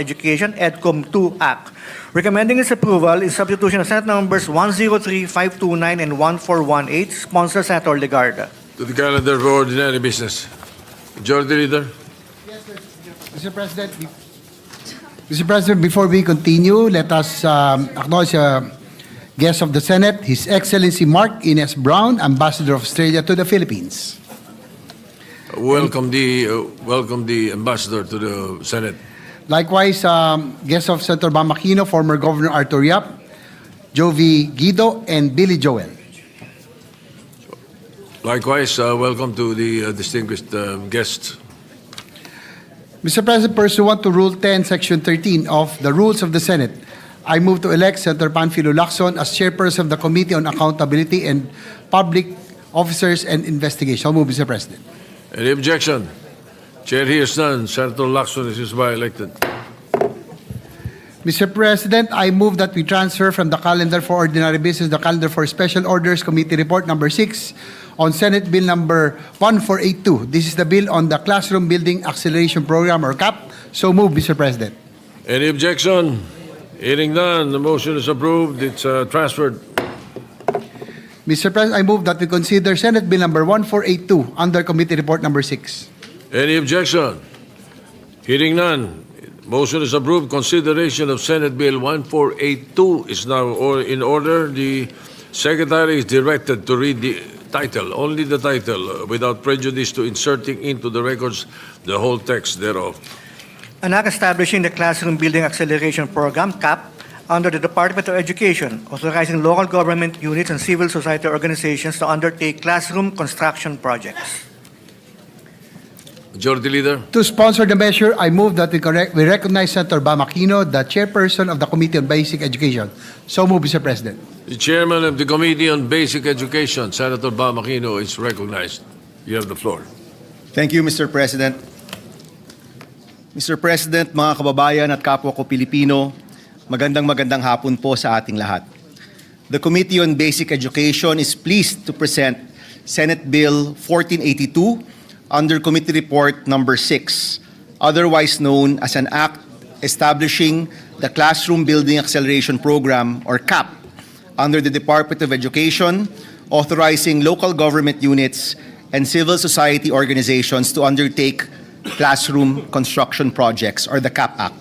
Education, EDCOM-2 Act. Recommending its approval in substitution of Senate numbers 103, 529, and 1418, sponsor Senator Legarda. To the calendar for ordinary business. Majority Leader. Mr. President, Mr. President, before we continue, let us acknowledge a guest of the Senate, His Excellency Mark Ines Brown, Ambassador of Australia to the Philippines. Welcome the ambassador to the Senate. Likewise, guest of Senator Bam Aquino, former Governor Arthur Yap, Jovi Guido, and Billy Joel. Likewise, welcome to the distinguished guests. Mr. President, pursuant to Rule 10, Section 13 of the Rules of the Senate, I move to elect Senator Panfilo Lacson as chairperson of the Committee on Accountability and Public Officers and Investigation. I'll move, Mr. President. Any objection? Chair hears none. Senator Lacson is hereby elected. Mr. President, I move that we transfer from the calendar for ordinary business the calendar for special orders committee report number 6 on Senate Bill number 1482. This is the bill on the Classroom Building Acceleration Program or CAP. So move, Mr. President. Any objection? Hearing none, the motion is approved. It's transferred. Mr. President, I move that we consider Senate Bill number 1482 under committee report number 6. Any objection? Hearing none, motion is approved. Consideration of Senate Bill 1482 is now in order. The Secretary is directed to read the title, only the title, without prejudice to inserting into the records the whole text thereof. An act establishing the Classroom Building Acceleration Program, CAP, under the Department of Education, authorizing local government units and civil society organizations to undertake classroom construction projects. Majority Leader. To sponsor the measure, I move that we recognize Senator Bam Aquino, the chairperson of the Committee on Basic Education. So move, Mr. President. The Chairman of the Committee on Basic Education, Senator Bam Aquino, is recognized. You have the floor. Thank you, Mr. President. Mr. President, mga kababayan at kapwa ko Pilipino, magandang hapon po sa ating lahat. The Committee on Basic Education is pleased to present Senate Bill 1482 under Committee Report number 6, otherwise known as an act establishing the Classroom Building Acceleration Program or CAP under the Department of Education, authorizing local government units and civil society organizations to undertake classroom construction projects or the CAP Act.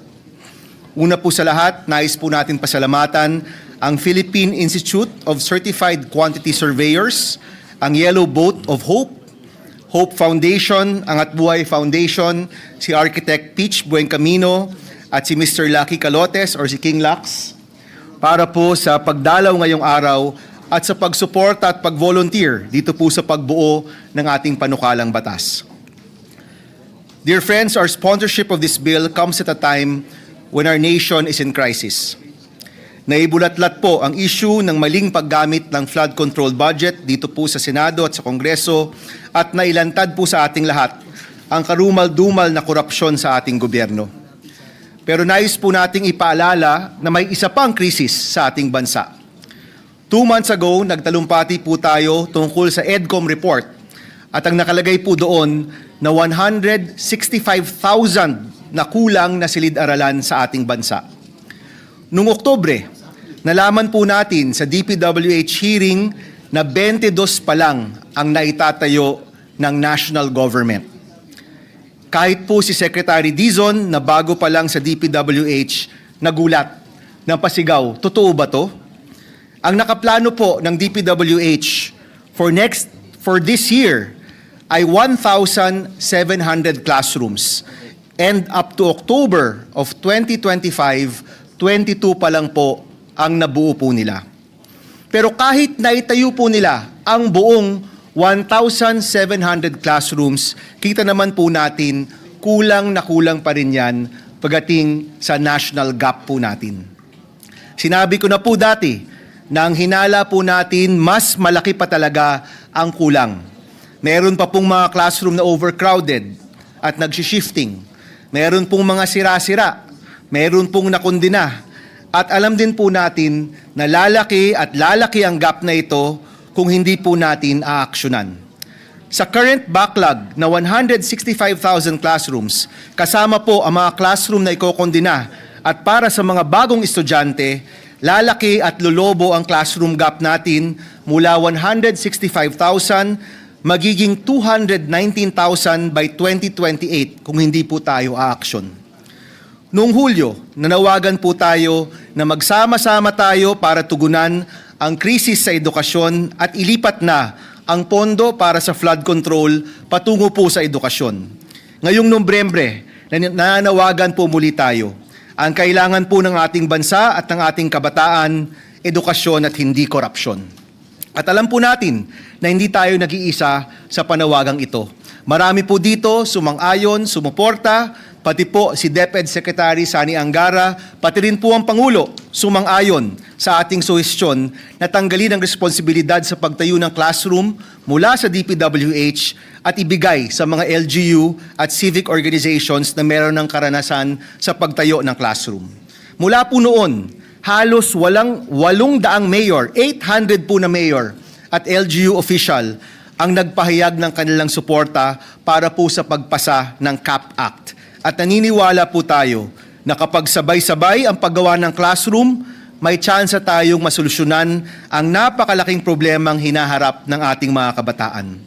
Una po sa lahat, nais po natin pasalamatan ang Philippine Institute of Certified Quantity Surveyors, ang Yellow Boat of Hope, Hope Foundation, Angat Buhay Foundation, si Architect Peach Buencamino at si Mr. Lucky Calotes or si King Lux para po sa pagdalaw ngayong araw at sa pagsuporta at pag-volunteer dito po sa pagbuo ng ating panukalang batas. Dear friends, our sponsorship of this bill comes at a time when our nation is in crisis. Naibulatlat po ang issue ng maling paggamit ng flood control budget dito po sa Senado at sa Kongreso at nailantad po sa ating lahat ang karumal-dumal na korupsyon sa ating gobyerno. Pero nais po nating ipaalala na may isa pang krisis sa ating bansa. 2 months ago, nagtalumpati po tayo tungkol sa EDCOM report at ang nakalagay po doon na 165,000 na kulang na silid-aralan sa ating bansa. Noong Oktubre, nalaman po natin sa DPWH hearing na 22 pa lang ang naitatayo ng national government. Kahit po si Secretary Dizon na bago pa lang sa DPWH, nagulat, napasigaw, totoo ba to? Ang nakaplano po ng DPWH for this year ay 1,700 classrooms. And up to October of 2025, 22 pa lang po ang nabuo po nila. Pero kahit naitayo po nila ang buong 1,700 classrooms, kita naman po natin kulang na kulang pa rin yan pagdating sa national gap po natin. Sinabi ko na po dati na ang hinala po natin mas malaki pa talaga ang kulang. Meron pa pong mga classroom na overcrowded at nag-shifting. Meron pong mga sira-sira. Meron pong nakondena. At alam din po natin na lalaki at lalaki ang gap na ito kung hindi po natin aaksyonan. Sa current backlog na 165,000 classrooms, kasama po ang mga classroom na ikokondina at para sa mga bagong estudyante, lalaki at lolobo ang classroom gap natin mula 165,000 magiging 219,000 by 2028 kung hindi po tayo aaksyon. Noong Hulyo, nanawagan po tayo na magsama-sama tayo para tugunan ang krisis sa edukasyon at ilipat na ang pondo para sa flood control patungo po sa edukasyon. Ngayong Nobyembre, nananawagan po muli tayo. Ang kailangan po ng ating bansa at ng ating kabataan, edukasyon at hindi korupsyon. At alam po natin na hindi tayo nag-iisa sa panawagang ito. Marami po dito sumang-ayon, sumuporta, pati po si DepEd Secretary Sani Angara, pati rin po ang Pangulo sumang-ayon sa ating suhestyon na tanggalin ang responsibilidad sa pagtayo ng classroom mula sa DPWH at ibigay sa mga LGU at civic organizations na meron ng karanasan sa pagtayo ng classroom. Mula po noon, halos 800 mayor, 800 po na mayor at LGU official ang nagpahayag ng kanilang suporta para po sa pagpasa ng CAP Act. At naniniwala po tayo na kapag sabay-sabay ang paggawa ng classroom, may tsansa tayong masolusyonan ang napakalaking problemang hinaharap ng ating mga kabataan.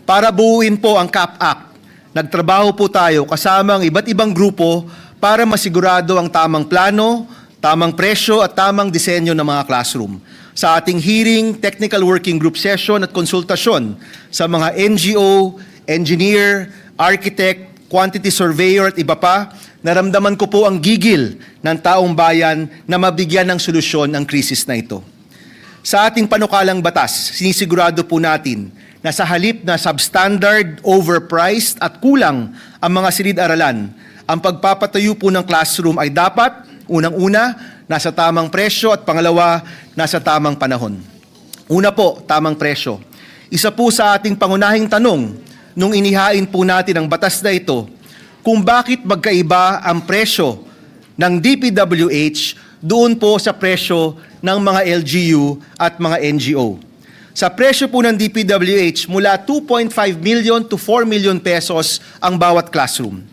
Para buuin po ang CAP Act, nagtrabaho po tayo kasama ang iba't ibang grupo para masigurado ang tamang plano, tamang presyo at tamang disenyo ng mga classroom. Sa ating hearing, technical working group session at konsultasyon sa mga NGO, engineer, architect, quantity surveyor at iba pa, naramdaman ko po ang gigil ng taong bayan na mabigyan ng solusyon ang krisis na ito. Sa ating panukalang batas, sinisigurado po natin na sa halip na substandard, overpriced at kulang ang mga silid-aralan, ang pagpapatayo po ng classroom ay dapat, unang-una, nasa tamang presyo at pangalawa, nasa tamang panahon. Una po, tamang presyo. Isa po sa ating pangunahing tanong nung inihain po natin ang batas na ito, kung bakit magkaiba ang presyo ng DPWH doon po sa presyo ng mga LGU at mga NGO. Sa presyo po ng DPWH, mula 2.5 million to 4 million pesos ang bawat classroom.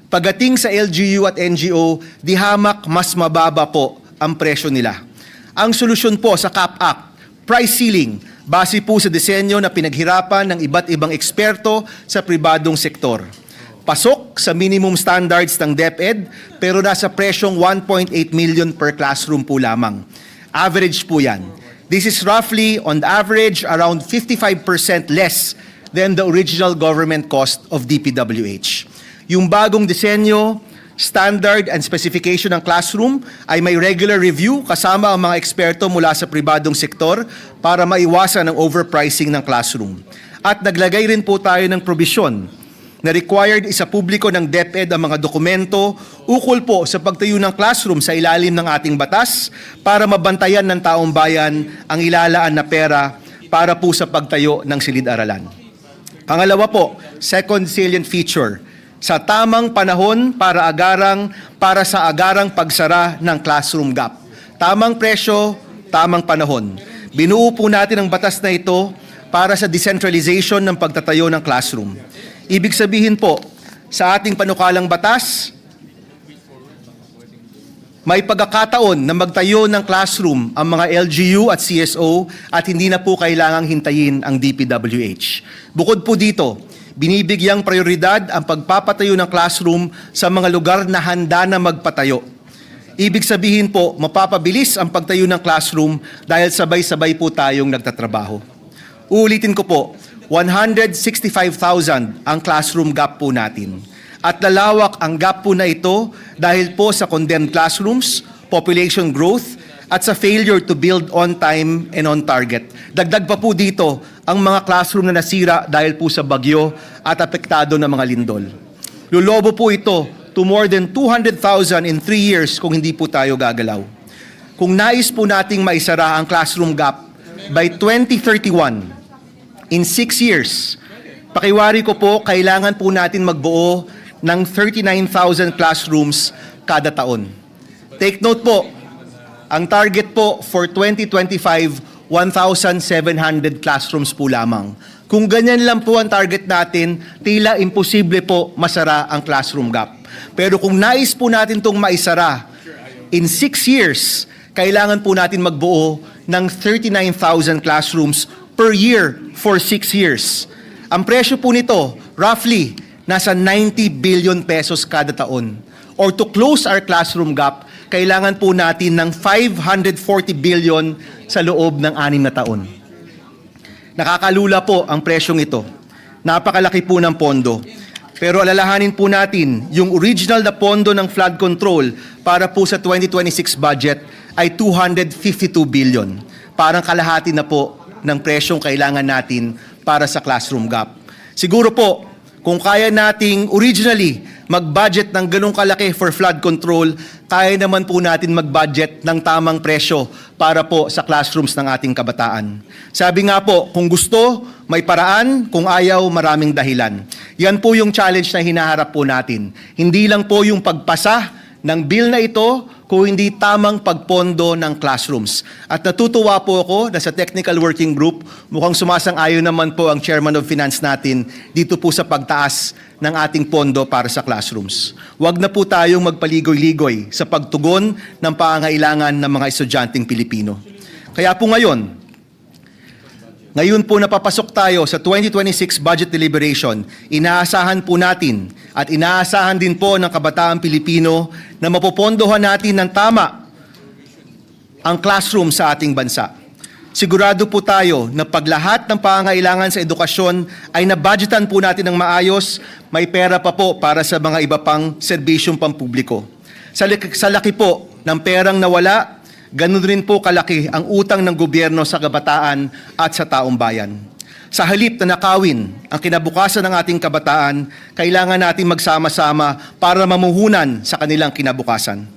Pagdating sa LGU at NGO, di hamak mas mababa po ang presyo nila. Ang solusyon po sa CAP Act, price ceiling, base po sa disenyo na pinaghirapan ng iba't ibang eksperto sa pribadong sektor. Pasok sa minimum standards ng DepEd, pero nasa presyong 1.8 million per classroom po lamang. Average po yan. This is roughly, on average, around 55% less than the original government cost of DPWH. Yung bagong disenyo, standard and specification ng classroom ay may regular review kasama ang mga eksperto mula sa pribadong sektor para maiwasan ang overpricing ng classroom. At naglagay rin po tayo ng probisyon na required isa publiko ng DepEd ang mga dokumento ukol po sa pagtayo ng classroom sa ilalim ng ating batas para mabantayan ng taong bayan ang ilalaan na pera para po sa pagtayo ng silid-aralan. Pangalawa po, second salient feature, sa tamang panahon para sa agarang pagsara ng classroom gap. Tamang presyo, tamang panahon. Binuo po natin ang batas na ito para sa decentralization ng pagtatayo ng classroom. Ibig sabihin po, sa ating panukalang batas, may pagkakataon na magtayo ng classroom ang mga LGU at CSO at hindi na po kailangang hintayin ang DPWH. Bukod po dito, binibigyang prioridad ang pagpapatayo ng classroom sa mga lugar na handa na magpatayo. Ibig sabihin po, mapapabilis ang pagtayo ng classroom dahil sabay-sabay po tayong nagtatrabaho. Uulitin ko po, 165,000 ang classroom gap po natin. At lalawak ang gap po na ito dahil po sa condemned classrooms, population growth, at sa failure to build on time and on target. Dagdag pa po dito ang mga classroom na nasira dahil po sa bagyo at apektado ng mga lindol. Lulobo po ito to more than 200,000 in 3 years kung hindi po tayo gagalaw. Kung nais po nating maisara ang classroom gap by 2031, in 6 years, pakiwari ko po, kailangan po natin magbuo ng 39,000 classrooms kada taon. Take note po, ang target po for 2025, 1,700 classrooms po lamang. Kung ganyan lang po ang target natin, tila imposible po masara ang classroom gap. Pero kung nais po natin itong maisara, in 6 years, kailangan po natin magbuo ng 39,000 classrooms per year for 6 years. Ang presyo po nito, roughly, nasa 90 billion pesos kada taon. Or to close our classroom gap, kailangan po natin ng 540 billion sa loob ng 6 na taon. Nakakalula po ang presyong ito. Napakalaki po ng pondo. Pero alalahanin po natin, yung original na pondo ng flood control para po sa 2026 budget ay 252 billion. Parang kalahati na po ng presyong kailangan natin para sa classroom gap. Siguro po, kung kaya nating originally mag-budget ng ganong kalaki for flood control, kaya naman po natin mag-budget ng tamang presyo para po sa classrooms ng ating kabataan. Sabi nga po, kung gusto, may paraan, kung ayaw, maraming dahilan. Yan po yung challenge na hinaharap po natin. Hindi lang po yung pagpasa ng bill na ito, kung hindi tamang pagpondo ng classrooms. At natutuwa po ako na sa technical working group, mukhang sumasang-ayon naman po ang chairman of finance natin dito po sa pagtaas ng ating pondo para sa classrooms. Huwag na po tayong magpaligoy-ligoy sa pagtugon ng pangangailangan ng mga estudyanteng Pilipino. Kaya po ngayon po napapasok tayo sa 2026 budget deliberation, inaasahan po natin at inaasahan din po ng kabataang Pilipino na mapopondohan natin ng tama ang classroom sa ating bansa. Sigurado po tayo na pag lahat ng pangangailangan sa edukasyon ay nabudgetan po natin ng maayos, may pera pa po para sa mga iba pang serbisyong pampubliko. Sa laki po ng perang nawala, ganun rin po kalaki ang utang ng gobyerno sa kabataan at sa taong bayan. Sa halip na nakawin ang kinabukasan ng ating kabataan, kailangan natin magsama-sama para mamuhunan sa kanilang kinabukasan.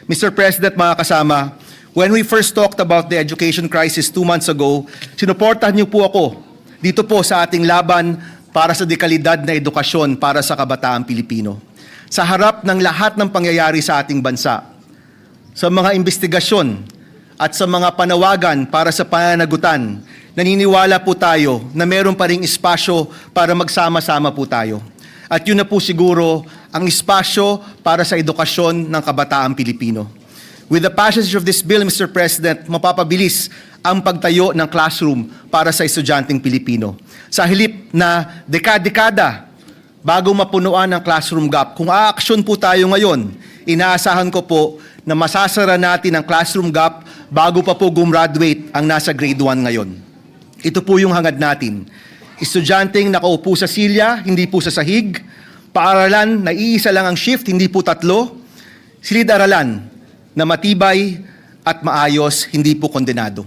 Mr. President, mga kasama, when we first talked about the education crisis 2 months ago, sinuportahan niyo po ako dito po sa ating laban para sa dekalidad na edukasyon para sa kabataang Pilipino. Sa harap ng lahat ng pangyayari sa ating bansa, sa mga investigasyon at sa mga panawagan para sa pananagutan, naniniwala po tayo na meron pa ring espasyo para magsama-sama po tayo. At yun na po siguro ang espasyo para sa edukasyon ng kabataang Pilipino. With the passage of this bill, Mr. President, mapapabilis ang pagtayo ng classroom para sa estudyanteng Pilipino. Sa halip na dekada bago mapunuan ang classroom gap, kung aaksyon po tayo ngayon, inaasahan ko po na masasara natin ang classroom gap bago pa po gumraduate ang nasa grade 1 ngayon. Ito po yung hangad natin. Estudyanteng nakaupo sa silya, hindi po sa sahig. Paaralan na iisa lang ang shift, hindi po 3. Silid-aralan na matibay at maayos, hindi po kondenado.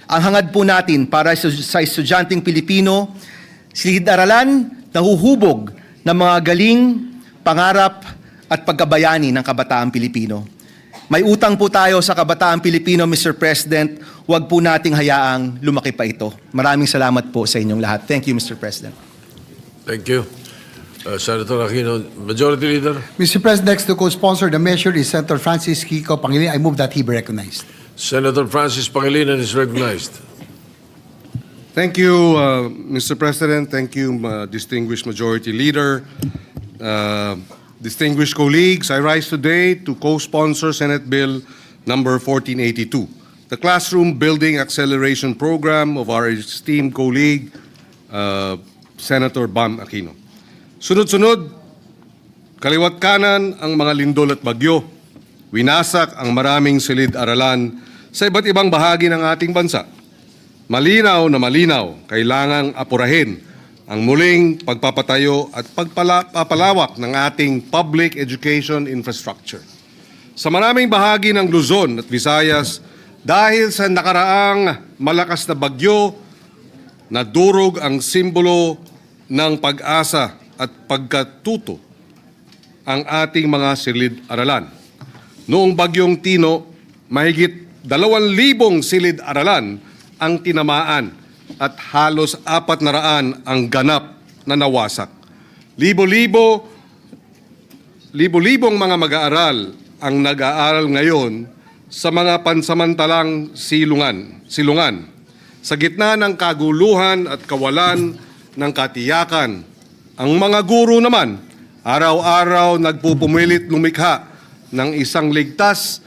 Ang hangad po natin para sa estudyanteng Pilipino, silid-aralan na huhubog ng mga galing, pangarap at pagkabayani ng kabataang Pilipino. May utang po tayo sa kabataang Pilipino, Mr. President. Huwag po nating hayaang lumaki pa ito. Maraming salamat po sa inyong lahat. Thank you, Mr. President. Thank you. Senator Aquino, Majority Leader. Mr. President, next to co-sponsor the measure is Senator Francis Kiko Pangilinan. I move that he be recognized. Senator Francis Pangilinan is recognized. Thank you, Mr. President. Thank you, distinguished Majority Leader. Distinguished colleagues, I rise today to co-sponsor Senate Bill number 1482, the Classroom Building Acceleration Program of our esteemed colleague, Senator Bam Aquino. Sunod-sunod, kaliwat kanan ang mga lindol at bagyo. Winasak ang maraming silid-aralan sa iba't ibang bahagi ng ating bansa. Malinaw na malinaw, kailangang apurahin ang muling pagpapatayo at pagpapalawak ng ating public education infrastructure. Sa maraming bahagi ng Luzon at Visayas, dahil sa nakaraang malakas na bagyo, nadurog ang simbolo ng pag-asa at pagkatuto ang ating mga silid-aralan. Noong bagyong Tino, mahigit 2,000 silid-aralan ang tinamaan at halos 400 ang ganap na nawasak. Libo-libong mga mag-aaral ang nag-aaral ngayon sa mga pansamantalang silungan. Sa gitna ng kaguluhan at kawalan ng katiyakan, ang mga guro naman araw-araw nagpupumilit lumikha ng isang ligtas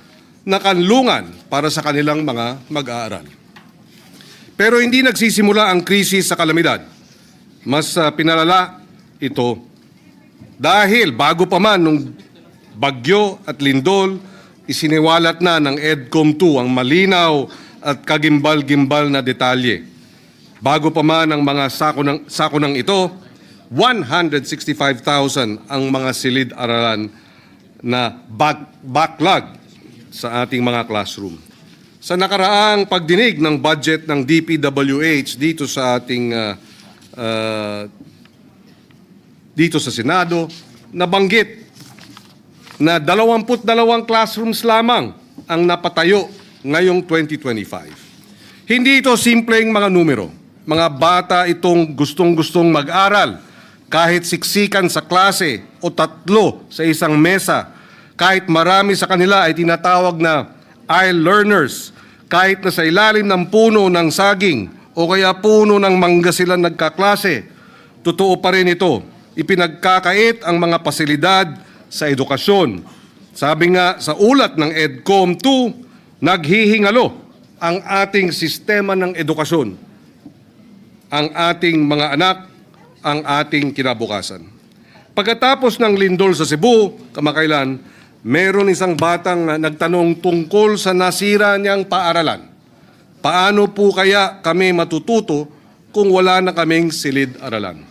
na kanlungan para sa kanilang mga mag-aaral. Pero hindi nagsisimula ang krisis sa kalamidad. Mas pinalala ito dahil bago pa man nung bagyo at lindol, isiniwalat na ng EDCOM 2 ang malinaw at kagimbal-gimbal na detalye. Bago pa man ang mga sakunang ito, 165,000 ang mga silid-aralan na backlog sa ating mga classroom. Sa nakaraang pagdinig ng budget ng DPWH dito sa ating dito sa Senado, nabanggit na 22 classrooms lamang ang napatayo ngayong 2025. Hindi ito simpleng mga numero. Mga bata itong gustong-gustong mag-aral kahit siksikan sa klase o tatlo sa isang mesa, kahit marami sa kanila ay tinatawag na I-learners, kahit na sa ilalim ng puno ng saging o kaya puno ng mangga sila nagkaklase. Totoo pa rin ito. Ipinagkakait ang mga pasilidad sa edukasyon. Sabi nga sa ulat ng EDCOM 2, naghihingalo ang ating sistema ng edukasyon, ang ating mga anak, ang ating kinabukasan. Pagkatapos ng lindol sa Cebu, kamakailan, meron isang batang nagtanong tungkol sa nasira niyang paaralan. Paano po kaya kami matututo kung wala na kaming silid-aralan?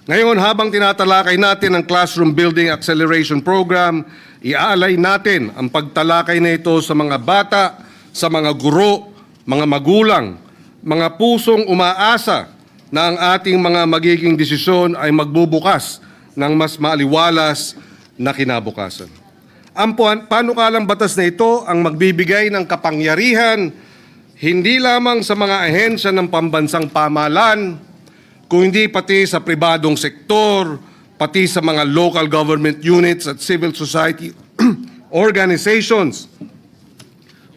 Ngayon, habang tinatalakay natin ang Classroom Building Acceleration Program, iaalay natin ang pagtalakay na ito sa mga bata, sa mga guro, mga magulang, mga pusong umaasa na ang ating mga magiging desisyon ay magbubukas ng mas maaliwalas na kinabukasan. Ang panukalang batas na ito ang magbibigay ng kapangyarihan hindi lamang sa mga ahensya ng pambansang pamahalaan, kundi pati sa pribadong sektor, pati sa mga local government units at civil society organizations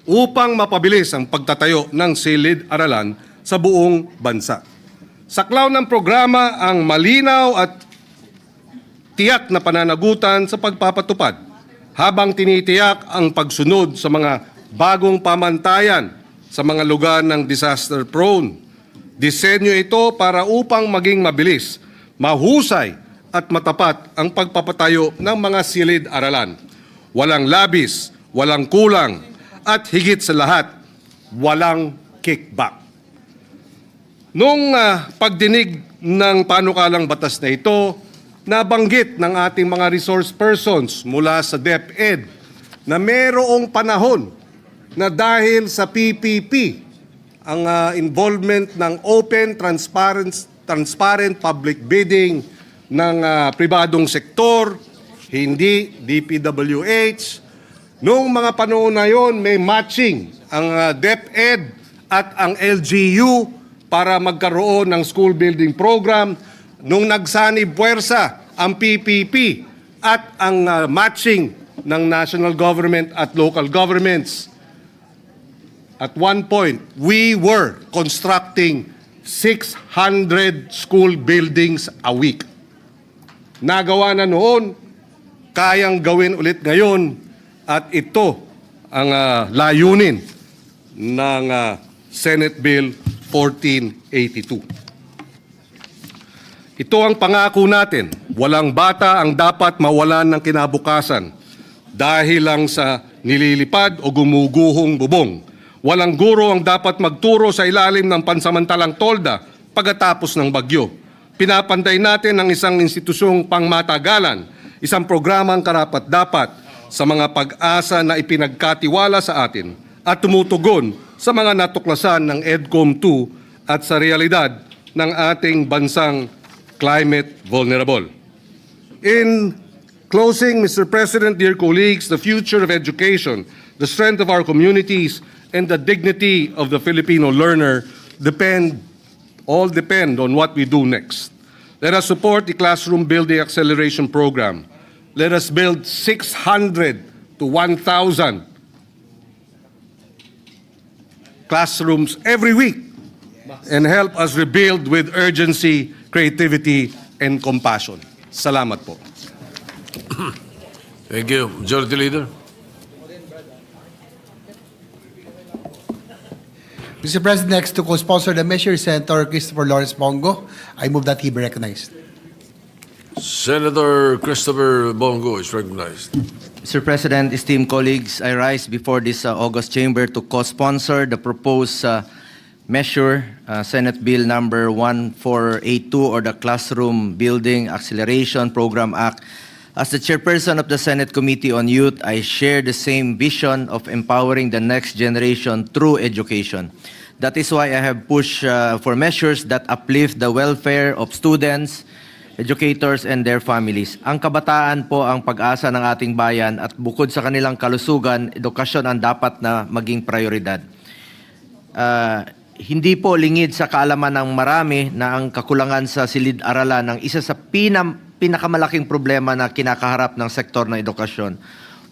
upang mapabilis ang pagtatayo ng silid-aralan sa buong bansa. Saklaw ng programa ang malinaw at tiyak na pananagutan sa pagpapatupad habang tinitiyak ang pagsunod sa mga bagong pamantayan sa mga lugar ng disaster prone. Disenyo ito para upang maging mabilis, mahusay at matapat ang pagpapatayo ng mga silid-aralan. Walang labis, walang kulang, at higit sa lahat, walang kickback. Noong pagdinig ng panukalang batas na ito, nabanggit ng ating mga resource persons mula sa DepEd na mayroong panahon na dahil sa PPP, ang involvement ng open, transparent public bidding ng pribadong sektor, hindi DPWH. Noong mga panahon na yon, may matching ang DepEd at ang LGU para magkaroon ng school building program. Nung nagsanib puwersa ang PPP at ang matching ng national government at local governments, at one point, we were constructing 600 school buildings a week. Nagawa na noon, kayang gawin ulit ngayon, at ito ang layunin ng Senate Bill 1482. Ito ang pangako natin, walang bata ang dapat mawalan ng kinabukasan dahil lang sa nililipad o gumuguhong bubong. Walang guro ang dapat magturo sa ilalim ng pansamantalang tolda pagkatapos ng bagyo. Pinapantay natin ang isang institusyong pangmatagalan, isang programang karapat-dapat sa mga pag-asa na ipinagkatiwala sa atin at tumutugon sa mga natuklasan ng EDCOM 2 at sa realidad ng ating bansang climate vulnerable. In closing, Mr. President, dear colleagues, the future of education, the strength of our communities, and the dignity of the Filipino learner all depend on what we do next. Let us support the Classroom Building Acceleration Program. Let us build 600 to 1,000 classrooms every week and help us rebuild with urgency, creativity, and compassion. Salamat po. Thank you. Majority Leader. Mr. President, next to co-sponsor the measure is Senator Christopher Lawrence Bongo. I move that he be recognized. Senator Christopher Bongo is recognized. Mr. President, esteemed colleagues, I rise before this August chamber to co-sponsor the proposed measure, Senate Bill number 1482, or the Classroom Building Acceleration Program Act. As the chairperson of the Senate Committee on Youth, I share the same vision of empowering the next generation through education. That is why I have pushed for measures that uplift the welfare of students, educators, and their families. Ang kabataan po ang pag-asa ng ating bayan at bukod sa kanilang kalusugan, edukasyon ang dapat na maging prioridad. Hindi po lingid sa kaalaman ng marami na ang kakulangan sa silid-aralan ang isa sa pinakamalaking problema na kinakaharap ng sektor ng edukasyon.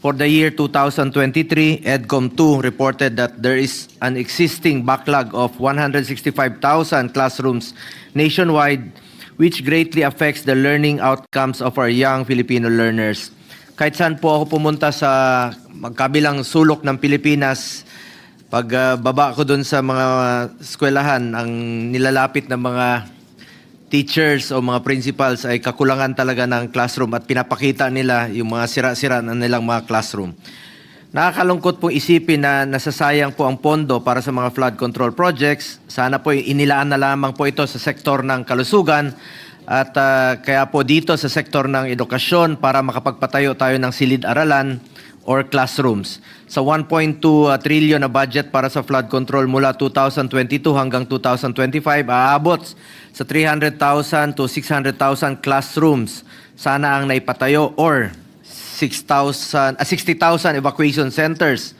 For the year 2023, EDCOM2 reported that there is an existing backlog of 165,000 classrooms nationwide, which greatly affects the learning outcomes of our young Filipino learners. Kahit saan po ako pumunta sa magkabilang sulok ng Pilipinas, pag baba ko dun sa mga eskwelahan, ang nilalapit ng mga teachers o mga principals ay kakulangan talaga ng classroom at pinapakita nila yung mga sira-sira na nilang mga classroom. Nakakalungkot po isipin na nasasayang po ang pondo para sa mga flood control projects. Sana po inilaan na lamang po ito sa sektor ng kalusugan at kaya po dito sa sektor ng edukasyon para makapagpatayo tayo ng silid-aralan or classrooms. Sa 1.2 trillion na budget para sa flood control mula 2022 hanggang 2025, aabot sa 300,000 to 600,000 classrooms. Sana ang naipatayo or 60,000 evacuation centers.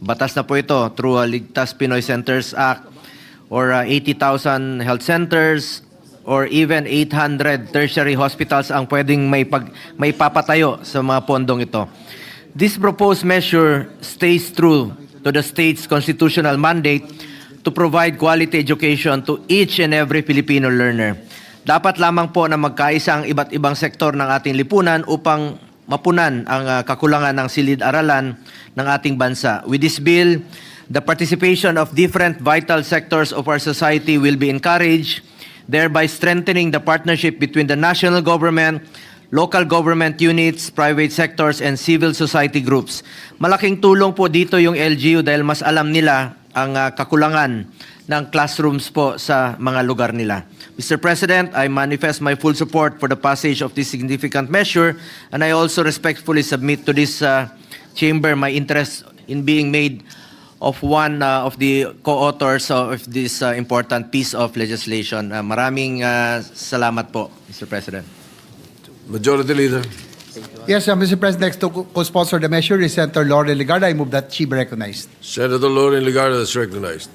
Batas na po ito through Ligtas Pinoy Centers Act, or 80,000 health centers, or even 800 tertiary hospitals ang pwedeng may papatayo sa mga pondong ito. This proposed measure stays true to the state's constitutional mandate to provide quality education to each and every Filipino learner. Dapat lamang po na magkaisa ang iba't ibang sektor ng ating lipunan upang mapunan ang kakulangan ng silid-aralan ng ating bansa. With this bill, the participation of different vital sectors of our society will be encouraged, thereby strengthening the partnership between the national government, local government units, private sectors, and civil society groups. Malaking tulong po dito yung LGU dahil mas alam nila ang kakulangan ng classrooms po sa mga lugar nila. Mr. President, I manifest my full support for the passage of this significant measure, and I also respectfully submit to this chamber my interest in being made of one of the co-authors of this important piece of legislation. Maraming salamat po, Mr. President. Majority Leader. Yes, Mr. President, next to co-sponsor the measure is Senator Lauren Legarda. I move that she be recognized. Senator Lauren Legarda is recognized.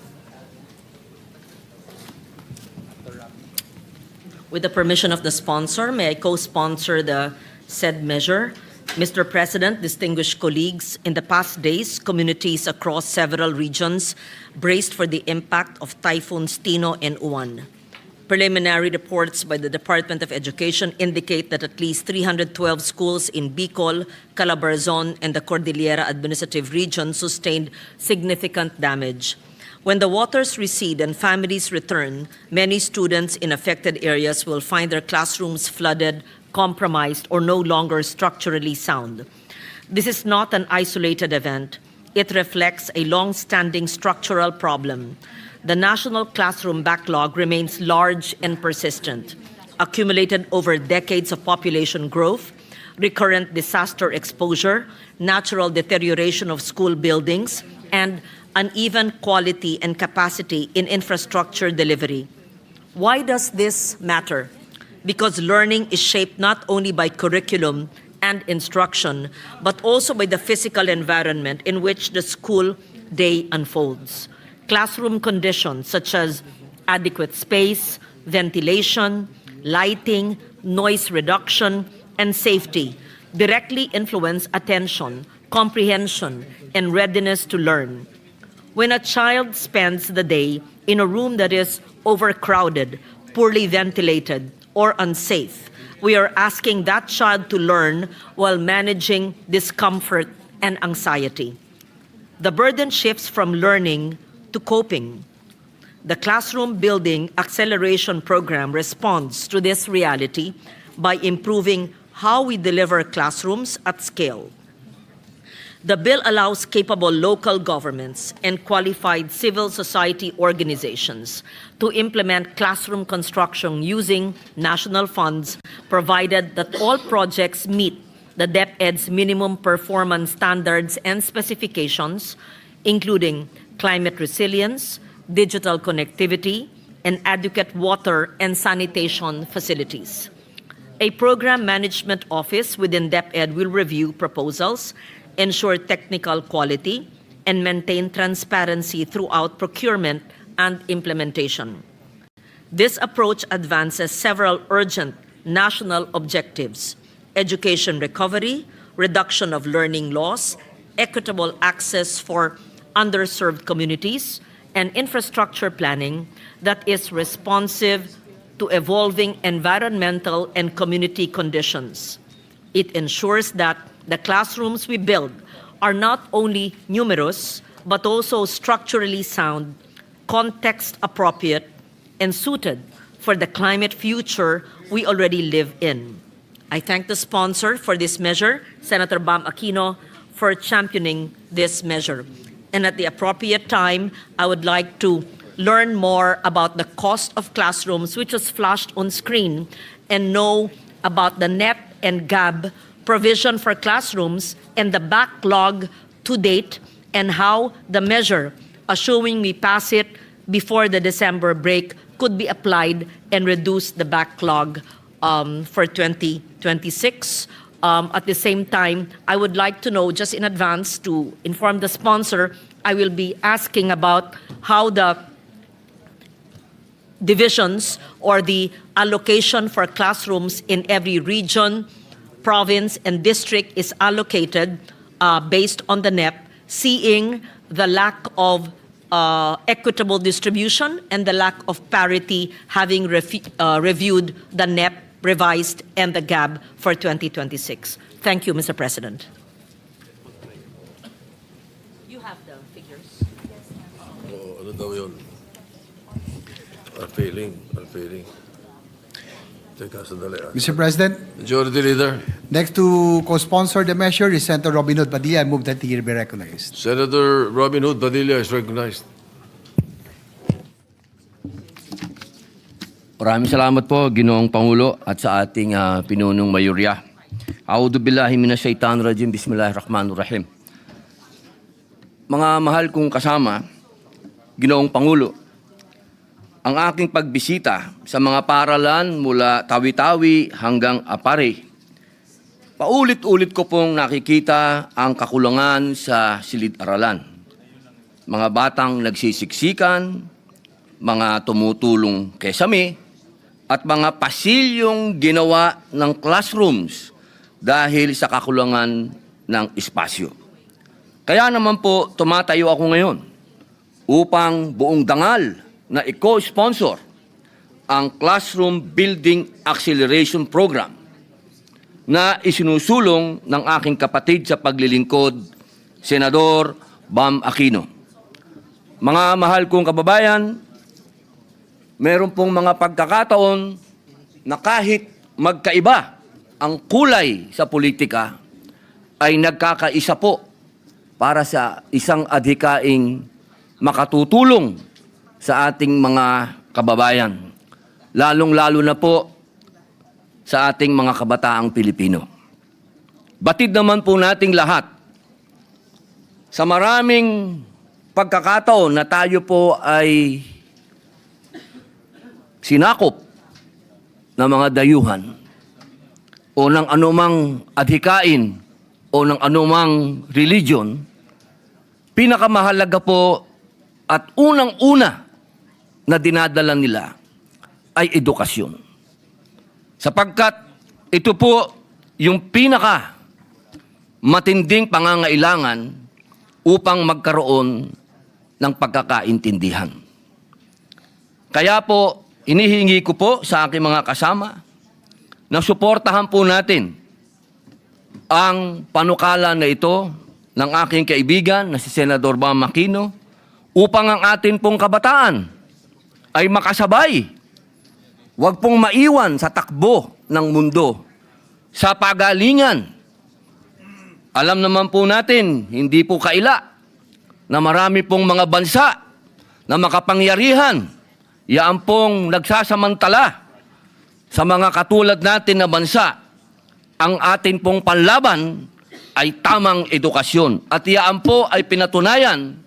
With the permission of the sponsor, may I co-sponsor the said measure? Mr. President, distinguished colleagues, in the past days, communities across several regions braced for the impact of Typhoons Tino and Uwan. Preliminary reports by the Department of Education indicate that at least 312 schools in Bicol, Calabarzon, and the Cordillera Administrative Region sustained significant damage. When the waters recede and families return, many students in affected areas will find their classrooms flooded, compromised, or no longer structurally sound. This is not an isolated event. It reflects a long-standing structural problem. The national classroom backlog remains large and persistent, accumulated over decades of population growth, recurrent disaster exposure, natural deterioration of school buildings, and uneven quality and capacity in infrastructure delivery. Why does this matter? Because learning is shaped not only by curriculum and instruction, but also by the physical environment in which the school day unfolds. Classroom conditions such as adequate space, ventilation, lighting, noise reduction, and safety directly influence attention, comprehension, and readiness to learn. When a child spends the day in a room that is overcrowded, poorly ventilated, or unsafe, we are asking that child to learn while managing discomfort and anxiety. The burden shifts from learning to coping. The Classroom Building Acceleration Program responds to this reality by improving how we deliver classrooms at scale. The bill allows capable local governments and qualified civil society organizations to implement classroom construction using national funds, provided that all projects meet the DepEd's minimum performance standards and specifications, including climate resilience, digital connectivity, and adequate water and sanitation facilities. A program management office within DepEd will review proposals, ensure technical quality, and maintain transparency throughout procurement and implementation. This approach advances several urgent national objectives: education recovery, reduction of learning loss, equitable access for underserved communities, and infrastructure planning that is responsive to evolving environmental and community conditions. It ensures that the classrooms we build are not only numerous, but also structurally sound, context appropriate, and suited for the climate future we already live in. I thank the sponsor for this measure, Senator Bam Aquino, for championing this measure. And at the appropriate time, I would like to learn more about the cost of classrooms, which was flashed on screen, and know about the NET and GAB provision for classrooms and the backlog to date, and how the measure, assuming we pass it before the December break, could be applied and reduce the backlog for 2026. At the same time, I would like to know, just in advance, to inform the sponsor, I will be asking about how the divisions or the allocation for classrooms in every region, province, and district is allocated based on the NEP, seeing the lack of equitable distribution and the lack of parity, having reviewed the NEP revised and the GAB for 2026. Thank you, Mr. President. You have the figures. Oo, ano daw yun? Unfailing. Teka, sandali. Mr. President, Majority Leader. next to co-sponsor the measure is Senator Robin Hood Padilla. I move that he be recognized. Senator Robin Hood Padilla is recognized. Maraming salamat po, Ginoong Pangulo, at sa ating pinunong mayorya. A'udhu billahi minash shaitanir rajim, bismillahirrahmanirrahim. Mga mahal kong kasama, Ginoong Pangulo, ang aking pagbisita sa mga paaralan mula Tawi-Tawi hanggang Apare, paulit-ulit ko pong nakikita ang kakulangan sa silid-aralan. Mga batang nagsisiksikan, mga tumutulong kesame, at mga pasilyong ginawa ng classrooms dahil sa kakulangan ng espasyo. Kaya naman po tumatayo ako ngayon upang buong dangal na i-co-sponsor ang Classroom Building Acceleration Program na isinusulong ng aking kapatid sa paglilingkod, Senador Bam Aquino. Mga mahal kong kababayan, meron pong mga pagkakataon na kahit magkaiba ang kulay sa politika, ay nagkakaisa po para sa isang adhikaing makatutulong sa ating mga kababayan, lalong-lalo na po sa ating mga kabataang Pilipino. Batid naman po nating lahat sa maraming pagkakataon na tayo po ay sinakop ng mga dayuhan o ng anumang adhikain o ng anumang religion, pinakamahalaga po at unang-una na dinadala nila ay edukasyon. Sapagkat ito po yung pinaka matinding pangangailangan upang magkaroon ng pagkakaintindihan. Kaya po, inihingi ko po sa aking mga kasama na suportahan po natin ang panukala na ito ng aking kaibigan na si Senador Bam Aquino upang ang atin pong kabataan ay makasabay. Huwag pong maiwan sa takbo ng mundo, sa pagalingan. Alam naman po natin, hindi po kaila na marami pong mga bansa na makapangyarihan, yaan pong nagsasamantala sa mga katulad natin na bansa. Ang atin pong panlaban ay tamang edukasyon. At yaan po ay pinatunayan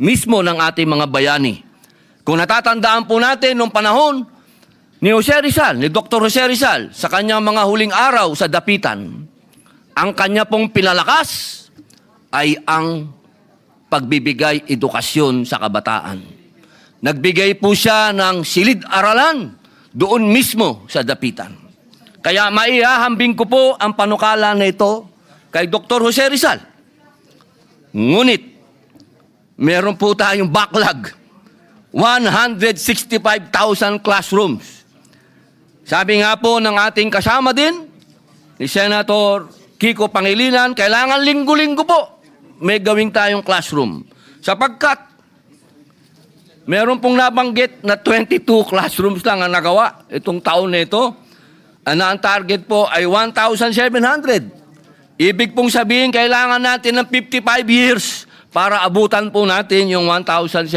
mismo ng ating mga bayani. Kung natatandaan po natin noong panahon ni Dr. Jose Rizal, sa kanyang mga huling araw sa dapitan, ang kanya pong pinalakas ay ang pagbibigay edukasyon sa kabataan. Nagbigay po siya ng silid-aralan doon mismo sa dapitan. Kaya maihahambing ko po ang panukala na ito kay Dr. Jose Rizal. Ngunit, meron po tayong backlog. 165,000 classrooms. Sabi nga po ng ating kasama din, ni Senator Kiko Pangilinan, kailangan linggo-linggo po may gawing tayong classroom. Sapagkat meron pong nabanggit na 22 classrooms lang ang nagawa itong taon na ito. Na ang target po ay 1,700. Ibig pong sabihin, kailangan natin ng 55 years para abutan po natin yung 1,700.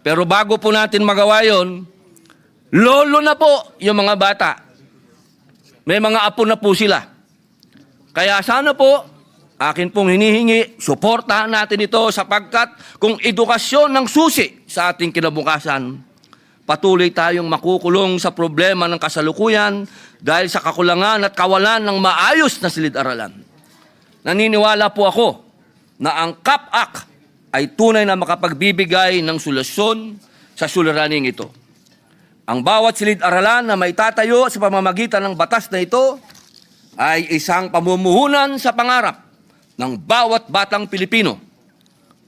Pero bago po natin magawa yon, lolo na po yung mga bata. May mga apo na po sila. Kaya sana po, akin pong hinihingi, suportahan natin ito sapagkat kung edukasyon ng susi sa ating kinabukasan, patuloy tayong makukulong sa problema ng kasalukuyan dahil sa kakulangan at kawalan ng maayos na silid-aralan. Naniniwala po ako na ang CAP-Act ay tunay na makapagbibigay ng solusyon sa suliraning ito. Ang bawat silid-aralan na may tatayo sa pamamagitan ng batas na ito ay isang pamumuhunan sa pangarap ng bawat batang Pilipino.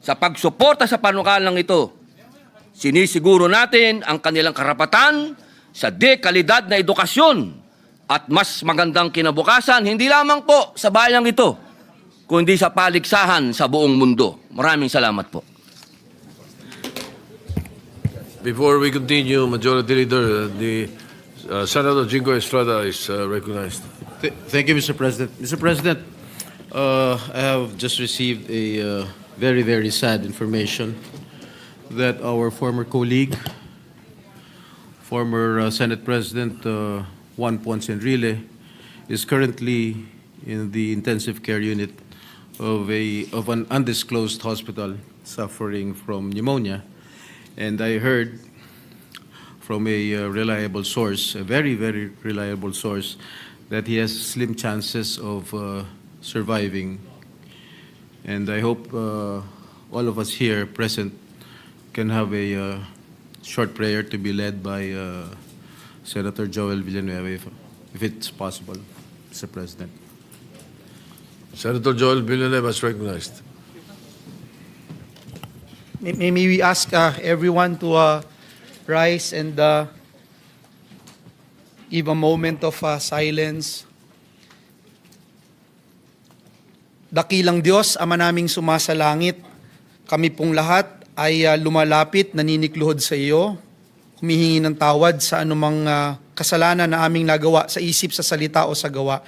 Sa pagsuporta sa panukalang ito, sinisiguro natin ang kanilang karapatan sa dekalidad na edukasyon at mas magandang kinabukasan, hindi lamang po sa bayang ito, kundi sa paligsahan sa buong mundo. Maraming salamat po. Before we continue, Majority Leader, Senator Jingo Estrada is recognized. Thank you, Mr. President. Mr. President, I have just received a very, very sad information that our former colleague, former Senate President Juan Ponce Enrile, is currently in the intensive care unit of an undisclosed hospital suffering from pneumonia. And I heard from a reliable source, a very, very reliable source, that he has slim chances of surviving. And I hope all of us here present can have a short prayer to be led by Senator Joel Villanueva, if it's possible, Mr. President. Senator Joel Villanueva is recognized. May we ask everyone to rise and give a moment of silence. Dakilang Diyos, Ama naming sumasalangit, kami pong lahat ay lumalapit, naninikluhod sa iyo, humihingi ng tawad sa anumang kasalanan na aming nagawa sa isip, sa salita o sa gawa.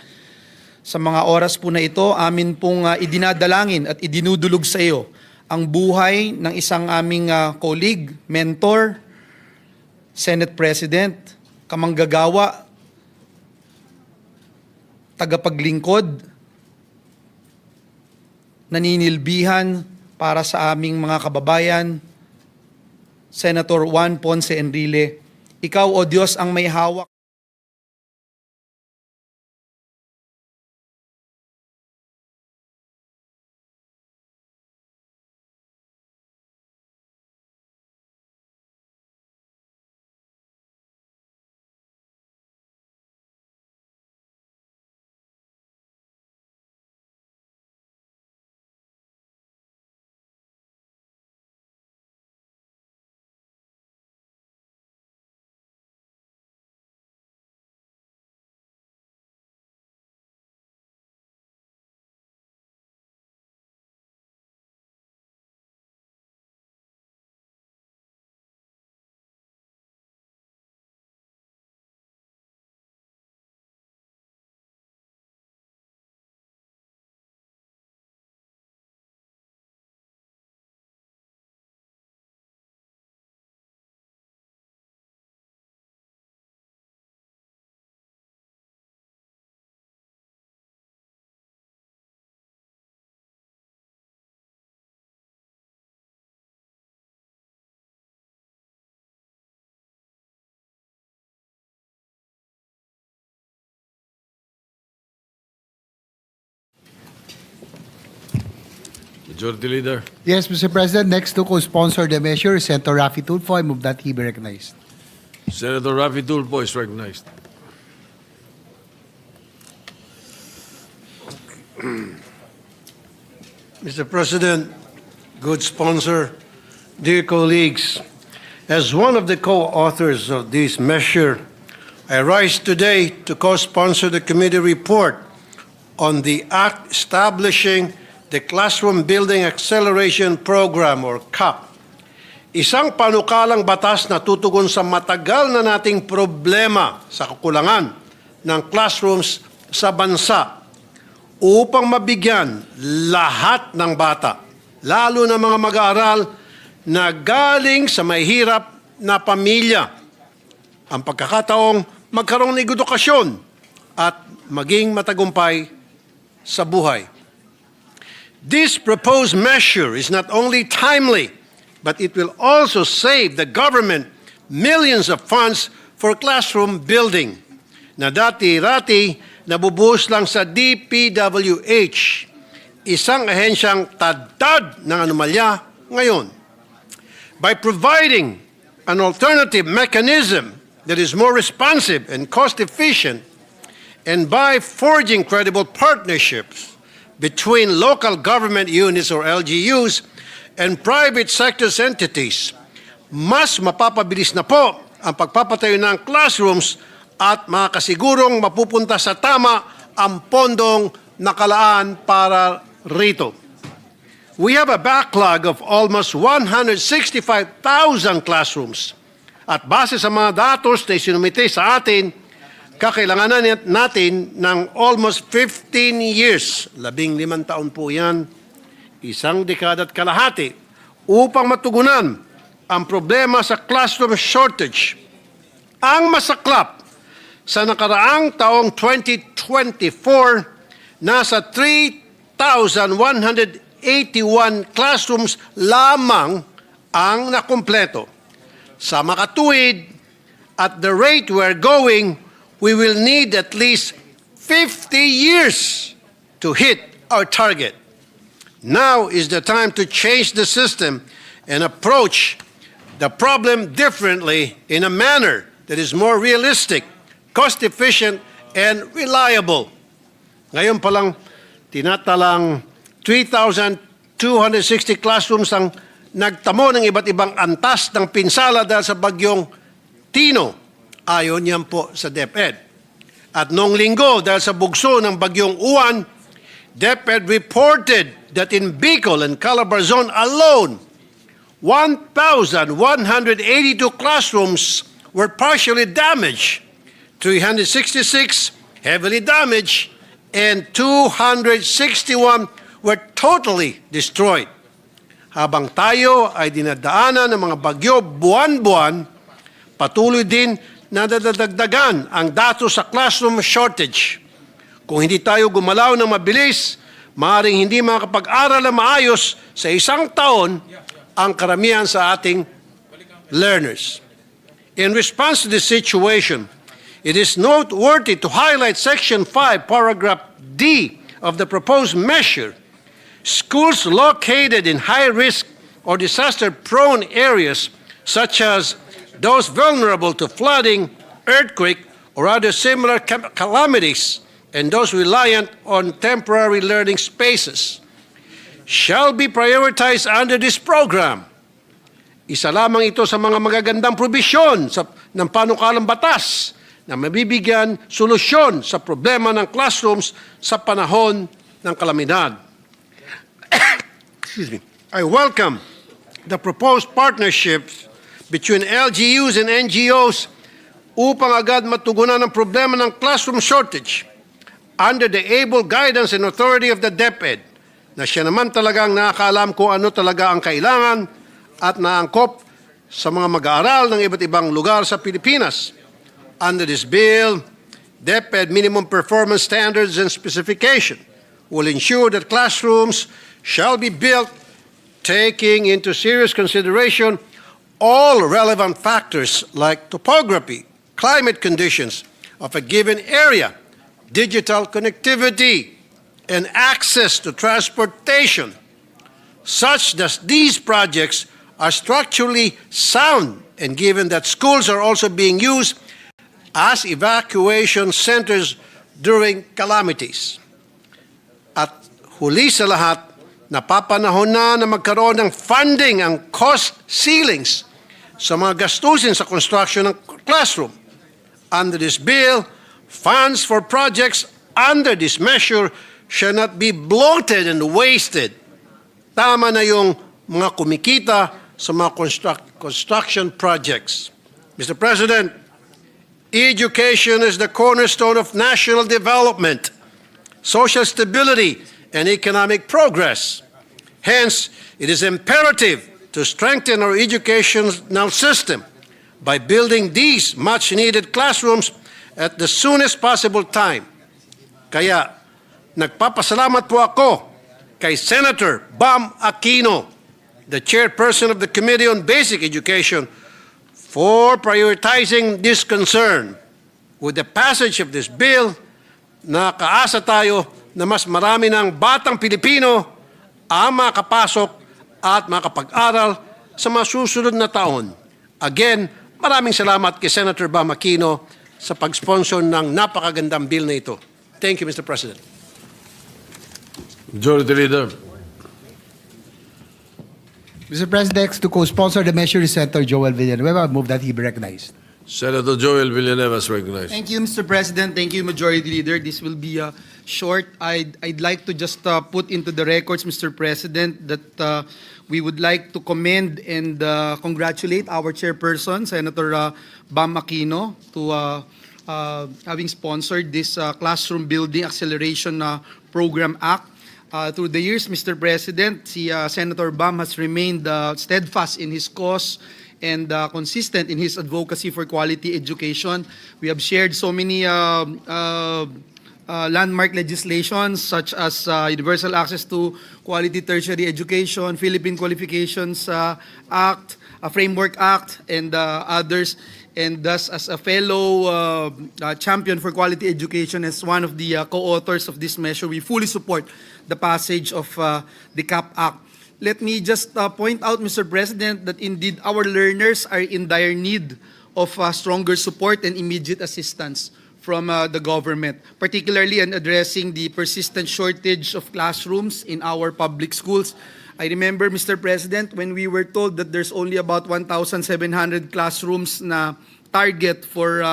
Sa mga oras po na ito, amin pong idinadalangin at idinudulog sa iyo ang buhay ng isang aming colleague, mentor, Senate President, kamanggagawa, tagapaglingkod, naninilbihan para sa aming mga kababayan, Senator Juan Ponce Enrile. Ikaw, O Diyos, ang may hawak Majority Leader. Yes, Mr. President. Next to co-sponsor the measure is Senator Raffy Tulfo. I move that he be recognized. Senator Raffy Tulfo is recognized. Mr. President, good sponsor, dear colleagues, as one of the co-authors of this measure, I rise today to co-sponsor the committee report on the act establishing the Classroom Building Acceleration Program or CAP. Isang panukalang batas na tutugon sa matagal na nating problema sa kakulangan ng classrooms sa bansa upang mabigyan lahat ng bata, lalo na mga mag-aaral na galing sa mahirap na pamilya, ang pagkakataong magkaroon ng edukasyon at maging matagumpay sa buhay. This proposed measure is not only timely, but it will also save the government millions of funds for classroom building na dati-rati nabubuhos lang sa DPWH, isang ahensyang tad-tad ng anomalya ngayon. By providing an alternative mechanism that is more responsive and cost-efficient, and by forging credible partnerships between local government units or LGUs and private sector entities, mas mapapabilis na po ang pagpapatayo ng classrooms at makasigurong mapupunta sa tama ang pondong nakalaan para rito. We have a backlog of almost 165,000 classrooms. At base sa mga datos na isinumite sa atin, kakailanganan natin ng almost 15 years, 15 taon po yan, isang dekada at kalahati, upang matugunan ang problema sa classroom shortage. Ang masaklap, sa nakaraang taong 2024, nasa 3,181 classrooms lamang ang nakumpleto. Sa makatuwid, at the rate we're going, we will need at least 50 years to hit our target. Now is the time to change the system and approach the problem differently in a manner that is more realistic, cost-efficient, and reliable. Ngayon pa lang, tinatalang 3,260 classrooms ang nagtamo ng iba't ibang antas ng pinsala dahil sa bagyong Tino. Ayon yan po sa DepEd. At noong linggo, dahil sa bugso ng bagyong Uwan, DepEd reported that in Bicol and Calabar Zone alone, 1,182 classrooms were partially damaged, 366 heavily damaged, and 261 were totally destroyed. Habang tayo ay dinadaanan ng mga bagyo buwan-buwan, patuloy din na dadagdagan ang datos sa classroom shortage. Kung hindi tayo gumalaw ng mabilis, maaaring hindi makapag-aral na maayos sa isang taon ang karamihan sa ating learners. In response to this situation, it is noteworthy to highlight Section 5, Paragraph D of the proposed measure. Schools located in high-risk or disaster-prone areas, such as those vulnerable to flooding, earthquake, or other similar calamities, and those reliant on temporary learning spaces, shall be prioritized under this program. Isa lamang ito sa mga magagandang probisyon ng panukalang batas na mabibigyan solusyon sa problema ng classrooms sa panahon ng kalamidad. Excuse me. I welcome the proposed partnerships between LGUs and NGOs upang agad matugunan ang problema ng classroom shortage under the able guidance and authority of the DepEd, na siya naman talagang nakakaalam kung ano talaga ang kailangan at naangkop sa mga mag-aaral ng iba't ibang lugar sa Pilipinas. Under this bill, DepEd minimum performance standards and specification will ensure that classrooms shall be built taking into serious consideration all relevant factors like topography, climate conditions of a given area, digital connectivity, and access to transportation. such that these projects are structurally sound, and given that schools are also being used as evacuation centers during calamities. At huli sa lahat, napapanahon na magkaroon ng funding ang cost ceilings sa mga gastusin sa construction ng classroom. Under this bill, funds for projects under this measure shall not be bloated and wasted. Tama na yung mga kumikita sa mga construction projects. Mr. President, education is the cornerstone of national development, social stability, and economic progress. Hence, it is imperative to strengthen our educational system by building these much-needed classrooms at the soonest possible time. Kaya, nagpapasalamat po ako kay Senator Bam Aquino, the chairperson of the Committee on Basic Education, for prioritizing this concern. With the passage of this bill, nakaasa tayo na mas marami ng batang Pilipino ang makapasok at makapag-aral sa mga susunod na taon. Again, maraming salamat kay Senator Bam Aquino sa pag-sponsor ng napakagandang bill na ito. Thank you, Mr. President. Majority Leader. Mr. President, next to co-sponsor the measure is Senator Joel Villanueva. I move that he be recognized. Senator Joel Villanueva is recognized. Thank you, Mr. President. Thank you, Majority Leader. This will be short. I'd like to just put into the records, Mr. President, that we would like to commend and congratulate our chairperson, Senator Bam Aquino, to having sponsored this Classroom Building Acceleration Program Act. Through the years, Mr. President, Senator Bam has remained steadfast in his cause and consistent in his advocacy for quality education. We have shared so many landmark legislations such as Universal Access to Quality Tertiary Education, Philippine Qualifications Act, Framework Act, and others. And thus, as a fellow champion for quality education, as one of the co-authors of this measure, we fully support the passage of the CAP Act. Let me just point out, Mr. President, that indeed our learners are in dire need of stronger support and immediate assistance from the government, particularly in addressing the persistent shortage of classrooms in our public schools. I remember, Mr. President, when we were told that there's only about 1,700 classrooms na target for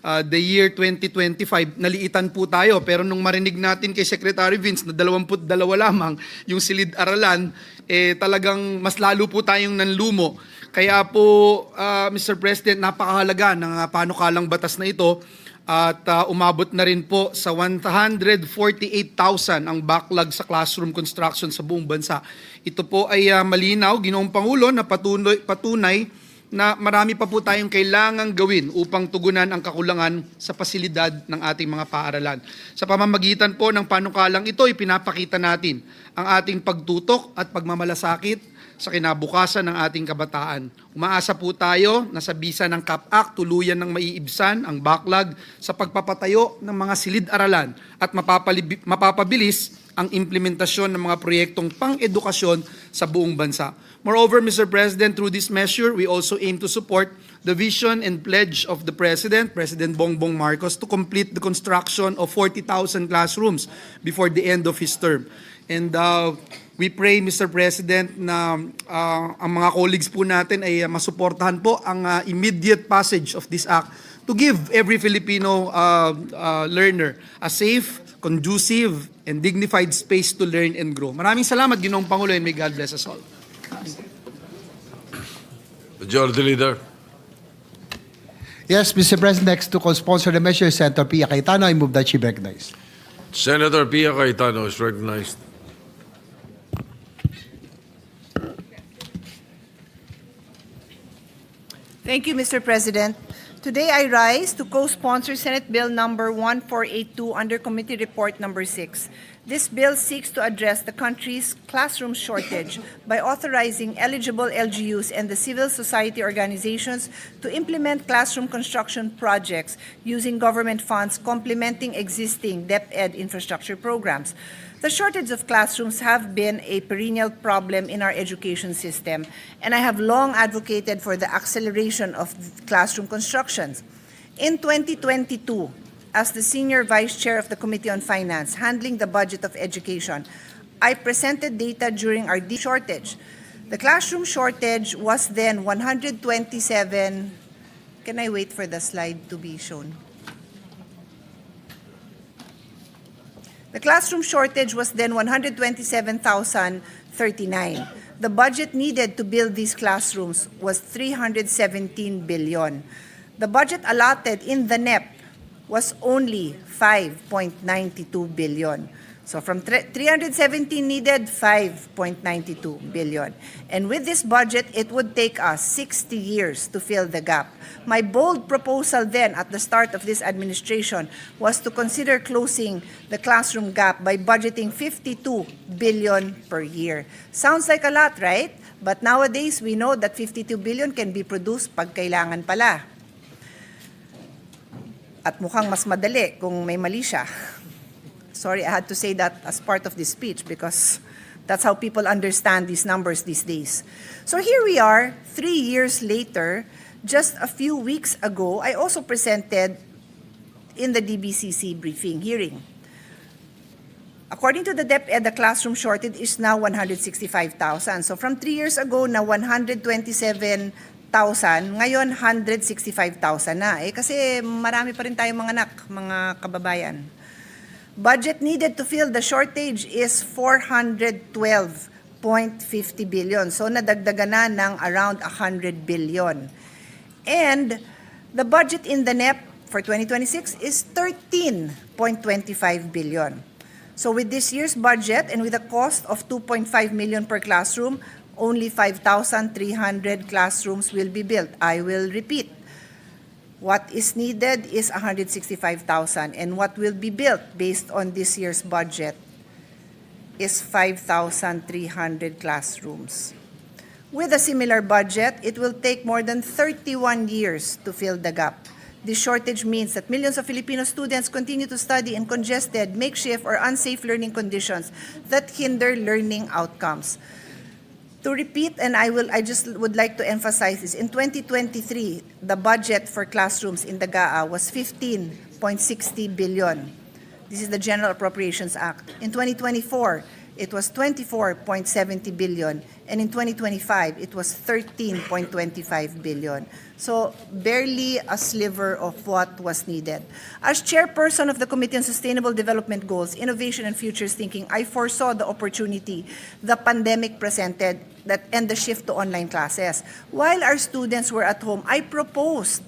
the year 2025, naliitan po tayo. Pero nung marinig natin kay Secretary Vince na 22 lamang yung silid-aralan, talagang mas lalo po tayong nanlumo. Kaya po, Mr. President, napakahalaga ng panukalang batas na ito. At umabot na rin po sa 148,000 ang backlog sa classroom construction sa buong bansa. Ito po ay malinaw, Ginoong Pangulo, na patunay na marami pa po tayong kailangang gawin upang tugunan ang kakulangan sa pasilidad ng ating mga paaralan. Sa pamamagitan po ng panukalang ito, ipinapakita natin ang ating pagtutok at pagmamalasakit sa kinabukasan ng ating kabataan. Umaasa po tayo na sa bisa ng CAP Act, tuluyan ng maiibsan ang backlog sa pagpapatayo ng mga silid-aralan at mapapabilis ang implementasyon ng mga proyektong pang-edukasyon sa buong bansa. Moreover, Mr. President, through this measure, we also aim to support the vision and pledge of the President, President Bongbong Marcos, to complete the construction of 40,000 classrooms before the end of his term. And we pray, Mr. President, na ang mga colleagues po natin ay masuportahan po ang immediate passage of this act to give every Filipino learner a safe, conducive, and dignified space to learn and grow. Maraming salamat, Ginoong Pangulo, and may God bless us all. Majority Leader. Yes, Mr. President, next to co-sponsor the measure is Senator Pia Cayetano. I move that she be recognized. Senator Pia Cayetano is recognized. Thank you, Mr. President. Today I rise to co-sponsor Senate Bill number 1482 under Committee Report number 6. This bill seeks to address the country's classroom shortage by authorizing eligible LGUs and the civil society organizations to implement classroom construction projects using government funds complementing existing DepEd infrastructure programs. The shortage of classrooms have been a perennial problem in our education system, and I have long advocated for the acceleration of classroom constructions. In 2022, as the Senior Vice Chair of the Committee on Finance, handling the budget of education, I presented data during our shortage. The classroom shortage was then 127. Can I wait for the slide to be shown? The classroom shortage was then 127,039. The budget needed to build these classrooms was 317 billion. The budget allotted in the NEP was only 5.92 billion. So from 317 needed, 5.92 billion. And with this budget, it would take us 60 years to fill the gap. My bold proposal then at the start of this administration was to consider closing the classroom gap by budgeting 52 billion per year. Sounds like a lot, right? But nowadays, we know that 52 billion can be produced pag kailangan pala. At mukhang mas madali kung may mali siya. Sorry, I had to say that as part of this speech because that's how people understand these numbers these days. So here we are, 3 years later. Just a few weeks ago, I also presented in the DBCC briefing hearing. According to the DepEd, the classroom shortage is now 165,000. So from 3 years ago na 127,000, ngayon 165,000 na. Kasi marami pa rin tayong mga anak, mga kababayan. Budget needed to fill the shortage is 412.50 billion. So nadagdagan na ng around 100 billion. And the budget in the NEP for 2026 is 13.25 billion. So with this year's budget and with a cost of 2.5 million per classroom, only 5,300 classrooms will be built. I will repeat. What is needed is 165,000, and what will be built based on this year's budget is 5,300 classrooms. With a similar budget, it will take more than 31 years to fill the gap. This shortage means that millions of Filipino students continue to study in congested, makeshift, or unsafe learning conditions that hinder learning outcomes. To repeat, and I just would like to emphasize this, in 2023, the budget for classrooms in the GAA was 15.60 billion. This is the General Appropriations Act. In 2024, it was 24.70 billion, and in 2025, it was 13.25 billion. So barely a sliver of what was needed. As chairperson of the Committee on Sustainable Development Goals, Innovation and Futures Thinking, I foresaw the opportunity the pandemic presented and the shift to online classes. While our students were at home, I proposed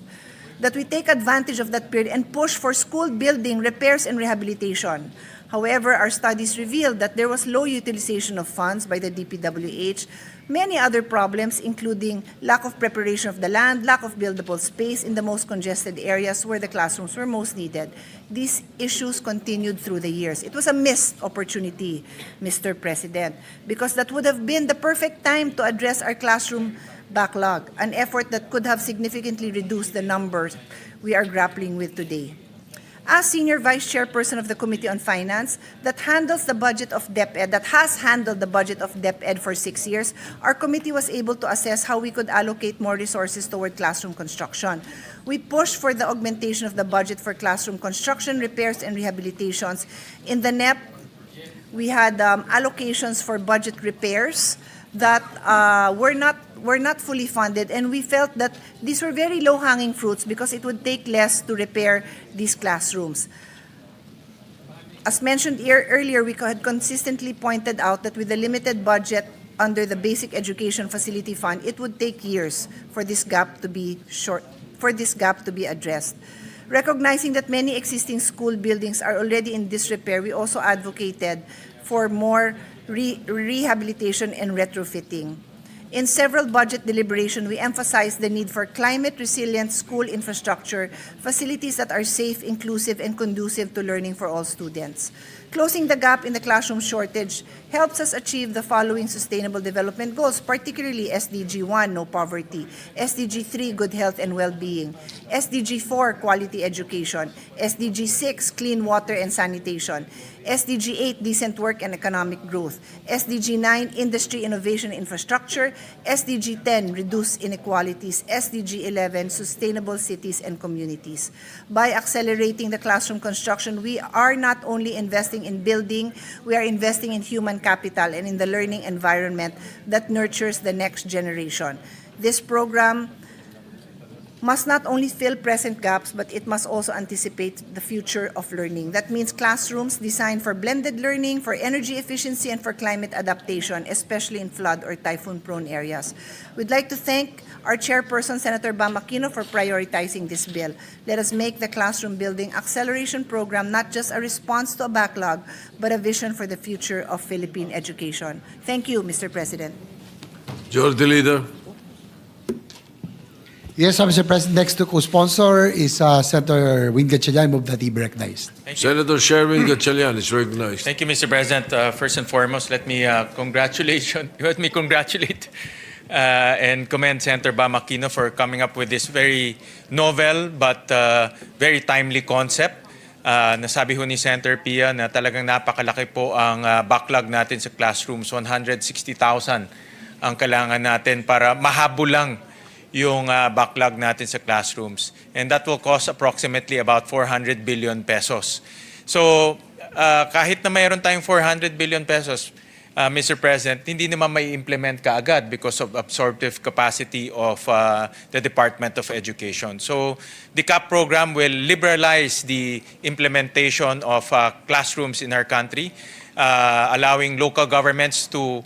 that we take advantage of that period and push for school building, repairs, and rehabilitation. However, our studies revealed that there was low utilization of funds by the DPWH, many other problems including lack of preparation of the land, lack of buildable space in the most congested areas where the classrooms were most needed. These issues continued through the years. It was a missed opportunity, Mr. President, because that would have been the perfect time to address our classroom backlog, an effort that could have significantly reduced the numbers we are grappling with today. As Senior Vice Chairperson of the Committee on Finance that handles the budget of DepEd, that has handled the budget of DepEd for 6 years, our committee was able to assess how we could allocate more resources toward classroom construction. We pushed for the augmentation of the budget for classroom construction, repairs, and rehabilitations. In the NEP, we had allocations for budget repairs that were not fully funded, and we felt that these were very low-hanging fruits because it would take less to repair these classrooms. As mentioned earlier, we had consistently pointed out that with the limited budget under the Basic Education Facility Fund, it would take years for this gap to be addressed. Recognizing that many existing school buildings are already in disrepair, we also advocated for more rehabilitation and retrofitting. In several budget deliberations, we emphasized the need for climate-resilient school infrastructure, facilities that are safe, inclusive, and conducive to learning for all students. Closing the gap in the classroom shortage helps us achieve the following sustainable development goals, particularly SDG 1, no poverty, SDG 3, good health and well-being, SDG 4, quality education, SDG 6, clean water and sanitation, SDG 8, decent work and economic growth. SDG 9, industry, innovation, and infrastructure. SDG 10, reduce inequalities. SDG 11, sustainable cities and communities. By accelerating the classroom construction, we are not only investing in building, we are investing in human capital and in the learning environment that nurtures the next generation. This program must not only fill present gaps, but it must also anticipate the future of learning. That means classrooms designed for blended learning, for energy efficiency, and for climate adaptation, especially in flood or typhoon-prone areas. We'd like to thank our chairperson, Senator Bam Aquino, for prioritizing this bill. Let us make the Classroom Building Acceleration Program not just a response to a backlog, but a vision for the future of Philippine education. Thank you, Mr. President. Majority Leader. Yes, Mr. President. Next to co-sponsor is Senator Win Gatchalian. Move that he be recognized. Senator Sherwin Gatchalian is recognized. Thank you, Mr. President. First and foremost, let me congratulate and commend Senator Bam Aquino for coming up with this very novel but very timely concept. Nasabi ho ni Senator Pia na talagang napakalaki po ang backlog natin sa classrooms. 160,000 ang kailangan natin para mahabol lang yung backlog natin sa classrooms. And that will cost approximately about 400 billion pesos. So kahit na mayroon tayong 400 billion pesos, Mr. President, hindi naman may implement kaagad because of absorptive capacity of the Department of Education. So the CAP program will liberalize the implementation of classrooms in our country, allowing local governments to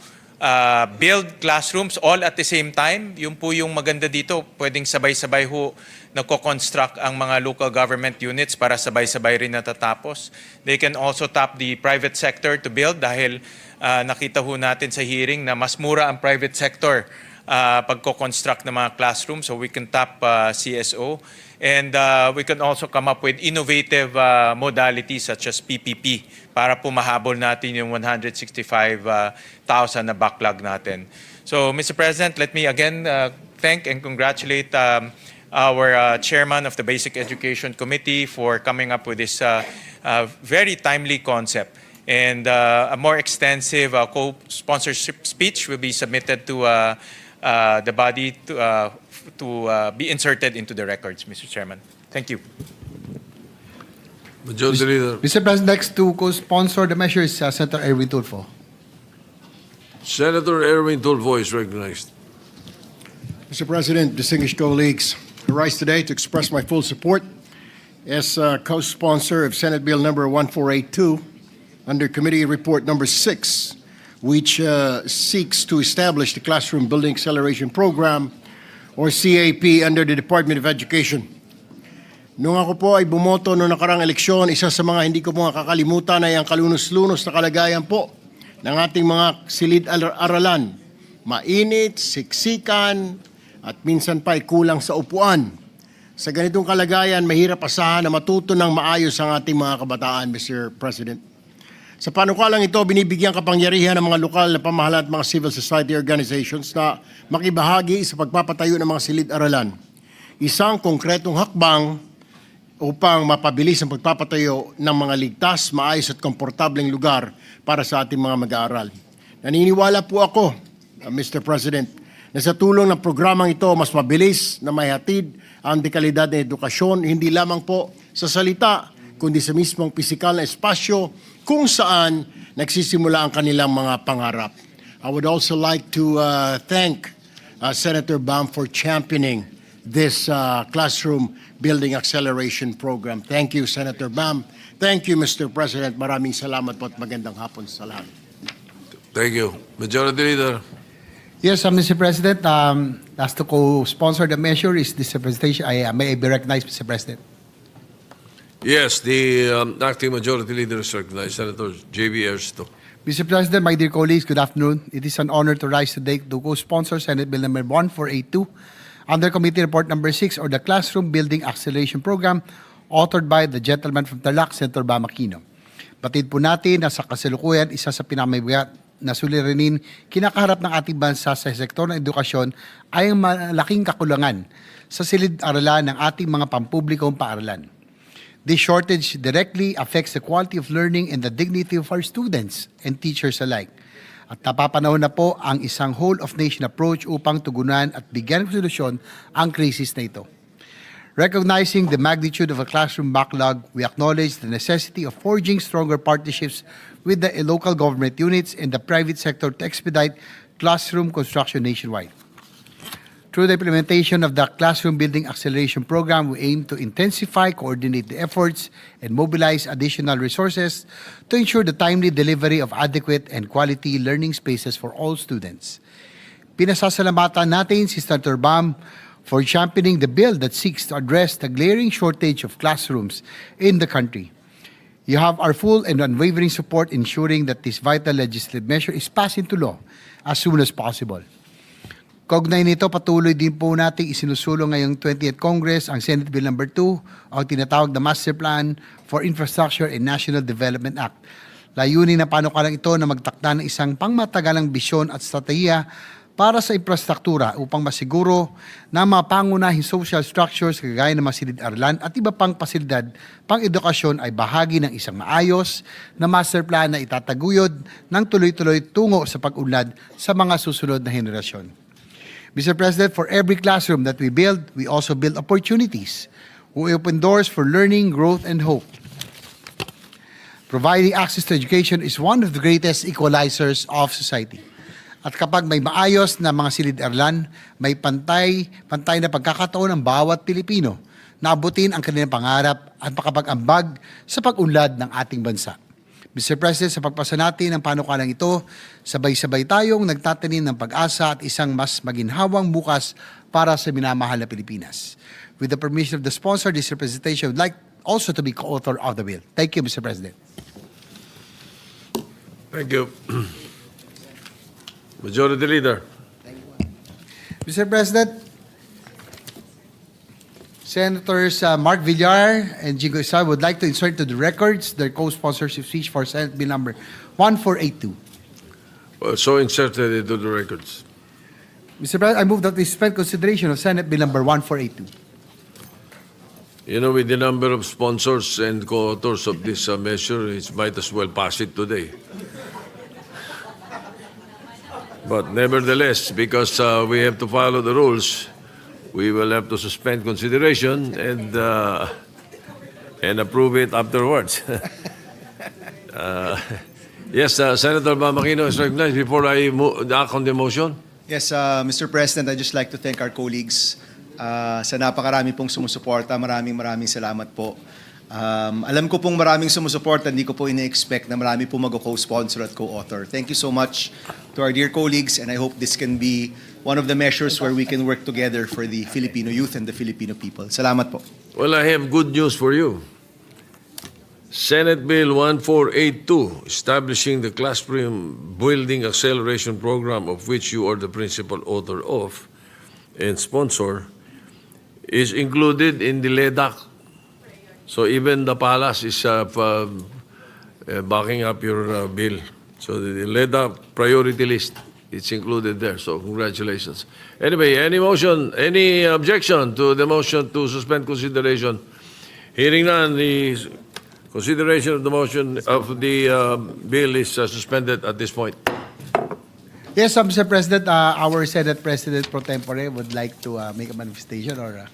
build classrooms all at the same time. Yun po yung maganda dito. Pwedeng sabay-sabay ho nagko-construct ang mga local government units para sabay-sabay rin natatapos. They can also tap the private sector to build dahil nakita ho natin sa hearing na mas mura ang private sector pagko-construct ng mga classrooms, so we can tap CSO. And we can also come up with innovative modalities such as PPP para pumahabol natin yung 165,000 na backlog natin. So, Mr. President, let me again thank and congratulate our chairman of the Basic Education Committee for coming up with this very timely concept. And a more extensive co-sponsorship speech will be submitted to the body to be inserted into the records, Mr. Chairman. Thank you. Majority Leader. Mr. President, next to co-sponsor the measure is Senator Erwin Tulfo. Senator Erwin Tulfo is recognized. Mr. President, distinguished colleagues, I rise today to express my full support as co-sponsor of Senate Bill number 1482 under Committee Report number 6, which seeks to establish the Classroom Building Acceleration Program or CAP under the Department of Education. Nung ako po ay bumoto noong nakarang eleksyon, isa sa mga hindi ko po makakalimutan ay ang kalunos-lunos na kalagayan po ng ating mga silid-aralan. Mainit, siksikan, at minsan pa ay kulang sa upuan. Sa ganitong kalagayan, mahirap asahan na matuto ng maayos ang ating mga kabataan, Mr. President. Sa panukalang ito, binibigyan kapangyarihan ng mga lokal na pamahalaan at mga civil society organizations na makibahagi sa pagpapatayo ng mga silid-aralan. Isang konkretong hakbang upang mapabilis ang pagpapatayo ng mga ligtas, maayos at komportableng lugar para sa ating mga mag-aaral. Naniniwala po ako, Mr. President, na sa tulong ng programang ito, mas mabilis na maihatid ang dekalidad ng edukasyon, hindi lamang po sa salita, kundi sa mismong pisikal na espasyo kung saan nagsisimula ang kanilang mga pangarap. I would also like to thank Senator Bam for championing this Classroom Building Acceleration Program. Thank you, Senator Bam. Thank you, Mr. President. Maraming salamat po at magandang hapon sa lahat. Thank you. Majority Leader. Yes, Mr. President. Last to co-sponsor the measure is this presentation. May I be recognized, Mr. President? Yes, the acting Majority Leader is recognized. Senator J.B. Ersto. Mr. President, my dear colleagues, good afternoon. It is an honor to rise today to co-sponsor Senate Bill number 1482 under Committee Report number 6 or the Classroom Building Acceleration Program authored by the gentleman from Tarlac, Senator Bam Aquino. Batid po natin na sa kasalukuyan, isa sa pinamabigat na suliranin kinakaharap ng ating bansa sa sektor ng edukasyon ay ang malaking kakulangan sa silid-aralan ng ating mga pampublikong paaralan. This shortage directly affects the quality of learning and the dignity of our students and teachers alike. At napapanahon na po ang isang whole-of-nation approach upang tugunan at bigyan ng solusyon ang krisis na ito. Recognizing the magnitude of a classroom backlog, we acknowledge the necessity of forging stronger partnerships with the local government units and the private sector to expedite classroom construction nationwide. Through the implementation of the Classroom Building Acceleration Program, we aim to intensify, coordinate the efforts, and mobilize additional resources to ensure the timely delivery of adequate and quality learning spaces for all students. Pinasasalamatan natin si Senator Bam for championing the bill that seeks to address the glaring shortage of classrooms in the country. You have our full and unwavering support ensuring that this vital legislative measure is passed into law as soon as possible. Kaugnay nito, patuloy din po nating isinusulong ngayong 20th Congress ang Senate Bill No. 2 o tinatawag na Master Plan for Infrastructure and National Development Act. Layunin na panukalang ito na magtakda ng isang pangmatagalang bisyon at strategiya para sa infrastruktura upang masiguro na mga pangunahing social structures kagaya ng mga silid-aralan at iba pang pasilidad pang-edukasyon ay bahagi ng isang maayos na master plan na itataguyod ng tuloy-tuloy tungo sa pag-unlad sa mga susunod na henerasyon. Mr. President, for every classroom that we build, we also build opportunities. We open doors for learning, growth, and hope. Providing access to education is one of the greatest equalizers of society. At kapag may maayos na mga silid-aralan, may pantay na pagkakataon ng bawat Pilipino na abutin ang kanilang pangarap at makapag-ambag sa pag-unlad ng ating bansa. Mr. President, sa pagpasa natin ng panukalang ito, sabay-sabay tayong nagtatanim ng pag-asa at isang mas maginhawang bukas para sa minamahal na Pilipinas. With the permission of the sponsor, this representation would like also to be co-author of the bill. Thank you, Mr. President. Thank you. Majority Leader. Mr. President, Senators Mark Villar and Jigo Isa would like to insert to the records their co-sponsorship speech for Senate Bill number 1482. So inserted into the records. Mr. President, I move that we suspend consideration of Senate Bill number 1482. You know, with the number of sponsors and co-authors of this measure, it might as well pass it today. But nevertheless, because we have to follow the rules, we will have to suspend consideration and approve it afterwards. Yes, Senator Bamakino is recognized. Before I act on the motion. Yes, Mr. President, I'd just like to thank our colleagues sa napakarami pong sumusuporta. Maraming salamat po. Alam ko pong maraming sumusuporta, hindi ko po ina-expect na marami po mag-co-sponsor at co-author. Thank you so much to our dear colleagues, and I hope this can be one of the measures where we can work together for the Filipino youth and the Filipino people. Salamat po. Well, I have good news for you. Senate Bill 1482, establishing the Classroom Building Acceleration Program, of which you are the principal author of and sponsor, is included in the LEDAC. So even the palace is backing up your bill. So the LEDAC priority list, it's included there. So congratulations. Anyway, any motion, any objection to the motion to suspend consideration? Hearing none, the consideration of the motion of the bill is suspended at this point. Yes, Mr. President, our Senate President pro tempore would like to make a manifestation or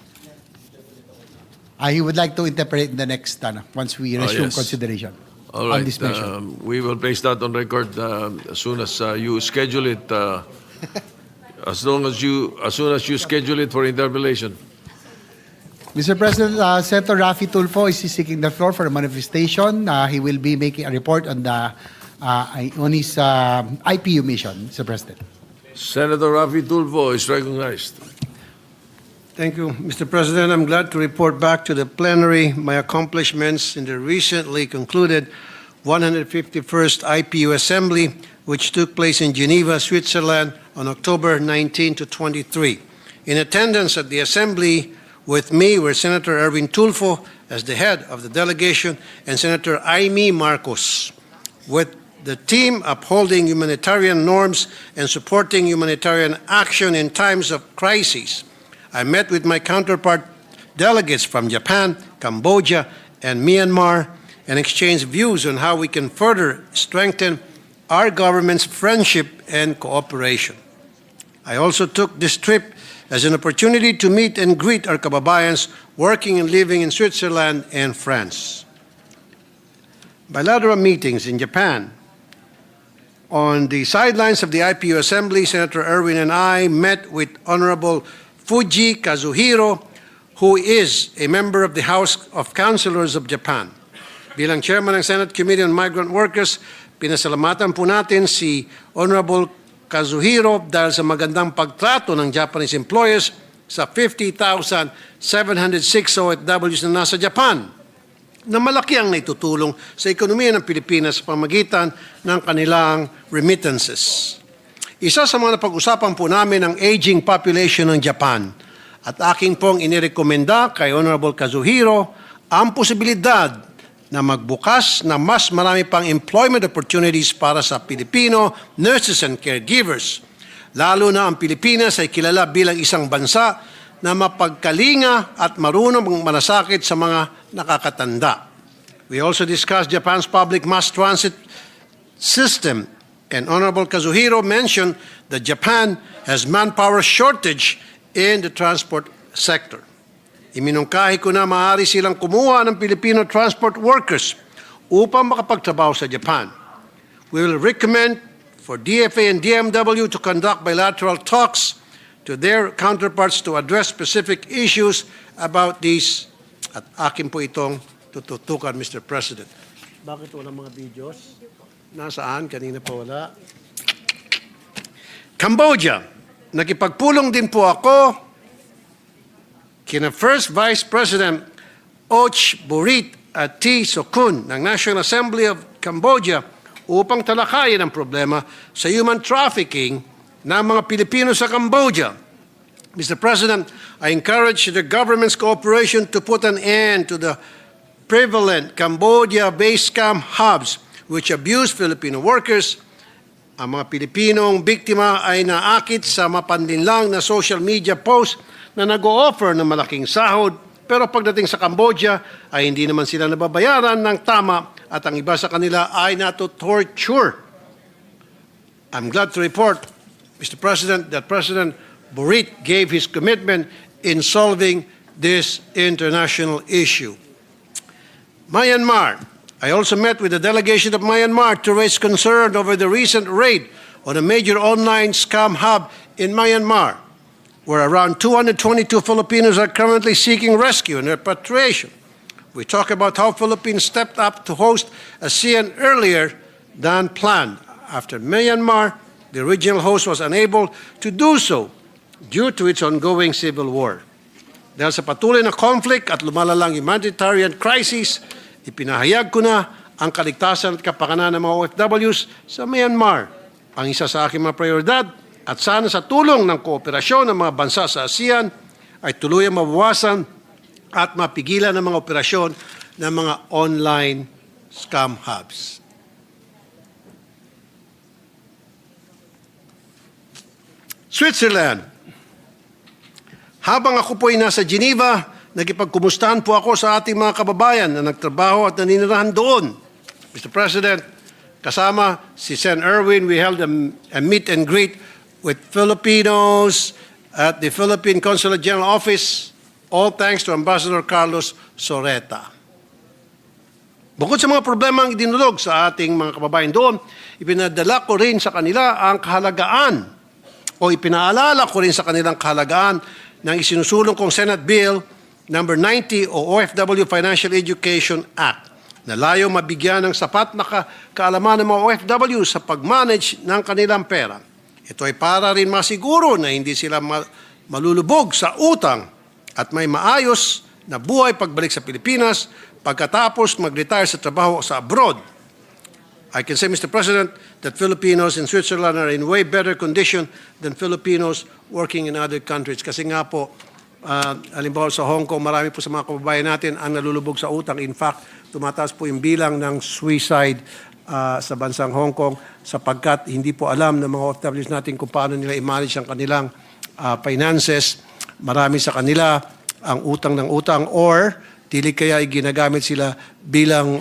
he would like to interpret in the next once we resume yes. consideration All right. on this measure. We will place that on record as soon as you schedule it. As soon as you schedule it for interpellation. Mr. President, Senator Raffy Tulfo is seeking the floor for a manifestation. He will be making a report on his IPU mission, Mr. President. Senator Raffy Tulfo is recognized. Thank you, Mr. President. I'm glad to report back to the plenary my accomplishments in the recently concluded 151st IPU Assembly, which took place in Geneva, Switzerland on October 19 to 23. In attendance at the Assembly with me were Senator Erwin Tulfo as the head of the delegation and Senator Aimee Marcos, with the team upholding humanitarian norms and supporting humanitarian action in times of crises. I met with my counterpart delegates from Japan, Cambodia, and Myanmar and exchange views on how we can further strengthen our government's friendship and cooperation. I also took this trip as an opportunity to meet and greet our kababayans working and living in Switzerland and France. Bilateral meetings in Japan. On the sidelines of the IPU Assembly, Senator Erwin and I met with Honorable Fuji Kazuhiro, who is a member of the House of Councilors of Japan. Bilang chairman ng Senate Committee on Migrant Workers, pinasalamatan po natin si Honorable Kazuhiro dahil sa magandang pagtrato ng Japanese employers sa 50,706 OFWs na nasa Japan, na malaki ang naitutulong sa ekonomiya ng Pilipinas sa pamagitan ng kanilang remittances. Isa sa mga napag-usapan po namin ang aging population ng Japan, at akin pong inirekomenda kay Honorable Kazuhiro ang posibilidad na magbukas na mas marami pang employment opportunities para sa Pilipino nurses and caregivers. Lalo na ang Pilipinas ay kilala bilang isang bansa na mapagkalinga at marunong manasakit sa mga nakakatanda. We also discussed Japan's public mass transit system, and Honorable Kazuhiro mentioned that Japan has manpower shortage in the transport sector. Iminungkahi ko na maaari silang kumuha ng Filipino transport workers upang makapagtrabaho sa Japan. We will recommend for DFA and DMW to conduct bilateral talks to their counterparts to address specific issues about these. At akin po itong tututukan, Mr. President. Bakit wala mga videos? Nasaan? Kanina pa wala. Cambodia. Nakipagpulong din po ako kina First Vice President Och Borit at T. Sokun ng National Assembly of Cambodia upang talakayin ang problema sa human trafficking ng mga Pilipino sa Cambodia. Mr. President, I encourage the government's cooperation to put an end to the prevalent Cambodia-based scam hubs which abuse Filipino workers. Ang mga Pilipinong biktima ay naakit sa mapanlinlang na social media post na nag-o-offer ng malaking sahod, pero pagdating sa Cambodia ay hindi naman sila nababayaran ng tama at ang iba sa kanila ay nato-torture. I'm glad to report, Mr. President, that President Borit gave his commitment in solving this international issue. Myanmar. I also met with the delegation of Myanmar to raise concern over the recent raid on a major online scam hub in Myanmar, where around 222 Filipinos are currently seeking rescue and repatriation. We talk about how Philippines stepped up to host ASEAN earlier than planned. After Myanmar, the regional host was unable to do so due to its ongoing civil war. Dahil sa patuloy na conflict at lumalalang humanitarian crisis, ipinahayag ko na ang kaligtasan at kapakanan ng mga OFWs sa Myanmar. Ang isa sa aking mga prioridad, at sana sa tulong ng kooperasyon ng mga bansa sa ASEAN ay tuluyang mabawasan at mapigilan ng mga operasyon ng mga online scam hubs. Switzerland. Habang ako po ay nasa Geneva, nagipagkumustahan po ako sa ating mga kababayan na nagtrabaho at naninirahan doon. Mr. President, kasama si Sen. Erwin, we held a meet and greet with Filipinos at the Philippine Consulate General Office, all thanks to Ambassador Carlos Soreta. Bukod sa mga problema ang idinulog sa ating mga kababayan doon, ipinadala ko rin sa kanila ang kahalagaan o ipinaalala ko rin sa kanilang kahalagaan ng isinusulong kong Senate Bill number 90 o OFW Financial Education Act na layong mabigyan ng sapat na kaalaman ng mga OFW sa pag-manage ng kanilang pera. Ito ay para rin masiguro na hindi sila malulubog sa utang at may maayos na buhay pagbalik sa Pilipinas pagkatapos mag-retire sa trabaho sa abroad. I can say, Mr. President, that Filipinos in Switzerland are in way better condition than Filipinos working in other countries. Kasi nga po, halimbawa sa Hong Kong, marami po sa mga kababayan natin ang nalulubog sa utang. In fact, tumataas po yung bilang ng suicide sa bansang Hong Kong sapagkat hindi po alam ng mga OFWs natin kung paano nila i-manage ang kanilang finances. Marami sa kanila ang utang ng utang or dili kaya ay ginagamit sila bilang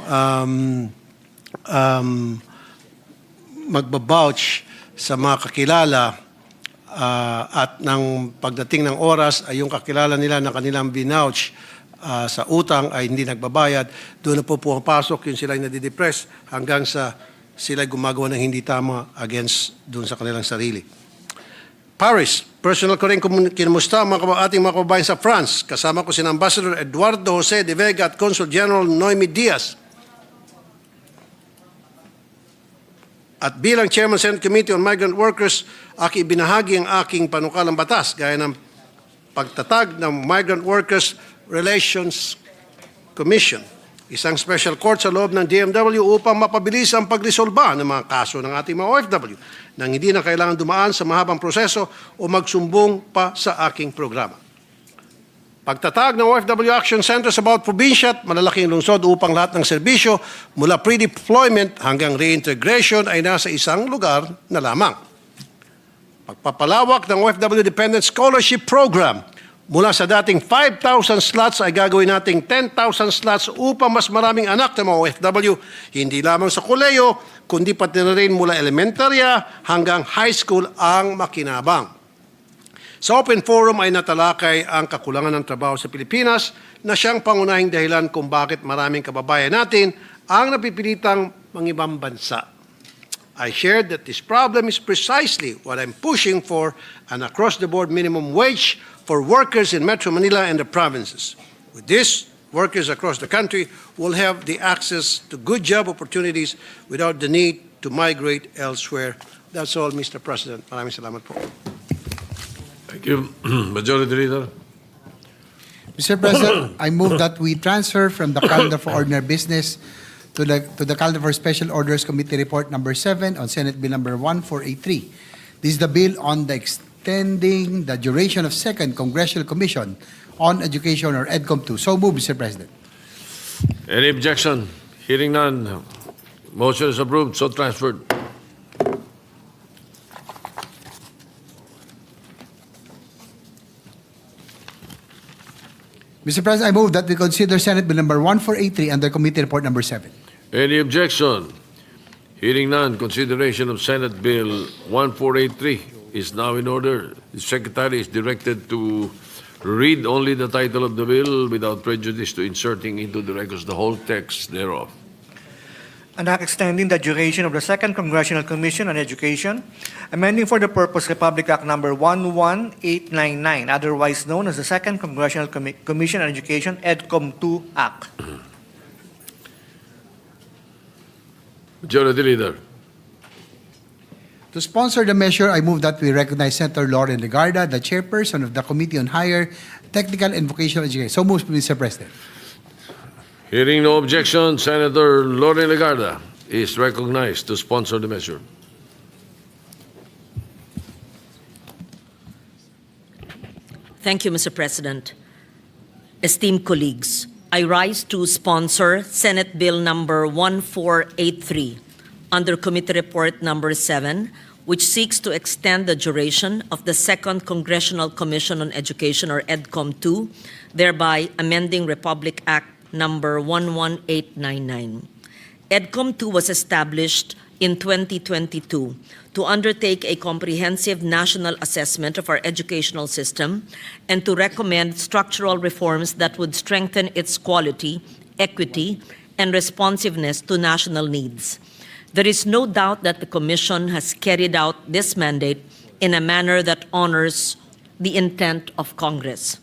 magbabouch sa mga kakilala at ng pagdating ng oras ay yung kakilala nila na kanilang binouch sa utang ay hindi nagbabayad, doon na po pumapasok yung sila ay nadidepress hanggang sa sila gumagawa ng hindi tama against doon sa kanilang sarili. Paris, personal ko rin kinumusta ating mga kababayan sa France. Kasama ko si Ambassador Eduardo Jose de Vega at Consul General Noemi Diaz. At bilang Chairman Senate Committee on Migrant Workers, ibinahagi ang aking panukalang batas gaya ng pagtatag ng Migrant Workers Relations Commission, isang special court sa loob ng DMW upang mapabilis ang pagresolba ng mga kaso ng ating mga OFW nang hindi na kailangan dumaan sa mahabang proseso o magsumbong pa sa aking programa. Pagtatag ng OFW Action Center sa bawat probinsya at malalaking lungsod upang lahat ng serbisyo mula pre-deployment hanggang reintegration ay nasa isang lugar na lamang. Pagpapalawak ng OFW Dependent Scholarship Program mula sa dating 5,000 slots ay gagawin nating 10,000 slots upang mas maraming anak ng mga OFW, hindi lamang sa koleyo, kundi pati na rin mula elementarya hanggang high school ang makinabang. Sa Open Forum ay natalakay ang kakulangan ng trabaho sa Pilipinas na siyang pangunahing dahilan kung bakit maraming kababayan natin ang napipilitang mangibang bansa. I shared that this problem is precisely what I'm pushing for, an across-the-board minimum wage for workers in Metro Manila and the provinces. With this, workers across the country will have the access to good job opportunities without the need to migrate elsewhere. That's all, Mr. President. Maraming salamat po. Thank you. Majority Leader. Mr. President, I move that we transfer from the calendar for ordinary business to the calendar for Special Orders Committee Report number 7 on Senate Bill number 1483. This is the bill on the extending the duration of Second Congressional Commission on Education, or EDCOM 2. So move, Mr. President. Any objection? Hearing none. Motion is approved. So transferred. Mr. President, I move that we consider Senate Bill number 1483 under Committee Report number 7. Any objection? Hearing none, consideration of Senate Bill 1483 is now in order. The Secretary is directed to read only the title of the bill without prejudice to inserting into the records the whole text thereof. An act extending the duration of the Second Congressional Commission on Education, amending for the purpose Republic Act number 11899, otherwise known as the Second Congressional Commission on Education, EDCOM 2 Act. Majority Leader. To sponsor the measure, I move that we recognize Senator Lauren Legarda, the chairperson of the Committee on Higher Technical and Vocational Education. So move, Mr. President. Hearing no objection, Senator Lauren Legarda is recognized to sponsor the measure. Thank you, Mr. President. Esteemed colleagues, I rise to sponsor Senate Bill number 1483 under Committee Report number 7, which seeks to extend the duration of the Second Congressional Commission on Education, or EDCOM 2, thereby amending Republic Act number 11899. EDCOM 2 was established in 2022 to undertake a comprehensive national assessment of our educational system and to recommend structural reforms that would strengthen its quality, equity, and responsiveness to national needs. There is no doubt that the Commission has carried out this mandate in a manner that honors the intent of Congress.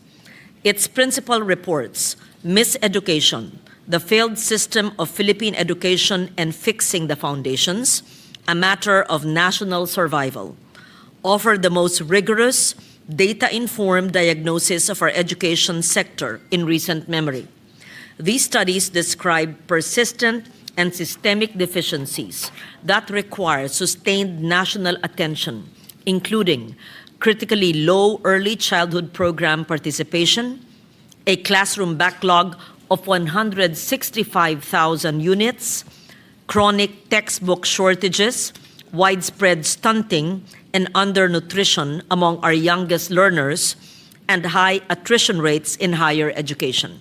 Its principal reports, Miseducation, the Failed System of Philippine Education and Fixing the Foundations, a Matter of National Survival, offer the most rigorous, data-informed diagnosis of our education sector in recent memory. These studies describe persistent and systemic deficiencies that require sustained national attention, including critically low early childhood program participation, a classroom backlog of 165,000 units, chronic textbook shortages, widespread stunting and undernutrition among our youngest learners, and high attrition rates in higher education.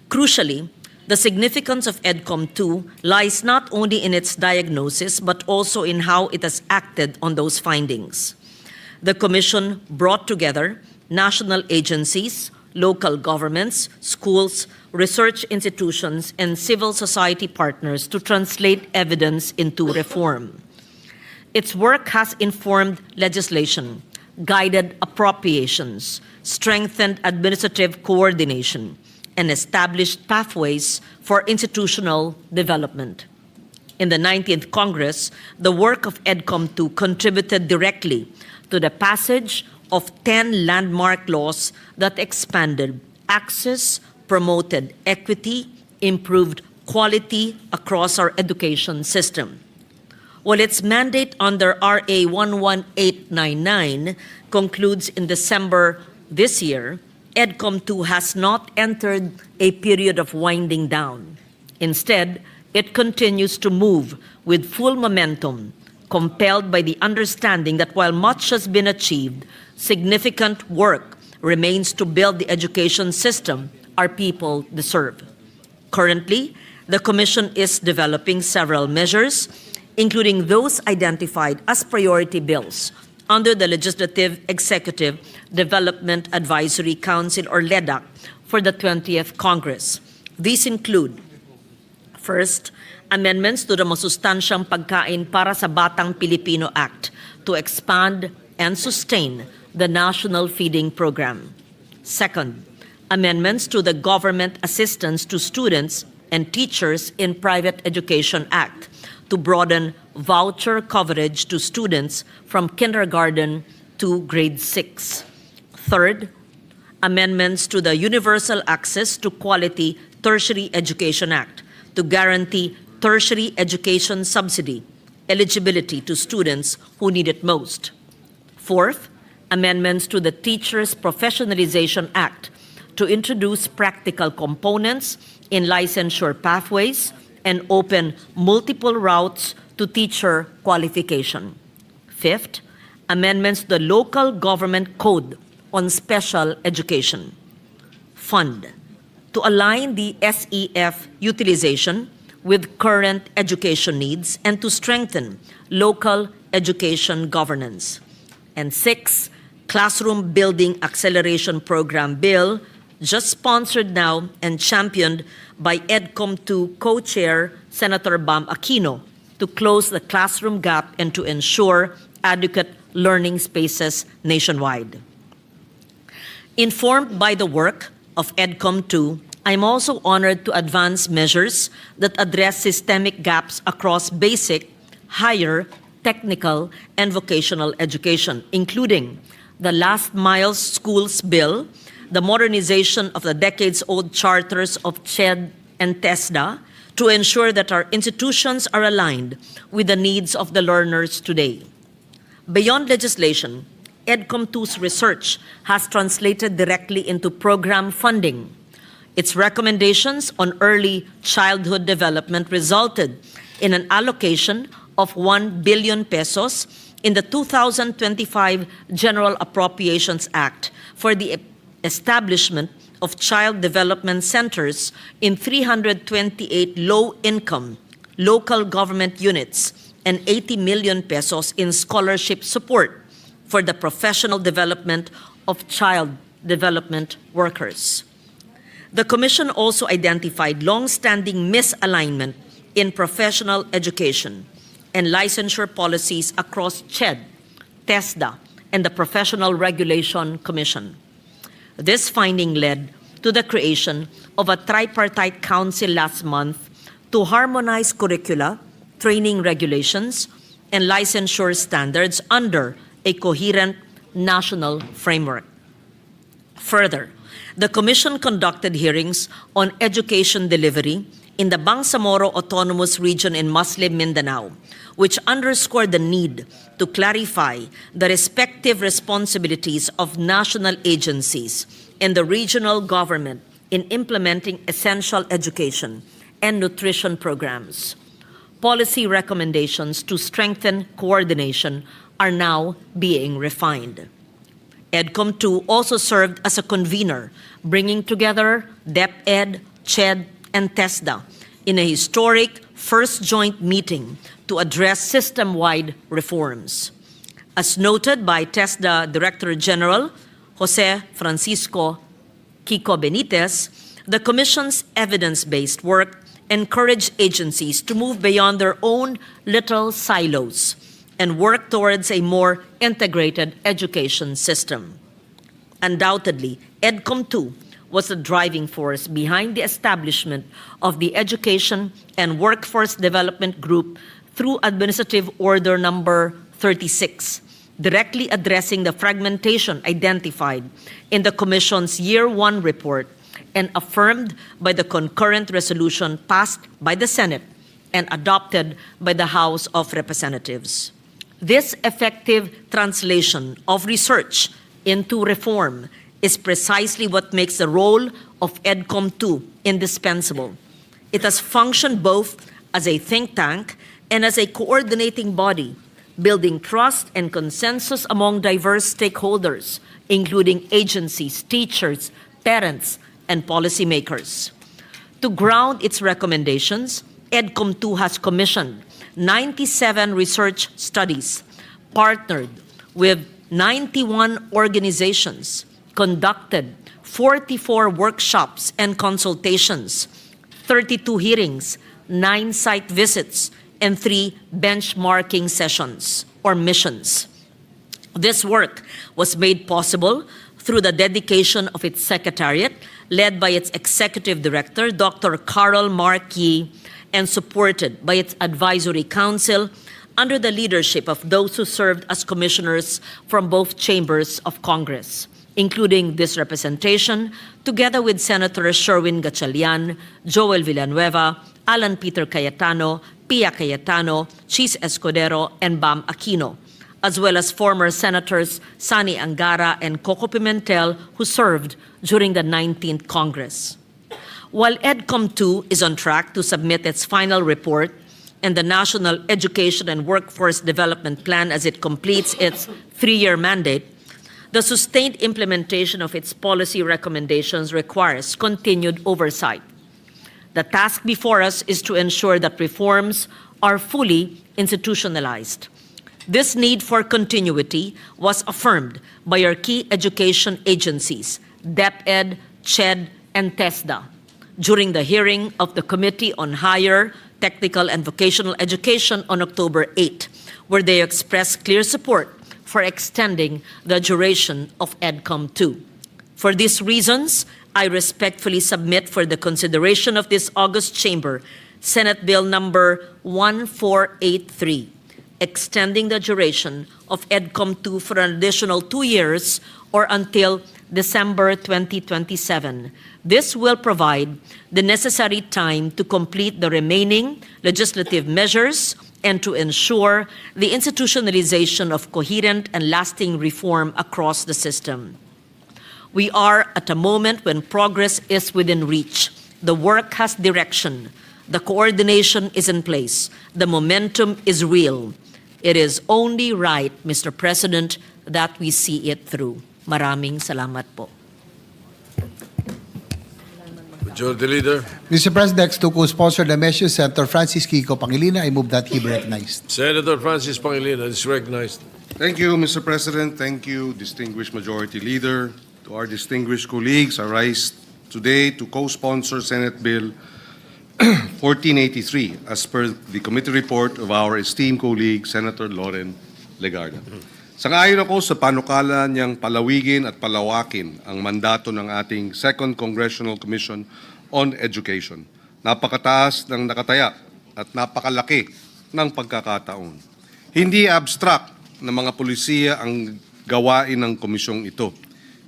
Crucially, the significance of EDCOM 2 lies not only in its diagnosis, but also in how it has acted on those findings. The Commission brought together national agencies, local governments, schools, research institutions, and civil society partners to translate evidence into reform. Its work has informed legislation, guided appropriations, strengthened administrative coordination, and established pathways for institutional development. In the 19th Congress, the work of EDCOM 2 contributed directly to the passage of 10 landmark laws that expanded access, promoted equity, improved quality across our education system. While its mandate under RA 11899 concludes in December this year, EDCOM 2 has not entered a period of winding down. Instead, it continues to move with full momentum, compelled by the understanding that while much has been achieved, significant work remains to build the education system our people deserve. Currently, the Commission is developing several measures, including those identified as priority bills under the Legislative Executive Development Advisory Council, or LEDAC, for the 20th Congress. These include, first, amendments to the Masustansyang Pagkain para sa Batang Pilipino Act to expand and sustain the National Feeding Program. Second, amendments to the Government Assistance to Students and Teachers in Private Education Act to broaden voucher coverage to students from kindergarten to grade 6. Third, amendments to the Universal Access to Quality Tertiary Education Act to guarantee tertiary education subsidy eligibility to students who need it most. Fourth, amendments to the Teachers Professionalization Act to introduce practical components in licensure pathways and open multiple routes to teacher qualification. Fifth, amendments to the Local Government Code on Special Education. Fund, to align the SEF utilization with current education needs and to strengthen local education governance. And six, Classroom Building Acceleration Program Bill, just sponsored now and championed by EDCOM 2 co-chair Senator Bam Aquino, to close the classroom gap and to ensure adequate learning spaces nationwide. Informed by the work of EDCOM 2, I'm also honored to advance measures that address systemic gaps across basic, higher, technical, and vocational education, including the Last Mile Schools Bill, the modernization of the decades-old charters of CHED and TESDA to ensure that our institutions are aligned with the needs of the learners today. Beyond legislation, EDCOM 2's research has translated directly into program funding. Its recommendations on early childhood development resulted in an allocation of 1 billion pesos in the 2025 General Appropriations Act for the establishment of child development centers in 328 low-income local government units and 80 million pesos in scholarship support for the professional development of child development workers. The Commission also identified long-standing misalignment in professional education and licensure policies across CHED, TESDA, and the Professional Regulation Commission. This finding led to the creation of a tripartite council last month to harmonize curricula, training regulations, and licensure standards under a coherent national framework. Further, the Commission conducted hearings on education delivery in the Bangsamoro Autonomous Region in Muslim Mindanao, which underscored the need to clarify the respective responsibilities of national agencies and the regional government in implementing essential education and nutrition programs. Policy recommendations to strengthen coordination are now being refined. EDCOM 2 also served as a convener, bringing together DepEd, CHED, and TESDA in a historic first joint meeting to address system-wide reforms. As noted by TESDA Director General Jose Francisco Kiko Benitez, the Commission's evidence-based work encouraged agencies to move beyond their own little silos and work towards a more integrated education system. Undoubtedly, EDCOM 2 was the driving force behind the establishment of the Education and Workforce Development Group through Administrative Order Number 36, directly addressing the fragmentation identified in the Commission's Year 1 report and affirmed by the concurrent resolution passed by the Senate and adopted by the House of Representatives. This effective translation of research into reform is precisely what makes the role of EDCOM 2 indispensable. It has functioned both as a think tank and as a coordinating body, building trust and consensus among diverse stakeholders, including agencies, teachers, parents, and policymakers. To ground its recommendations, EDCOM 2 has commissioned 97 research studies, partnered with 91 organizations, conducted 44 workshops and consultations, 32 hearings, 9 site visits, and 3 benchmarking sessions or missions. This work was made possible through the dedication of its secretariat, led by its executive director, Dr. Carol Markey, and supported by its advisory council under the leadership of those who served as commissioners from both chambers of Congress, including this representation, together with Senators Sherwin Gatchalian, Joel Villanueva, Alan Peter Cayetano, Pia Cayetano, Chis Escudero, and Bam Aquino, as well as former Senators Sani Angara and Coco Pimentel, who served during the 19th Congress. While EDCOM 2 is on track to submit its final report and the National Education and Workforce Development Plan as it completes its 3-year mandate, the sustained implementation of its policy recommendations requires continued oversight. The task before us is to ensure that reforms are fully institutionalized. This need for continuity was affirmed by our key education agencies, DepEd, CHED, and TESDA, during the hearing of the Committee on Higher, Technical, and Vocational Education on October 8, where they expressed clear support for extending the duration of EDCOM 2. For these reasons, I respectfully submit for the consideration of this August Chamber Senate Bill number 1483, extending the duration of EDCOM 2 for an additional 2 years or until December 2027. This will provide the necessary time to complete the remaining legislative measures and to ensure the institutionalization of coherent and lasting reform across the system. We are at a moment when progress is within reach. The work has direction. The coordination is in place. The momentum is real. It is only right, Mr. President, that we see it through. Maraming salamat po. Majority Leader. Mr. President, next to co-sponsor the measure, Senator Francis Kiko Pangilinan. I move that he be recognized. Senator Francis Pangilinan is recognized. Thank you, Mr. President. Thank you, distinguished Majority Leader. To our distinguished colleagues, I rise today to co-sponsor Senate Bill 1483 as per the committee report of our esteemed colleague, Senator Loren Legarda. Sang-ayon ako sa panukala niyang palawigin at palawakin ang mandato ng ating Second Congressional Commission on Education. Napakataas ng nakataya at napakalaki ng pagkakataon. Hindi abstract na mga pulisiya ang gawain ng komisyong ito.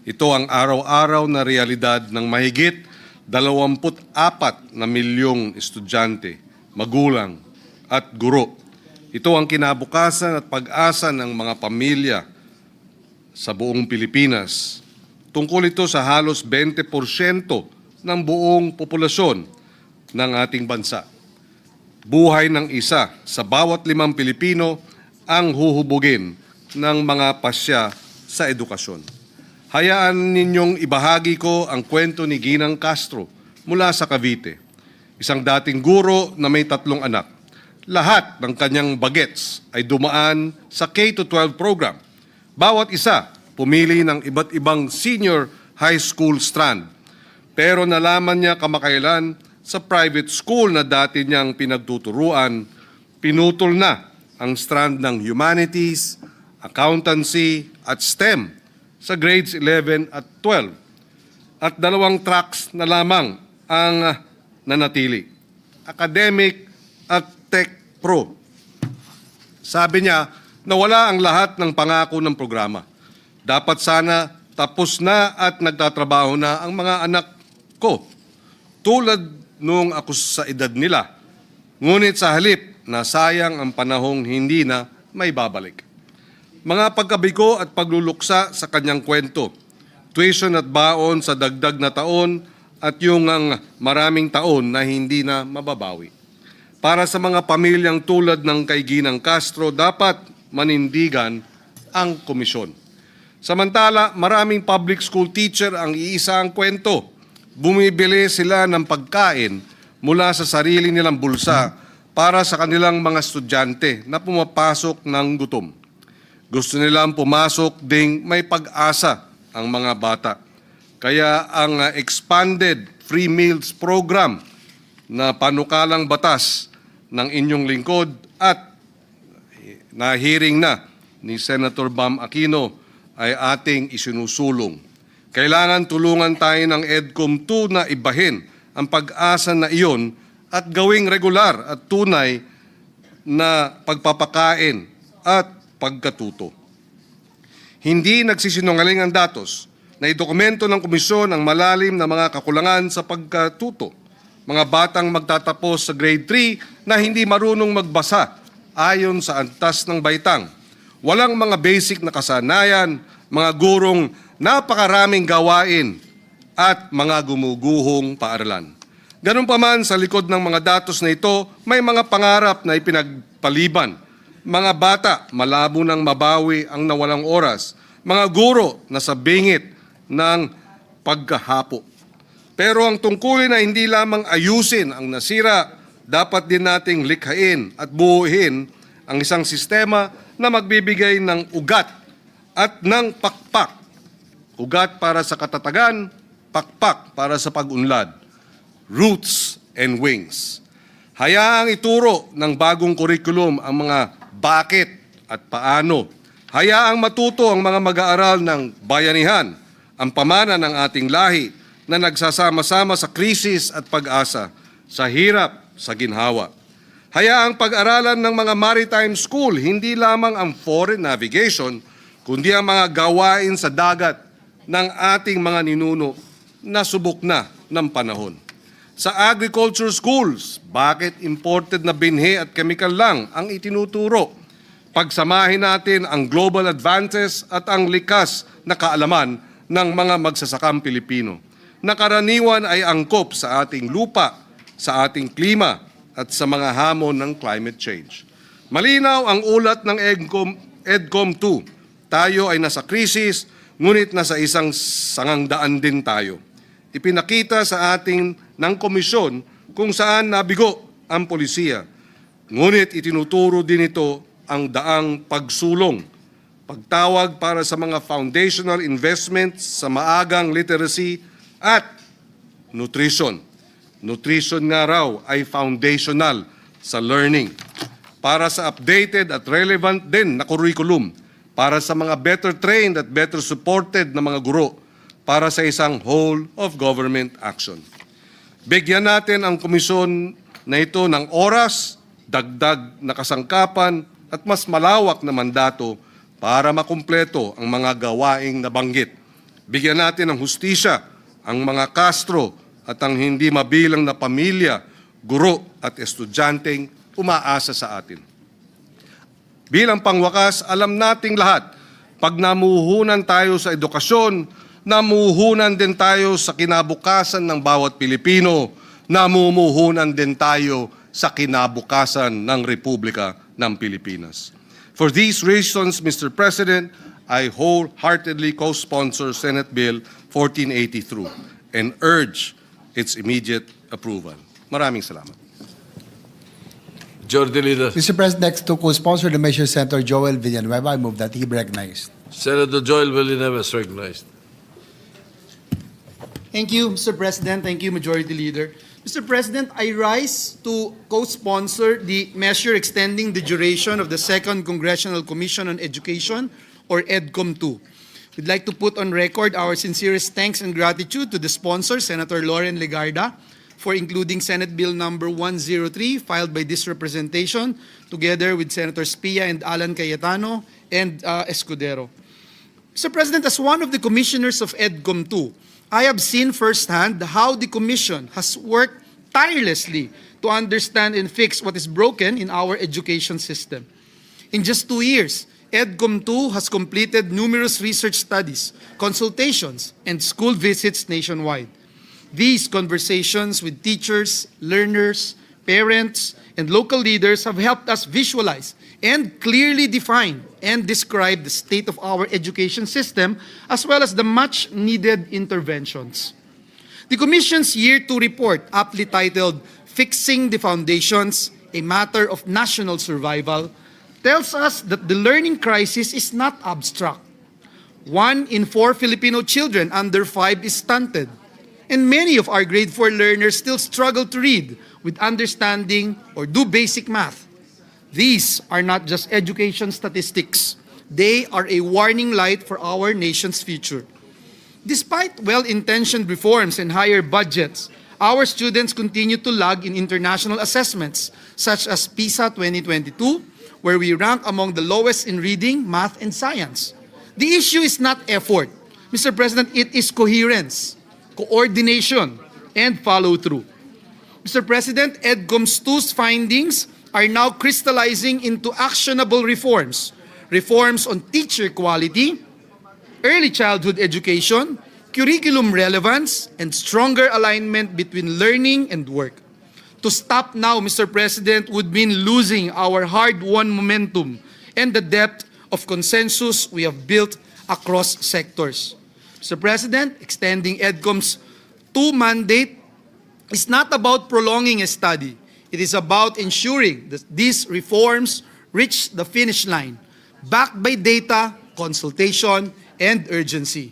Ito ang araw-araw na realidad ng mahigit 24 na milyong estudyante, magulang at guro. Ito ang kinabukasan at pag-asa ng mga pamilya sa buong Pilipinas. Tungkol ito sa halos 20% ng buong populasyon ng ating bansa. Buhay ng isa sa bawat 5 Pilipino ang huhubugin ng mga pasya sa edukasyon. Hayaan ninyong ibahagi ko ang kwento ni Ginang Castro mula sa Cavite. Isang dating guro na may 3 anak. Lahat ng kanyang bagets ay dumaan sa K-12 program. Bawat isa pumili ng iba't ibang senior high school strand. Pero nalaman niya kamakailan sa private school na dati niyang pinagtuturuan, pinutol na ang strand ng humanities, accountancy at STEM sa grades 11 at 12. At 2 tracks na lamang ang nanatili, academic at tech pro. Sabi niya na wala ang lahat ng pangako ng programa. Dapat sana tapos na at nagtatrabaho na ang mga anak ko, tulad nung ako sa edad nila. Ngunit sa halip na sayang ang panahong hindi na may babalik. Mga pagkabigo at pagluluksa sa kanyang kwento, tuition at baon sa dagdag na taon at yung maraming taon na hindi na mababawi. Para sa mga pamilyang tulad ng kay Ginang Castro, dapat manindigan ang komisyon. Samantala, maraming public school teacher ang iisa ang kwento. Bumibili sila ng pagkain mula sa sarili nilang bulsa para sa kanilang mga estudyante na pumapasok ng gutom. Gusto nilang pumasok ding may pag-asa ang mga bata. Kaya ang expanded free meals program na panukalang batas ng inyong lingkod at na-hearing na ni Senator Bam Aquino ay ating isinusulong. Kailangan tulungan tayo ng EDCOM 2 na ibahin ang pag-asa na iyon at gawing regular at tunay na pagpapakain at pagkatuto. Hindi nagsisinungaling ang datos na idokumento ng komisyon ang malalim na mga kakulangan sa pagkatuto. Mga batang magtatapos sa grade 3 na hindi marunong magbasa ayon sa antas ng baitang. Walang mga basic na kasanayan, mga gurong napakaraming gawain at mga gumuguhong paaralan. Ganun pa man, sa likod ng mga datos na ito, may mga pangarap na ipinagpaliban. Mga bata, malabo nang mabawi ang nawalang oras. Mga guro na sa bingit ng pagkahapo. Pero ang tungkulin na hindi lamang ayusin ang nasira, dapat din nating likhain at buuhin ang isang sistema na magbibigay ng ugat at ng pakpak. Ugat para sa katatagan, pakpak para sa pag-unlad. Roots and wings. Hayaang ituro ng bagong kurikulum ang mga bakit at paano. Hayaang matuto ang mga mag-aaral ng bayanihan, ang pamana ng ating lahi na nagsasama-sama sa krisis at pag-asa, sa hirap, sa ginhawa. Hayaang pag-aralan ng mga maritime school, hindi lamang ang foreign navigation, kundi ang mga gawain sa dagat ng ating mga ninuno na subok na ng panahon. Sa agriculture schools, bakit imported na binhi at chemical lang ang itinuturo? Pagsamahin natin ang global advances at ang likas na kaalaman ng mga magsasakang Pilipino. Nakaraniwan ay angkop sa ating lupa, sa ating klima, at sa mga hamon ng climate change. Malinaw ang ulat ng EDCOM 2. Tayo ay nasa krisis, ngunit nasa isang sangangdaan din tayo. Ipinakita sa ating ng komisyon kung saan nabigo ang polisiya. Ngunit itinuturo din ito ang daang pagsulong, pagtawag para sa mga foundational investments sa maagang literacy at nutrition. Nutrition nga raw ay foundational sa learning. Para sa updated at relevant din na curriculum, para sa mga better trained at better supported na mga guro, para sa isang whole of government action. Bigyan natin ang komisyon na ito ng oras, dagdag na kasangkapan at mas malawak na mandato para makumpleto ang mga gawaing nabanggit. Bigyan natin ng hustisya ang mga Castro at ang hindi mabilang na pamilya, guro at estudyanteng umaasa sa atin. Bilang pangwakas, alam nating lahat, pag namuhunan tayo sa edukasyon, namuhunan din tayo sa kinabukasan ng bawat Pilipino, namumuhunan din tayo sa kinabukasan ng Republika ng Pilipinas. For these reasons, Mr. President, I wholeheartedly co-sponsor Senate Bill 1483 and urge its immediate approval. Maraming salamat. Majority Leader. Mr. President, next to co-sponsor the measure, Senator Joel Villanueva. I move that he be recognized. Senator Joel Villanueva is recognized. Thank you, Mr. President. Thank you, Majority Leader. Mr. President, I rise to co-sponsor the measure extending the duration of the Second Congressional Commission on Education, or EDCOM-2. We'd like to put on record our sincerest thanks and gratitude to the sponsor, Senator Loren Legarda, for including Senate Bill number 103, filed by this representation, together with Senators Pia and Alan Cayetano and Escudero. Mr. President, as one of the commissioners of EDCOM-2, I have seen firsthand how the Commission has worked tirelessly to understand and fix what is broken in our education system. In just 2 years, EDCOM-2 has completed numerous research studies, consultations, and school visits nationwide. These conversations with teachers, learners, parents, and local leaders have helped us visualize and clearly define and describe the state of our education system, as well as the much-needed interventions. The Commission's Year 2 report, aptly titled Fixing the Foundations, a Matter of National Survival, tells us that the learning crisis is not abstract. 1 in 4 Filipino children under 5 is stunted, and many of our grade 4 learners still struggle to read with understanding or do basic math. These are not just education statistics. They are a warning light for our nation's future. Despite well-intentioned reforms and higher budgets, our students continue to lag in international assessments, such as PISA 2022, where we rank among the lowest in reading, math, and science. The issue is not effort. Mr. President, it is coherence, coordination, and follow-through. Mr. President, EDCOM-2's findings are now crystallizing into actionable reforms. Reforms on teacher quality, early childhood education, curriculum relevance, and stronger alignment between learning and work. To stop now, Mr. President, would mean losing our hard-won momentum and the depth of consensus we have built across sectors. Mr. President, extending EDCOM's 2 mandate is not about prolonging a study. It is about ensuring that these reforms reach the finish line, backed by data, consultation, and urgency.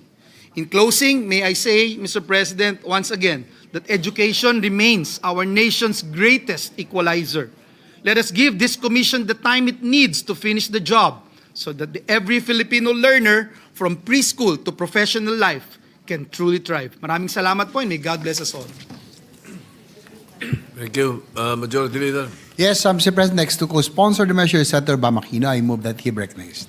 In closing, may I say, Mr. President, once again, that education remains our nation's greatest equalizer. Let us give this commission the time it needs to finish the job so that every Filipino learner from preschool to professional life can truly thrive. Maraming salamat po, and may God bless us all. Thank you. Majority Leader. Yes, Mr. President, next to co-sponsor the measure, Senator Bamakino. I move that he be recognized.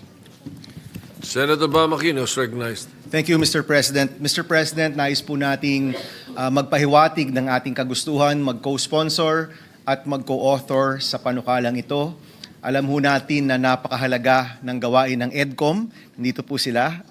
Senator Bamakino is recognized. Thank you, Mr. President. Mr. President, nais po nating magpahiwatig ng ating kagustuhan, mag-co-sponsor at mag-co-author sa panukalang ito. Alam ho natin na napakahalaga ng gawain ng EDCOM. Nandito po sila.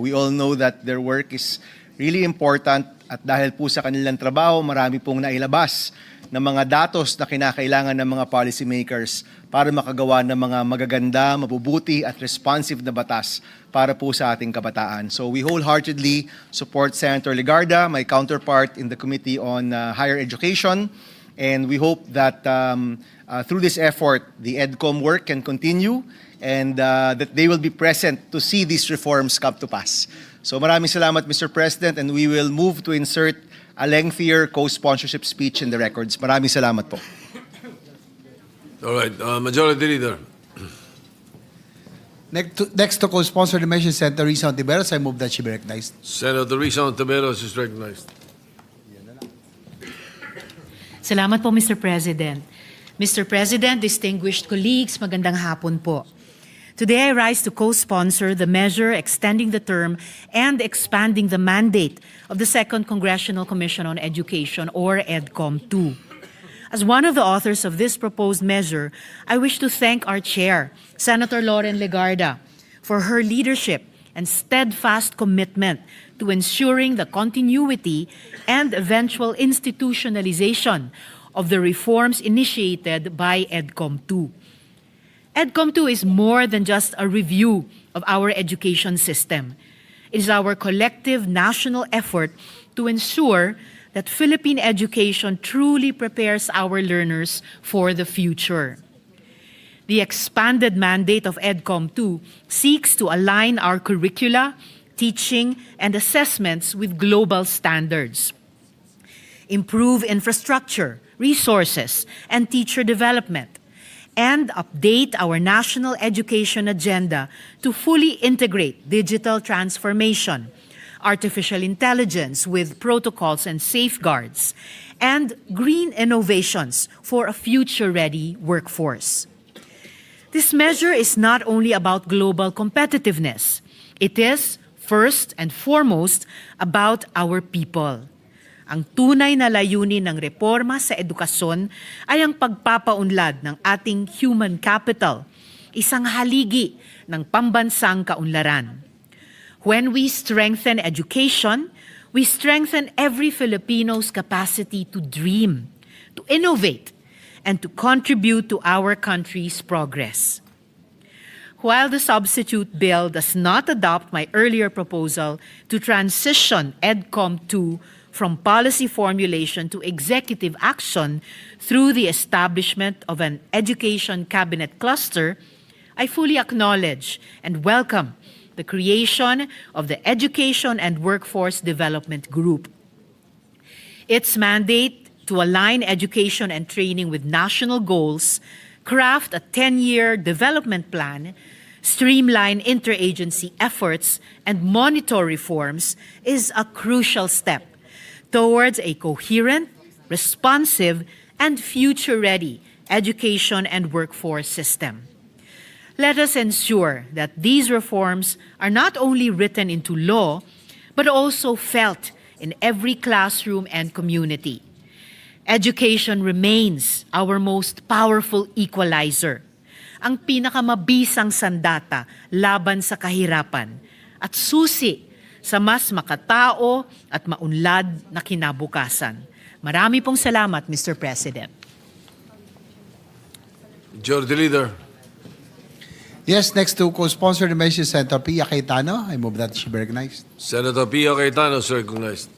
We all know that their work is really important, at dahil po sa kanilang trabaho, marami pong nailabas ng mga datos na kinakailangan ng mga policymakers para makagawa ng mga magaganda, mabubuti at responsive na batas para po sa ating kabataan. So we wholeheartedly support Senator Legarda, my counterpart in the Committee on Higher Education, and we hope that through this effort, the EDCOM work can continue and that they will be present to see these reforms come to pass. So maraming salamat, Mr. President, and we will move to insert a lengthier co-sponsorship speech in the records. Maraming salamat po. All right. Majority Leader. Next to co-sponsor the measure, Senator Risa Ontiveros. I move that she be recognized. Senator Risa Ontiveros is recognized. Salamat po, Mr. President. Mr. President, distinguished colleagues, magandang hapon po. Today, I rise to co-sponsor the measure extending the term and expanding the mandate of the Second Congressional Commission on Education, or EDCOM-2. As one of the authors of this proposed measure, I wish to thank our chair, Senator Loren Legarda, for her leadership and steadfast commitment to ensuring the continuity and eventual institutionalization of the reforms initiated by EDCOM-2. EDCOM-2 is more than just a review of our education system. It is our collective national effort to ensure that Philippine education truly prepares our learners for the future. The expanded mandate of EDCOM 2 seeks to align our curricula, teaching, and assessments with global standards, improve infrastructure, resources, and teacher development, and update our national education agenda to fully integrate digital transformation, artificial intelligence with protocols and safeguards, and green innovations for a future-ready workforce. This measure is not only about global competitiveness. It is, first and foremost, about our people. Ang tunay na layunin ng reforma sa edukasyon ay ang pagpapaunlad ng ating human capital, isang haligi ng pambansang kaunlaran. When we strengthen education, we strengthen every Filipino's capacity to dream, to innovate, and to contribute to our country's progress. While the substitute bill does not adopt my earlier proposal to transition EDCOM 2 from policy formulation to executive action through the establishment of an education cabinet cluster, I fully acknowledge and welcome the creation of the Education and Workforce Development Group. Its mandate to align education and training with national goals, craft a 10-year development plan, streamline interagency efforts, and monitor reforms is a crucial step towards a coherent, responsive, and future-ready education and workforce system. Let us ensure that these reforms are not only written into law, but also felt in every classroom and community. Education remains our most powerful equalizer, ang pinakamabisang sandata laban sa kahirapan at susi sa mas makatao at maunlad na kinabukasan. Marami pong salamat, Mr. President. Majority Leader. Yes, next to co-sponsor the measure, Senator Pia Cayetano. I move that she be recognized. Senator Pia Cayetano is recognized.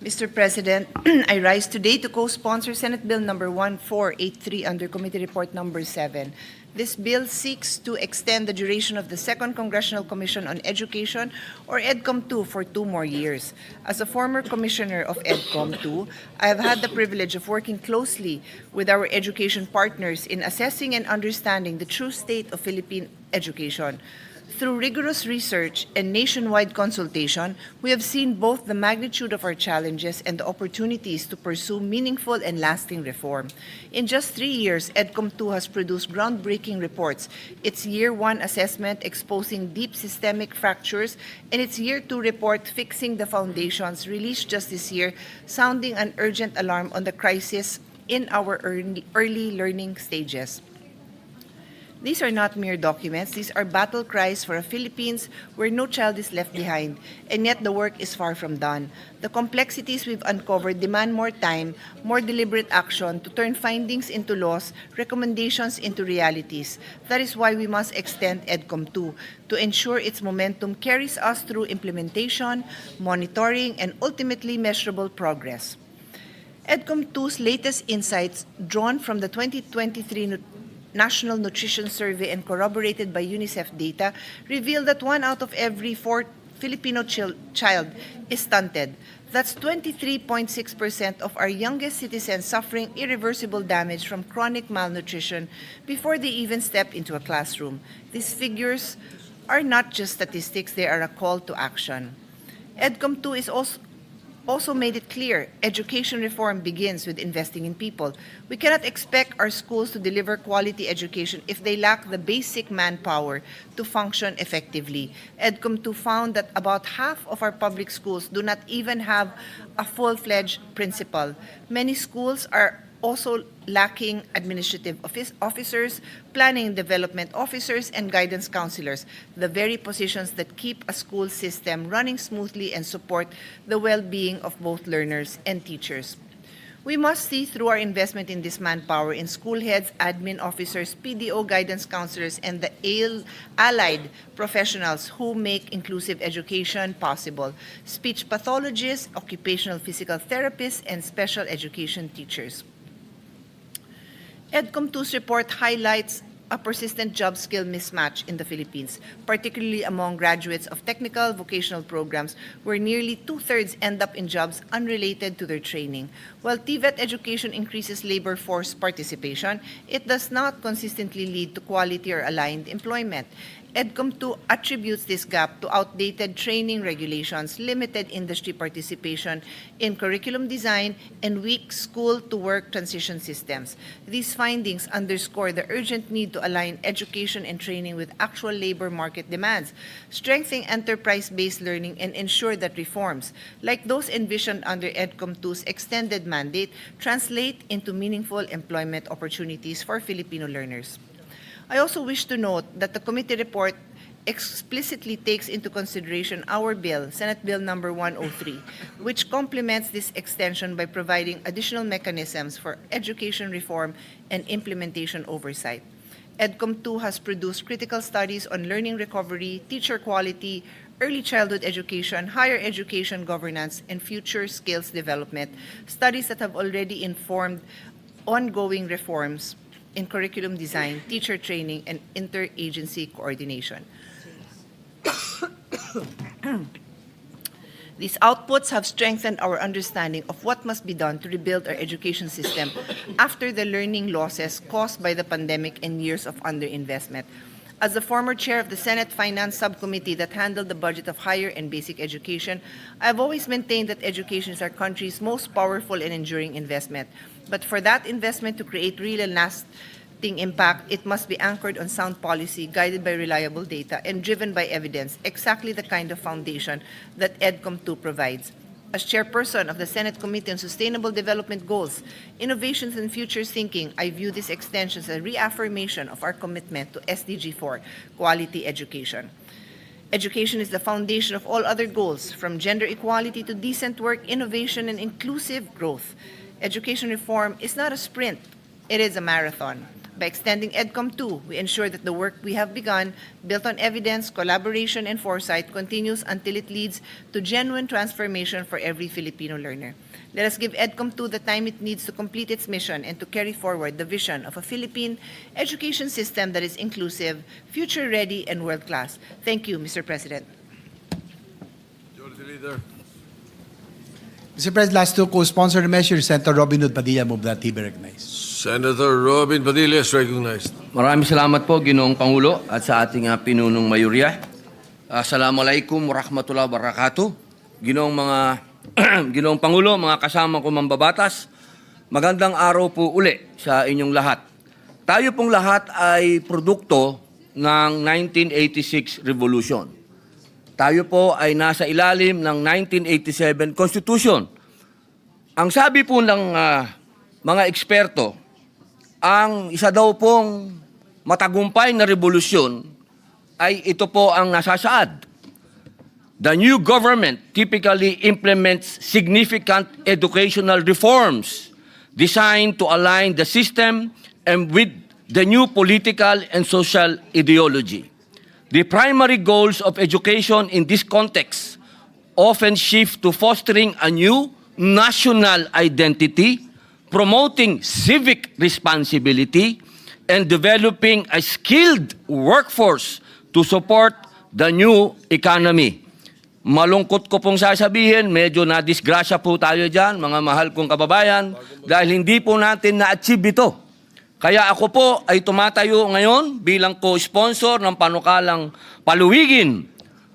Mr. President, I rise today to co-sponsor Senate Bill number 1483 under Committee Report number 7. This bill seeks to extend the duration of the Second Congressional Commission on Education, or EDCOM 2, for 2 more years. As a former commissioner of EDCOM 2, I have had the privilege of working closely with our education partners in assessing and understanding the true state of Philippine education. Through rigorous research and nationwide consultation, we have seen both the magnitude of our challenges and the opportunities to pursue meaningful and lasting reform. In just 3 years, EDCOM 2 has produced groundbreaking reports. Its Year 1 assessment exposing deep systemic fractures and its Year 2 report fixing the foundations released just this year, sounding an urgent alarm on the crisis in our early learning stages. These are not mere documents. These are battle cries for a Philippines where no child is left behind, and yet the work is far from done. The complexities we've uncovered demand more time, more deliberate action to turn findings into laws, recommendations into realities. That is why we must extend EDCOM 2 to ensure its momentum carries us through implementation, monitoring, and ultimately measurable progress. EDCOM 2's latest insights, drawn from the 2023 National Nutrition Survey and corroborated by UNICEF data, reveal that 1 out of every 4 Filipino child is stunted. That's 23.6% of our youngest citizens suffering irreversible damage from chronic malnutrition before they even step into a classroom. These figures are not just statistics, they are a call to action. EDCOM 2 is also made it clear education reform begins with investing in people. We cannot expect our schools to deliver quality education if they lack the basic manpower to function effectively. EDCOM 2 found that about half of our public schools do not even have a full-fledged principal. Many schools are also lacking administrative officers, planning and development officers, and guidance counselors, the very positions that keep a school system running smoothly and support the well-being of both learners and teachers. We must see through our investment in this manpower in school heads, admin officers, PDO guidance counselors, and the allied professionals who make inclusive education possible: speech pathologists, occupational physical therapists, and special education teachers. EDCOM2's report highlights a persistent job skill mismatch in the Philippines, particularly among graduates of technical vocational programs, where nearly two-thirds end up in jobs unrelated to their training. While TVET education increases labor force participation, it does not consistently lead to quality or aligned employment. EDCOM2 attributes this gap to outdated training regulations, limited industry participation in curriculum design, and weak school-to-work transition systems. These findings underscore the urgent need to align education and training with actual labor market demands, strengthen enterprise-based learning, and ensure that reforms, like those envisioned under EDCOM2's extended mandate, translate into meaningful employment opportunities for Filipino learners. I also wish to note that the committee report explicitly takes into consideration our bill, Senate Bill number 103, which complements this extension by providing additional mechanisms for education reform and implementation oversight. EDCOM2 has produced critical studies on learning recovery, teacher quality, early childhood education, higher education governance, and future skills development, studies that have already informed ongoing reforms in curriculum design, teacher training, and interagency coordination. These outputs have strengthened our understanding of what must be done to rebuild our education system after the learning losses caused by the pandemic and years of underinvestment. As the former chair of the Senate Finance Subcommittee that handled the budget of higher and basic education, I have always maintained that education is our country's most powerful and enduring investment. But for that investment to create real and lasting impact, it must be anchored on sound policy, guided by reliable data, and driven by evidence, exactly the kind of foundation that EDCOM2 provides. As chairperson of the Senate Committee on Sustainable Development Goals, Innovations and Futures Thinking, I view this extension as a reaffirmation of our commitment to SDG 4, quality education. Education is the foundation of all other goals, from gender equality to decent work, innovation, and inclusive growth. Education reform is not a sprint, it is a marathon. By extending EDCOM2, we ensure that the work we have begun, built on evidence, collaboration, and foresight, continues until it leads to genuine transformation for every Filipino learner. Let us give EDCOM2 the time it needs to complete its mission and to carry forward the vision of a Philippine education system that is inclusive, future-ready, and world-class. Thank you, Mr. President. Majority Leader. Mr. President, last two co-sponsored measures, Senator Robin Hood Padilla, move that he be recognized. Senator Robin Padilla is recognized. Maraming salamat po, Ginoong Pangulo, at sa ating pinunong mayurya. Assalamualaikum warahmatullahi wabarakatuh. Ginoong Pangulo, mga kasama ko mambabatas, magandang araw po uli sa inyong lahat. Tayo pong lahat ay produkto ng 1986 Revolution. Tayo po ay nasa ilalim ng 1987 Constitution. Ang sabi po ng mga eksperto, ang isa daw pong matagumpay na revolusyon ay ito po ang nasasaad. The new government typically implements significant educational reforms designed to align the system and with the new political and social ideology. The primary goals of education in this context often shift to fostering a new national identity, promoting civic responsibility, and developing a skilled workforce to support the new economy. Malungkot ko pong sasabihin, medyo na-disgrasya po tayo dyan, mga mahal kong kababayan, dahil hindi po natin na-achieve ito. Kaya ako po ay tumatayo ngayon bilang co-sponsor ng panukalang paluwigin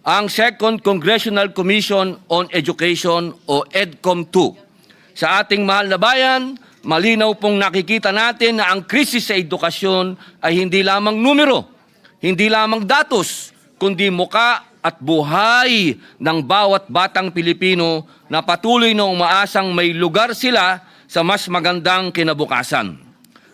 ang Second Congressional Commission on Education o EDCOM2. Sa ating mahal na bayan, malinaw pong nakikita natin na ang krisis sa edukasyon ay hindi lamang numero, hindi lamang datos, kundi muka at buhay ng bawat batang Pilipino na patuloy na umaasang may lugar sila sa mas magandang kinabukasan.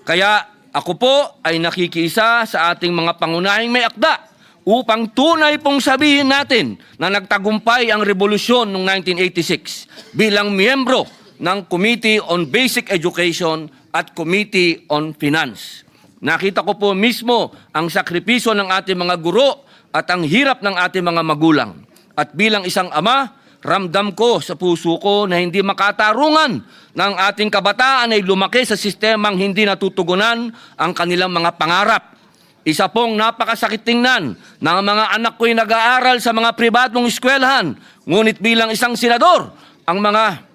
Kaya ako po ay nakikiisa sa ating mga pangunahing may akda upang tunay pong sabihin natin na nagtagumpay ang revolusyon noong 1986 bilang miyembro ng Committee on Basic Education at Committee on Finance. Nakita ko po mismo ang sakripisyo ng ating mga guro at ang hirap ng ating mga magulang. At bilang isang ama, ramdam ko sa puso ko na hindi makatarungan ng ating kabataan ay lumaki sa sistemang hindi natutugunan ang kanilang mga pangarap. Isa pong napakasakit tingnan na ang mga anak ko'y nag-aaral sa mga pribadong eskwelahan. Ngunit bilang isang senador, ang mga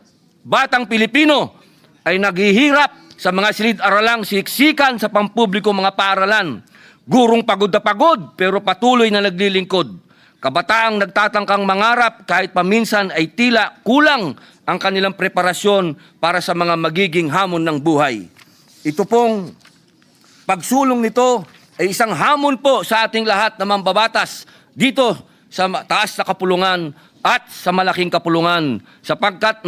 batang Pilipino ay naghihirap sa mga silid-aralang siksikan sa pampubliko mga paaralan. Gurong pagod na pagod pero patuloy na naglilingkod. Kabataang nagtatangkang mangarap kahit paminsan ay tila kulang ang kanilang preparasyon para sa mga magiging hamon ng buhay. Ito pong pagsulong nito ay isang hamon po sa ating lahat na mambabatas dito sa taas na kapulungan at sa malaking kapulungan sapagkat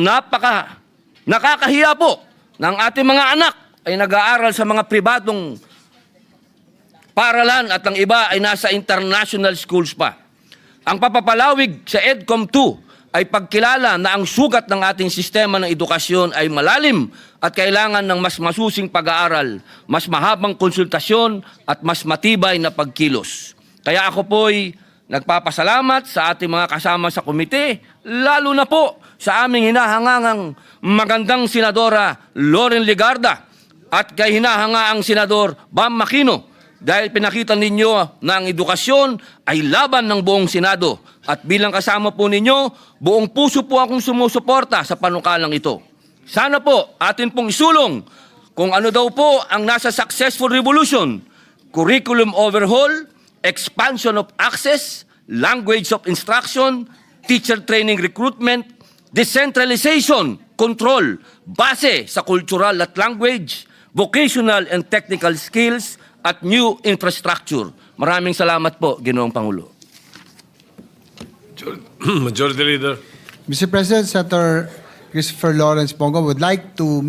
nakakahiya po ng ating mga anak ay nag-aaral sa mga pribadong paaralan at ang iba ay nasa international schools pa. Ang papapalawig sa EDCOM 2 ay pagkilala na ang sugat ng ating sistema ng edukasyon ay malalim at kailangan ng mas masusing pag-aaral, mas mahabang konsultasyon at mas matibay na pagkilos. Kaya ako po'y nagpapasalamat sa ating mga kasama sa komite, lalo na po sa aming hinahangangang magandang Senadora Loren Legarda at kay hinahangaang Senador Bam Aquino dahil pinakita ninyo na ang edukasyon ay laban ng buong Senado at bilang kasama po ninyo, buong puso po akong sumusuporta sa panukalang ito. Sana po atin pong isulong kung ano daw po ang nasa successful revolution, curriculum overhaul, expansion of access, language of instruction, teacher training recruitment, decentralization, control, base sa cultural at language, vocational and technical skills, at new infrastructure. Maraming salamat po, Ginoong Pangulo. Majority Leader. Mr. President, Senator Christopher Lawrence Bongo would like to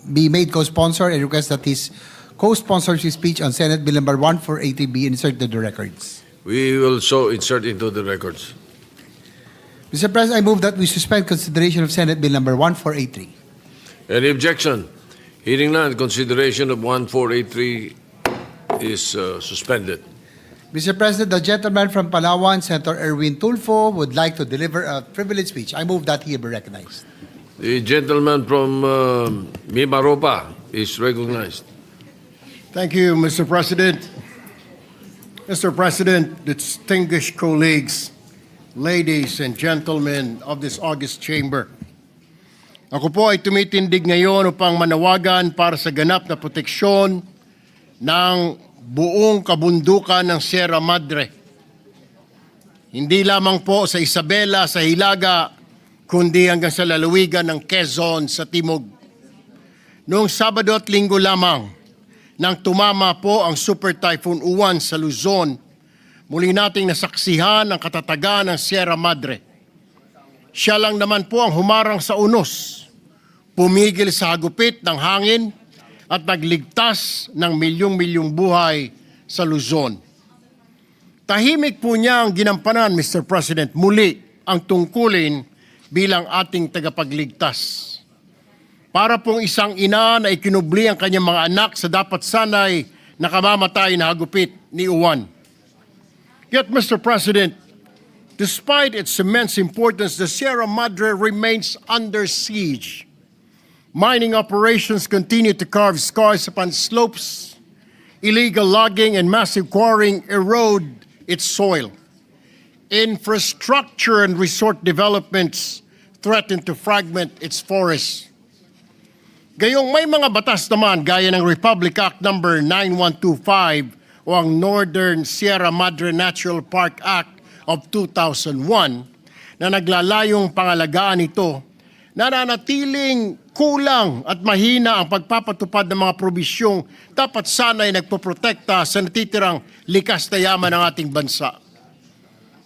be made co-sponsor and request that his co-sponsors his speech on Senate Bill number 1480 be inserted to the records. We will so insert into the records. Mr. President, I move that we suspend consideration of Senate Bill number 1483. Any objection? Hearing none, consideration of 1483 is suspended. Mr. President, the gentleman from Palawan, Senator Erwin Tulfo, would like to deliver a privilege speech. I move that he be recognized. The gentleman from Mimaropa is recognized. Thank you, Mr. President. Mr. President, distinguished colleagues, ladies and gentlemen of this august chamber. Ako po ay tumitindig ngayon upang manawagan para sa ganap na proteksyon ng buong kabundukan ng Sierra Madre. Hindi lamang po sa Isabela, sa Hilaga, kundi hanggang sa lalawigan ng Quezon sa Timog. Noong Sabado at Linggo lamang, nang tumama po ang Super Typhoon Uwan sa Luzon, muli nating nasaksihan ang katatagan ng Sierra Madre. Siya lang naman po ang humarang sa unos, pumigil sa hagupit ng hangin at nagligtas ng milyong-milyong buhay sa Luzon. Tahimik po niya ang ginampanan, Mr. President, muli ang tungkulin bilang ating tagapagligtas. Para pong isang ina na ikinubli ang kanyang mga anak sa dapat sanay nakamamatay na hagupit ni Uwan. Yet, Mr. President, despite its immense importance, the Sierra Madre remains under siege. Mining operations continue to carve scars upon slopes. Illegal logging and massive quarrying erode its soil. Infrastructure and resort developments threaten to fragment its forests. Gayong may mga batas naman gaya ng Republic Act No. 9125 o ang Northern Sierra Madre Natural Park Act of 2001 na naglalayong pangalagaan ito, nananatiling kulang at mahina ang pagpapatupad ng mga probisyong dapat sana'y nagpoprotekta sa natitirang likas na yaman ng ating bansa.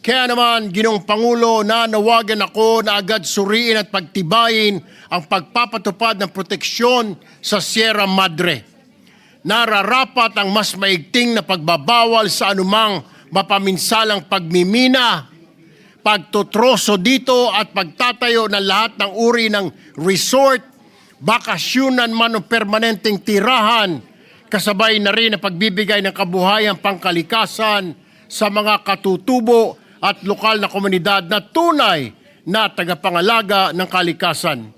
Kaya naman, Ginoong Pangulo, nanawagan ako na agad suriin at pagtibayin ang pagpapatupad ng proteksyon sa Sierra Madre. Nararapat ang mas maigting na pagbabawal sa anumang mapaminsalang pagmimina, pagtutroso dito at pagtatayo ng lahat ng uri ng resort, bakasyonan man o permanenteng tirahan, kasabay na rin ang pagbibigay ng kabuhayang pangkalikasan sa mga katutubo at lokal na komunidad na tunay na tagapangalaga ng kalikasan.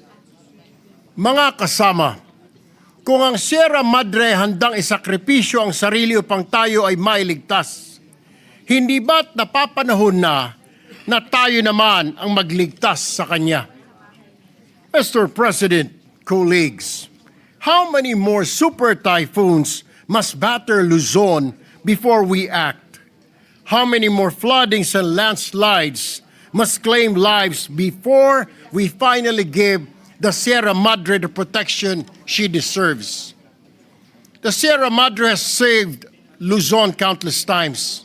Mga kasama, kung ang Sierra Madre handang isakripisyo ang sarili upang tayo ay mailigtas, hindi ba't napapanahon na tayo naman ang magligtas sa kanya? Mr. President, colleagues, how many more super typhoons must batter Luzon before we act? How many more floodings and landslides must claim lives before we finally give the Sierra Madre the protection she deserves? The Sierra Madre has saved Luzon countless times,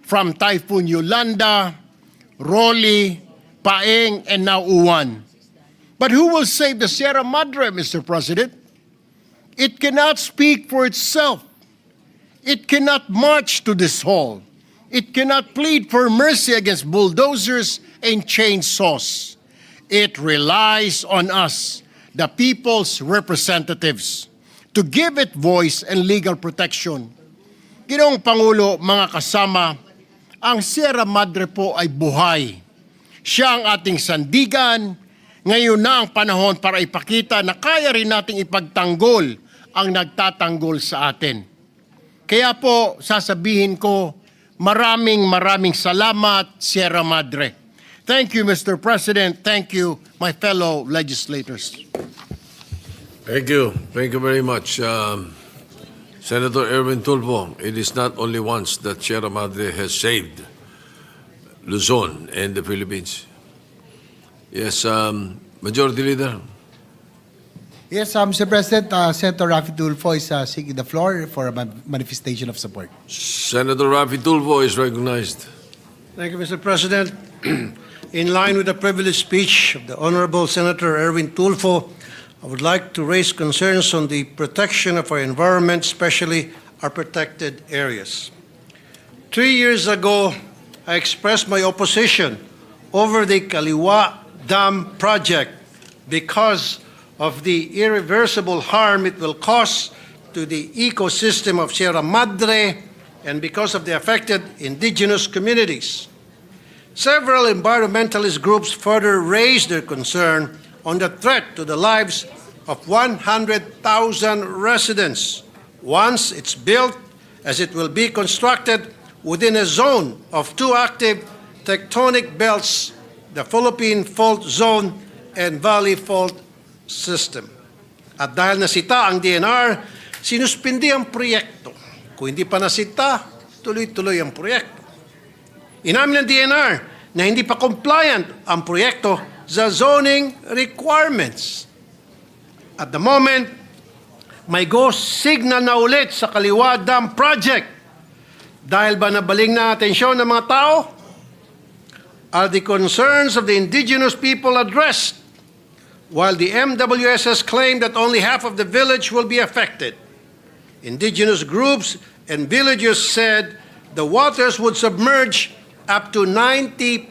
from Typhoon Yolanda, Rolly, Paeng, and now Uwan. But who will save the Sierra Madre, Mr. President? It cannot speak for itself. It cannot march to this hall. It cannot plead for mercy against bulldozers and chainsaws. It relies on us, the people's representatives, to give it voice and legal protection. Ginoong Pangulo, mga kasama, ang Sierra Madre po ay buhay. Siya ang ating sandigan. Ngayon na ang panahon para ipakita na kaya rin nating ipagtanggol ang nagtatanggol sa atin. Kaya po, sasabihin ko, maraming salamat, Sierra Madre. Thank you, Mr. President. Thank you, my fellow legislators. Thank you. Thank you very much. Senator Erwin Tulfo, it is not only once that Sierra Madre has saved Luzon and the Philippines. Yes, Majority Leader. Yes, Mr. President, Senator Raffy Tulfo is seeking the floor for a manifestation of support. Senator Raffy Tulfo is recognized. Thank you, Mr. President. In line with the privileged speech of the Honorable Senator Erwin Tulfo, I would like to raise concerns on the protection of our environment, especially our protected areas. 3 years ago, I expressed my opposition over the Kaliwa Dam project because of the irreversible harm it will cause to the ecosystem of Sierra Madre and because of the affected indigenous communities. Several environmentalist groups further raised their concern on the threat to the lives of 100,000 residents once it's built, as it will be constructed within a zone of two active tectonic belts, the Philippine Fault Zone and Valley Fault System. At dahil nasita ang DNR, sinuspindi ang proyekto. Kung hindi pa nasita, tuloy-tuloy ang proyekto. Inamin ng DNR na hindi pa compliant ang proyekto sa zoning requirements. At the moment, may go signal na ulit sa Kaliwa Dam Project. Dahil ba nabaling na atensyon ng mga tao? Are the concerns of the indigenous people addressed? While the MWSS claimed that only half of the village will be affected, indigenous groups and villagers said the waters would submerge up to 90%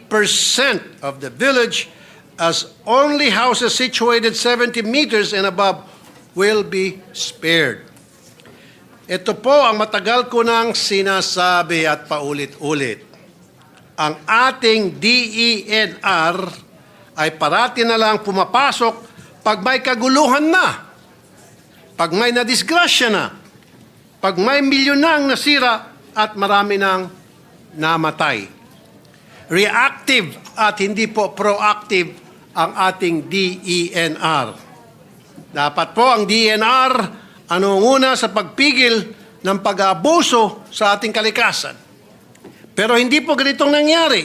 of the village, as only houses situated 70 meters and above will be spared. Ito po ang matagal ko nang sinasabi at paulit-ulit. Ang ating DENR ay parati na lang pumapasok pag may kaguluhan na, pag may nadisgrasya na, pag may milyon nang nasira at marami nang namatay. Reactive at hindi po proactive ang ating DENR. Dapat po ang DENR nangunguna sa pagpigil ng pag-aabuso sa ating kalikasan. Pero hindi po ganitong nangyari.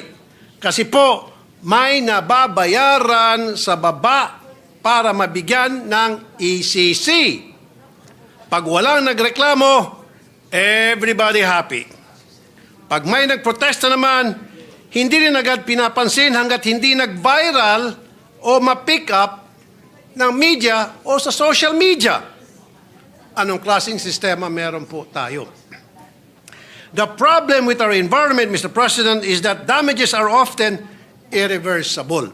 Kasi po, may nababayaran sa baba para mabigyan ng ECC. Pag walang nagreklamo, everybody happy. Pag may nagprotesta naman, hindi rin agad pinapansin hanggat hindi nag-viral o ma-pick up ng media o sa social media. Anong klaseng sistema meron po tayo? The problem with our environment, Mr. President, is that damages are often irreversible.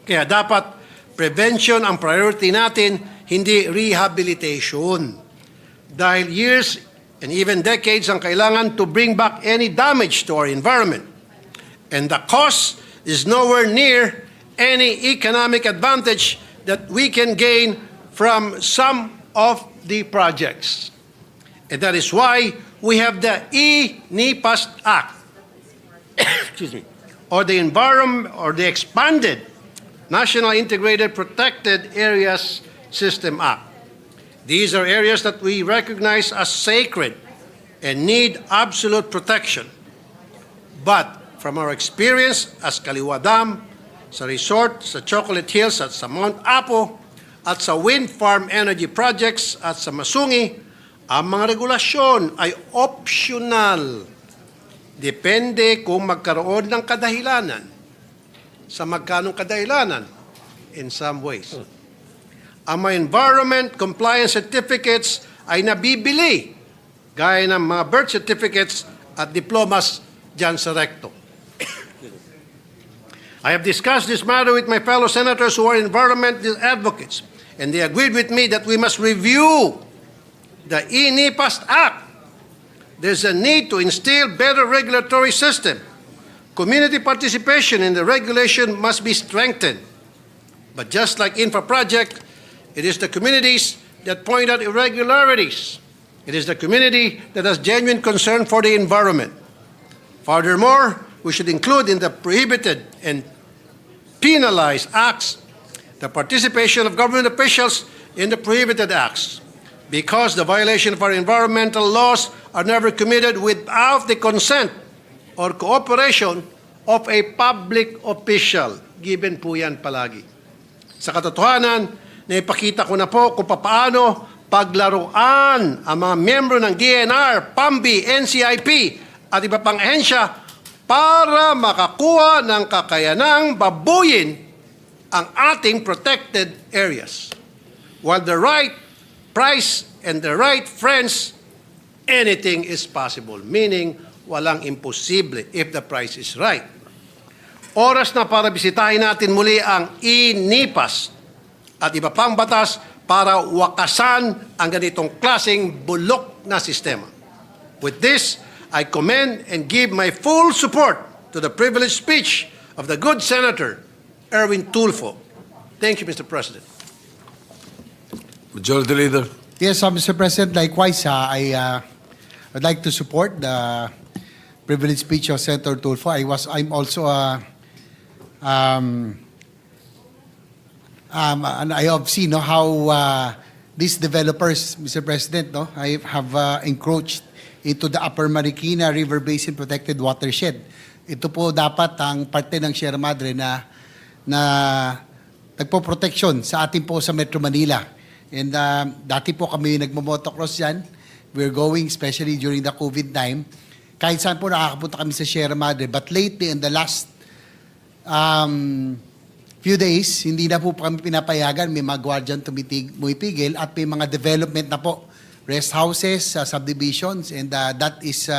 Kaya dapat prevention ang priority natin, hindi rehabilitation. Dahil years and even decades ang kailangan to bring back any damage to our environment. And the cost is nowhere near any economic advantage that we can gain from some of the projects. And that is why we have the NET25 Act, excuse me, or the environment or the expanded National Integrated Protected Areas System Act. These are areas that we recognize as sacred and need absolute protection. But from our experience as Kaliwa Dam, sa resort, sa Chocolate Hills at sa Mount Apo, at sa wind farm energy projects at sa Masungi, ang mga regulasyon ay optional. Depende kung magkaroon ng kadahilanan. Sa magkanong kadahilanan? In some ways. Ang mga environment compliance certificates ay nabibili gaya ng mga birth certificates at diplomas dyan sa recto. I have discussed this matter with my fellow senators who are environment advocates, and they agreed with me that we must review the NET25 Act. There's a need to instill better regulatory system. Community participation in the regulation must be strengthened. But just like infra project, it is the communities that point out irregularities. It is the community that has genuine concern for the environment. Furthermore, we should include in the prohibited and penalized acts the participation of government officials in the prohibited acts, because the violation of our environmental laws are never committed without the consent or cooperation of a public official. Given po yan palagi. Sa katotohanan, naipakita ko na po kung paano paglaruan ang mga miyembro ng DNR, PAMBI, NCIP at iba pang ahensya para makakuha ng kakayanang babuyin ang ating protected areas. While the right price and the right friends, anything is possible. Meaning, walang imposible if the price is right. Oras na para bisitahin natin muli ang NET25 at iba pang batas para wakasan ang ganitong klaseng bulok na sistema. With this, I commend and give my full support to the privileged speech of the good Senator Erwin Tulfo. Thank you, Mr. President. Majority Leader. Yes, Mr. President, likewise, I would like to support the privileged speech of Senator Tulfo. I'm also and I have seen how these developers, Mr. President, I have encroached into the Upper Marikina River Basin Protected Watershed. Ito po dapat ang parte ng Sierra Madre na nagpo-protection sa atin po sa Metro Manila. And dati po kami nagmo-motocross dyan. We're going, especially during the COVID time. Kahit saan po nakakapunta kami sa Sierra Madre. But lately, in the last few days, hindi na po kami pinapayagan. May mga guardian tumipigil at may mga development na po. Rest houses, subdivisions, and that is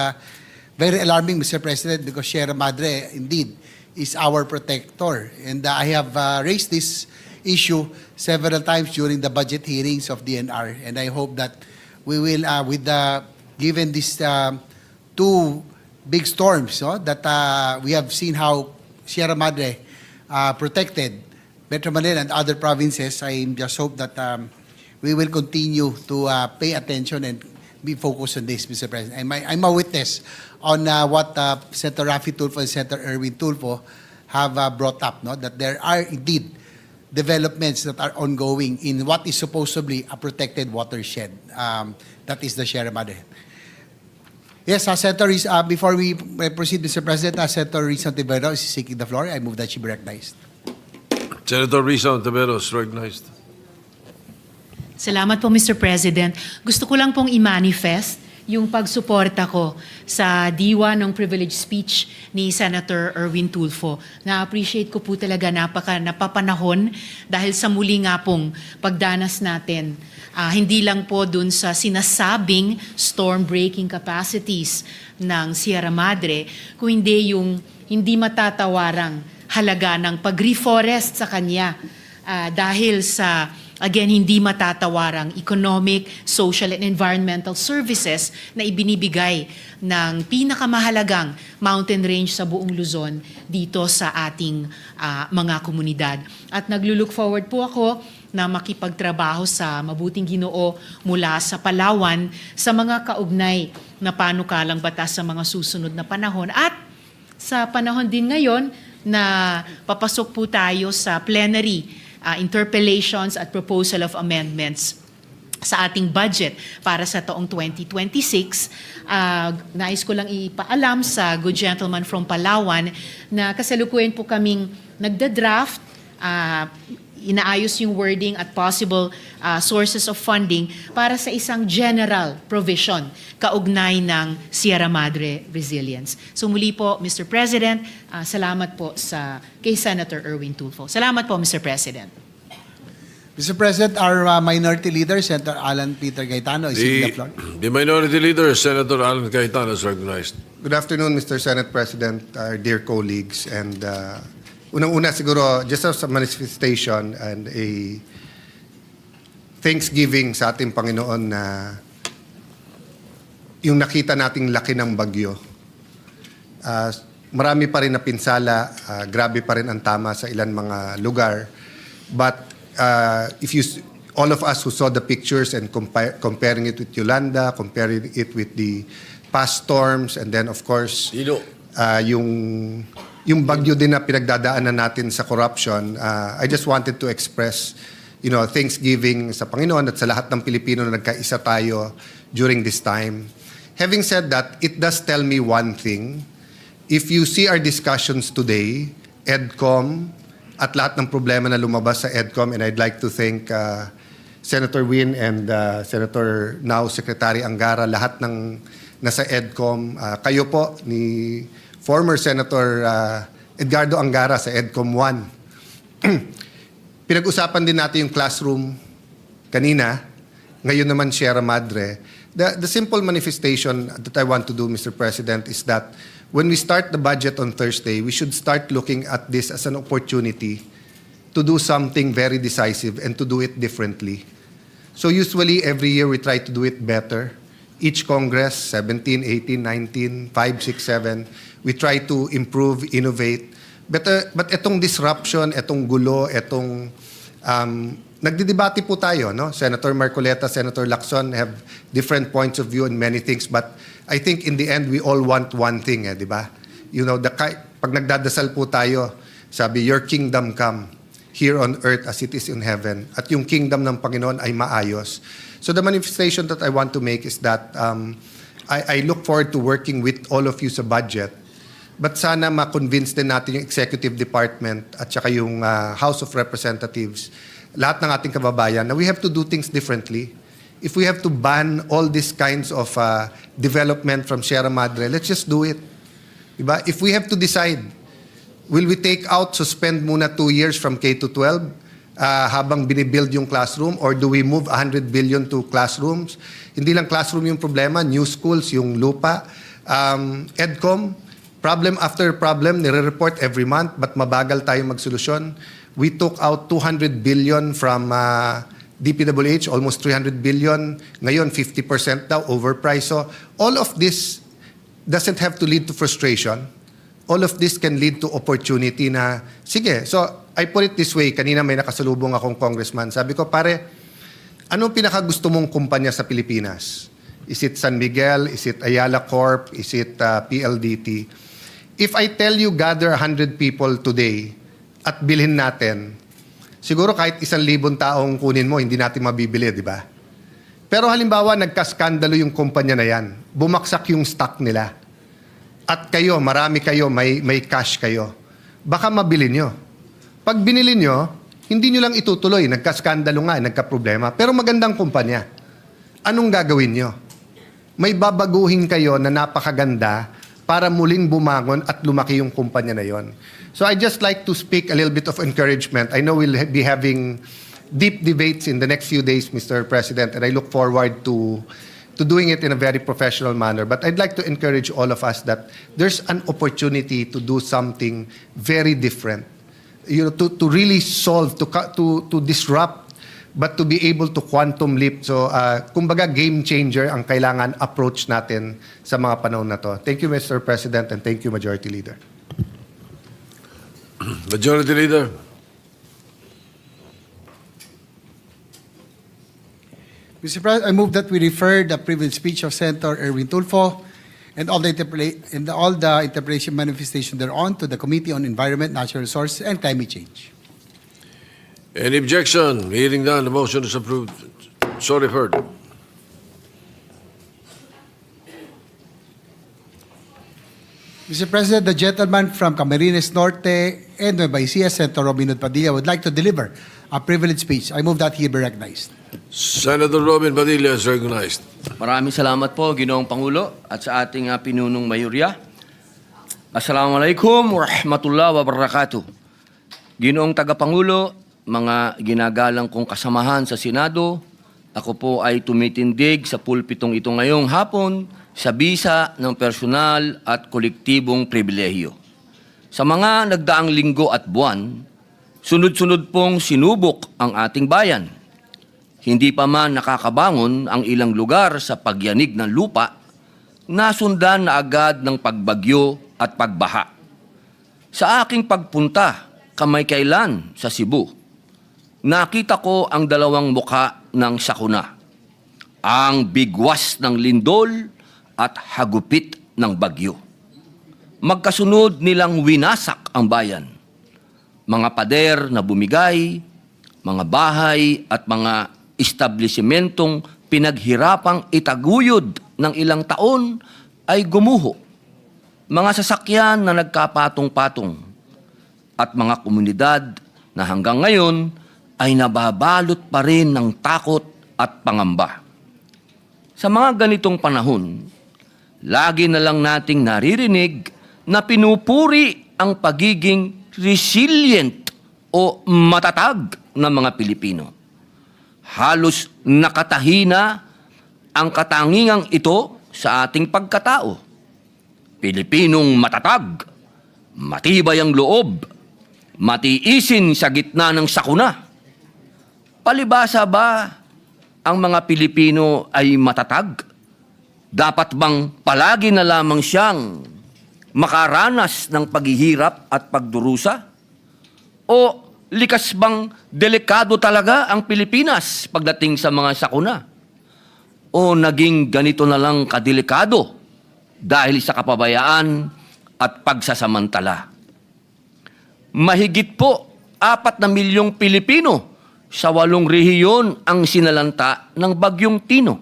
very alarming, Mr. President, because Sierra Madre, indeed, is our protector. And I have raised this issue several times during the budget hearings of DNR. And I hope that we will, given these two big storms, that we have seen how Sierra Madre protected Metro Manila and other provinces. I just hope that we will continue to pay attention and be focused on this, Mr. President. I'm a witness on what Senator Raffy Tulfo and Senator Erwin Tulfo have brought up, that there are indeed developments that are ongoing in what is supposedly a protected watershed. That is the Sierra Madre. Yes, Senator, before we proceed, Mr. President, Senator Risa Ontiveros is seeking the floor. I move that she be recognized. Senator Risa Ontiveros, recognized. Salamat po, Mr. President. Gusto ko lang pong i-manifest yung pagsuporta ko sa diwa ng privilege speech ni Senator Erwin Tulfo. Na-appreciate ko po talaga napapanahon dahil sa muli nga pong pagdanas natin. Hindi lang po dun sa sinasabing storm breaking capacities ng Sierra Madre, kung hindi yung hindi matatawarang halaga ng pag-reforest sa kanya dahil sa, again, hindi matatawarang economic, social, and environmental services na ibinibigay ng pinakamahalagang mountain range sa buong Luzon dito sa ating mga komunidad. At naglulook forward po ako na makipagtrabaho sa mabuting Ginoo mula sa Palawan sa mga kaugnay na panukalang batas sa mga susunod na panahon. At sa panahon din ngayon na papasok po tayo sa plenary interpellations at proposal of amendments sa ating budget para sa taong 2026. Nais ko lang ipaalam sa good gentleman from Palawan na kasalukuyan po kaming nagda-draft, inaayos yung wording at possible sources of funding para sa isang general provision kaugnay ng Sierra Madre Resilience. So muli po, Mr. President, salamat po kay Senator Erwin Tulfo. Salamat po, Mr. President. Mr. President, our Minority Leader, Senator Alan Peter Gaetano, is in the floor. The Minority Leader, Senator Alan Cayetano, is recognized. Good afternoon, Mr. Senate President, our dear colleagues, and unang-una siguro, just as a manifestation and a thanksgiving sa ating Panginoon na yung nakita nating laki ng bagyo. Marami pa rin na pinsala, grabe pa rin ang tama sa ilan mga lugar. But all of us who saw the pictures and comparing it with Yolanda, comparing it with the past storms, and then of course, yung bagyo din na pinagdadaanan natin sa corruption, I just wanted to express, thanksgiving sa Panginoon at sa lahat ng Pilipino na nagkaisa tayo during this time. Having said that, it does tell me one thing. If you see our discussions today, EDCOM, at lahat ng problema na lumabas sa EDCOM, and I'd like to thank Senator Win and Senator now Secretary Angara, lahat ng nasa EDCOM, kayo po ni former Senator Edgardo Angara sa EDCOM 1. Pinag-usapan din natin yung classroom kanina, ngayon naman Sierra Madre. The simple manifestation that I want to do, Mr. President, is that when we start the budget on Thursday, we should start looking at this as an opportunity to do something very decisive and to do it differently. So usually every year we try to do it better. Each Congress, 17, 18, 19, 5, 6, 7, we try to improve, innovate. But etong disruption, etong gulo, etong nagdidebate po tayo, no? Senator Marcoleta, Senator Lacson have different points of view on many things, but I think in the end we all want one thing, di ba? Pag nagdadasal po tayo, sabi, your kingdom come here on earth as it is in heaven. At yung kingdom ng Panginoon ay maayos. So the manifestation that I want to make is that I look forward to working with all of you sa budget. But sana ma-convince din natin yung executive department at saka yung House of Representatives, lahat ng ating kababayan, na we have to do things differently. If we have to ban all these kinds of development from Sierra Madre, let's just do it. Diba? If we have to decide, will we take out, suspend muna 2 years from K to 12 habang binibuild yung classroom, or do we move 100 billion to classrooms? Hindi lang classroom yung problema, new schools, yung lupa, EDCOM, problem after problem, nire-report every month, but mabagal tayo magsolusyon. We took out 200 billion from DPWH, almost 300 billion. Ngayon, 50% daw, overpriced. So all of this doesn't have to lead to frustration. All of this can lead to opportunity na, sige, so I put it this way, kanina may nakasalubong akong congressman. Sabi ko, pare, anong pinakagusto mong kumpanya sa Pilipinas? Is it San Miguel? Is it Ayala Corp? Is it PLDT? If I tell you gather 100 people today at bilhin natin, siguro kahit 1,000 taong kunin mo, hindi natin mabibili, di ba? Pero halimbawa, nagkaskandalo yung kumpanya na yan. Bumaksak yung stock nila. At kayo, marami kayo, may cash kayo. Baka mabili nyo. Pag binili nyo, hindi nyo lang itutuloy. Nagkaskandalo nga, nagkaproblema. Pero magandang kumpanya. Anong gagawin nyo? May babaguhin kayo na napakaganda para muling bumangon at lumaki yung kumpanya na yon. So I just like to speak a little bit of encouragement. I know we'll be having deep debates in the next few days, Mr. President, and I look forward to to doing it in a very professional manner. But I'd like to encourage all of us that there's an opportunity to do something very different. To really solve, to disrupt, but to be able to quantum leap. So, kumbaga game changer ang kailangan approach natin sa mga panahon na to. Thank you, Mr. President, and thank you, Majority Leader. Majority Leader. Mr. President, I move that we refer the privilege speech of Senator Erwin Tulfo and all the interpretation manifestation thereon to the Committee on Environment, Natural Resources, and Climate Change. Any objection? Hearing none, the motion is approved. So referred. Mr. President, the gentleman from Camarines Norte and Nueva Ecija, Senator Robin Hood Padilla, would like to deliver a privilege speech. I move that he be recognized. Senator Robin Padilla is recognized. Maraming salamat po, Ginoong Pangulo, at sa ating pinunong mayorya. Assalamualaikum warahmatullahi wabarakatuh. Ginoong Tagapangulo, mga ginagalang kong kasamahan sa Senado, ako po ay tumitindig sa pulpitong ito ngayong hapon sa bisa ng personal at kolektibong pribilehiyo. Sa mga nagdaang linggo at buwan, sunod-sunod pong sinubok ang ating bayan. Hindi pa man nakakabangon ang ilang lugar sa pagyanig ng lupa, nasundan na agad ng pagbagyo at pagbaha. Sa aking pagpunta kamay-kailan sa Cebu, nakita ko ang dalawang mukha ng sakuna, ang bigwas ng lindol at hagupit ng bagyo. Magkasunod nilang winasak ang bayan. Mga pader na bumigay, mga bahay at mga establishmentong pinaghirapang itaguyod ng ilang taon ay gumuho. Mga sasakyan na nagkapatong-patong at mga komunidad na hanggang ngayon ay nababalot pa rin ng takot at pangamba. Sa mga ganitong panahon, lagi na lang nating naririnig na pinupuri ang pagiging resilient o matatag ng mga Pilipino. Halos nakatahina ang katangingang ito sa ating pagkatao. Pilipinong matatag, matibay ang loob, matiisin sa gitna ng sakuna. Palibasa ba ang mga Pilipino ay matatag? Dapat bang palagi na lamang siyang makaranas ng paghihirap at pagdurusa? O likas bang delikado talaga ang Pilipinas pagdating sa mga sakuna? O naging ganito na lang kadelikado dahil sa kapabayaan at pagsasamantala? Mahigit po 4 na milyong Pilipino sa 8 rehiyon ang sinalanta ng Bagyong Tino.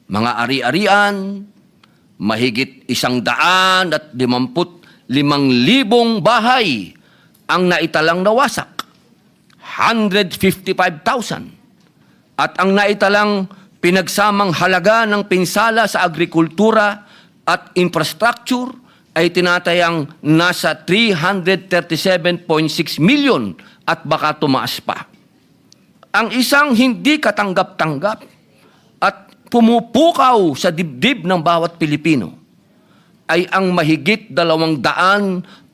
Mga ari-arian, mahigit 155,000 bahay ang naitalang nawasak, 155,000. At ang naitalang pinagsamang halaga ng pinsala sa agrikultura at infrastructure ay tinatayang nasa 337.6 million at baka tumaas pa. Ang isang hindi katanggap-tanggap at pumupukaw sa dibdib ng bawat Pilipino ay ang mahigit 200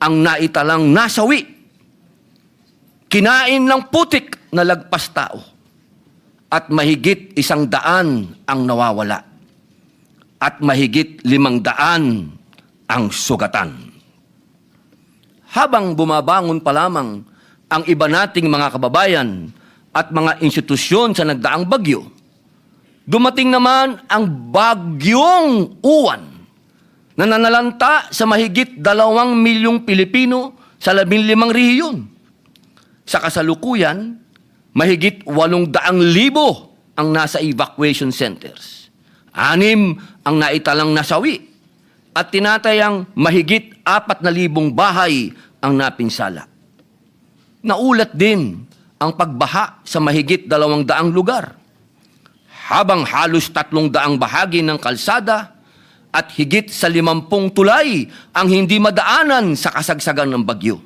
ang naitalang nasawi. Kinain ng putik na lagpas tao at mahigit 100 ang nawawala at mahigit 500 ang sugatan. Habang bumabangon pa lamang ang iba nating mga kababayan at mga institusyon sa nagdaang bagyo, dumating naman ang Bagyong Uwan na nanalanta sa mahigit 2 milyong Pilipino sa 15 rehiyon. Sa kasalukuyan, mahigit 800,000 ang nasa evacuation centers. 6 ang naitalang nasawi at tinatayang mahigit 4,000 bahay ang napinsala. Naulat din ang pagbaha sa mahigit 200 lugar, habang halos 300 bahagi ng kalsada at higit sa 50 tulay ang hindi madaanan sa kasagsagan ng bagyo.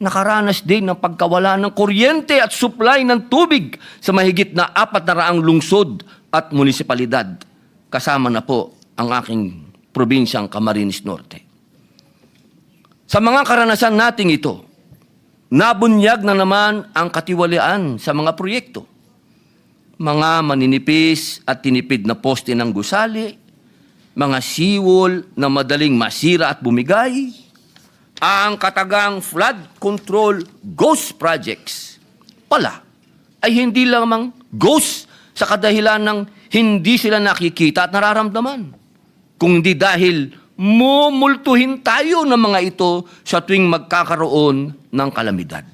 Nakaranas din ng pagkawala ng kuryente at supply ng tubig sa mahigit na 400 lungsod at munisipalidad, kasama na po ang aking probinsyang Camarines Norte. Sa mga karanasan nating ito, nabunyag na naman ang katiwalian sa mga proyekto. Mga maninipis at tinipid na poste ng gusali, mga seawall na madaling masira at bumigay, ang katagang flood control ghost projects pala ay hindi lamang ghost sa kadahilan ng hindi sila nakikita at nararamdaman, kundi dahil mumultuhin tayo ng mga ito sa tuwing magkakaroon ng kalamidad.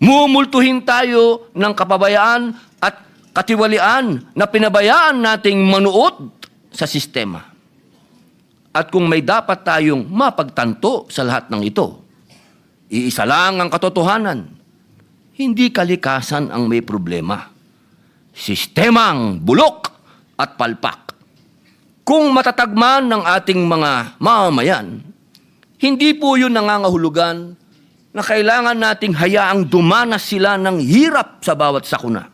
Mumultuhin tayo ng kapabayaan at katiwalian na pinabayaan nating manuot sa sistema. At kung may dapat tayong mapagtanto sa lahat ng ito, iisa lang ang katotohanan, hindi kalikasan ang may problema. Sistemang bulok at palpak. Kung matatagman ng ating mga mamamayan, hindi po yun nangangahulugan na kailangan nating hayaang dumanas sila ng hirap sa bawat sakuna.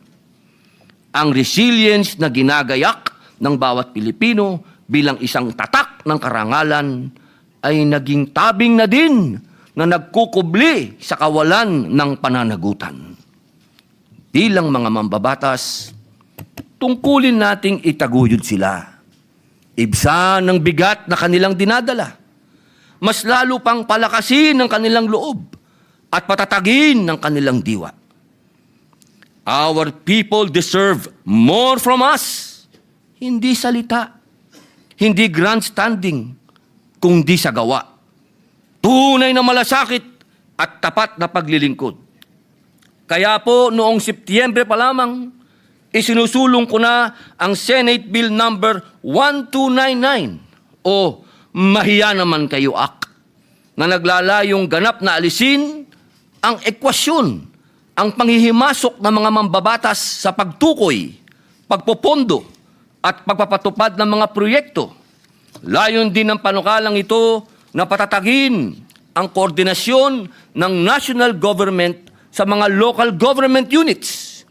Ang resilience na ginagayak ng bawat Pilipino bilang isang tatak ng karangalan ay naging tabing na din na nagkukubli sa kawalan ng pananagutan. Bilang mga mambabatas, tungkulin nating itaguyod sila. Ibsa ng bigat na kanilang dinadala. Mas lalo pang palakasin ng kanilang loob at patatagin ng kanilang diwa. Our people deserve more from us. Hindi salita, hindi grandstanding, kundi sa gawa. Tunay na malasakit at tapat na paglilingkod. Kaya po noong Setyembre pa lamang, isinusulong ko na ang Senate Bill number 1299 o Mahiya Naman Kayo Act na naglalayong ganap na alisin ang ekwasyon, ang panghihimasok ng mga mambabatas sa pagtukoy, pagpopondo at pagpapatupad ng mga proyekto. Layon din ng panukalang ito na patatagin ang koordinasyon ng national government sa mga local government units,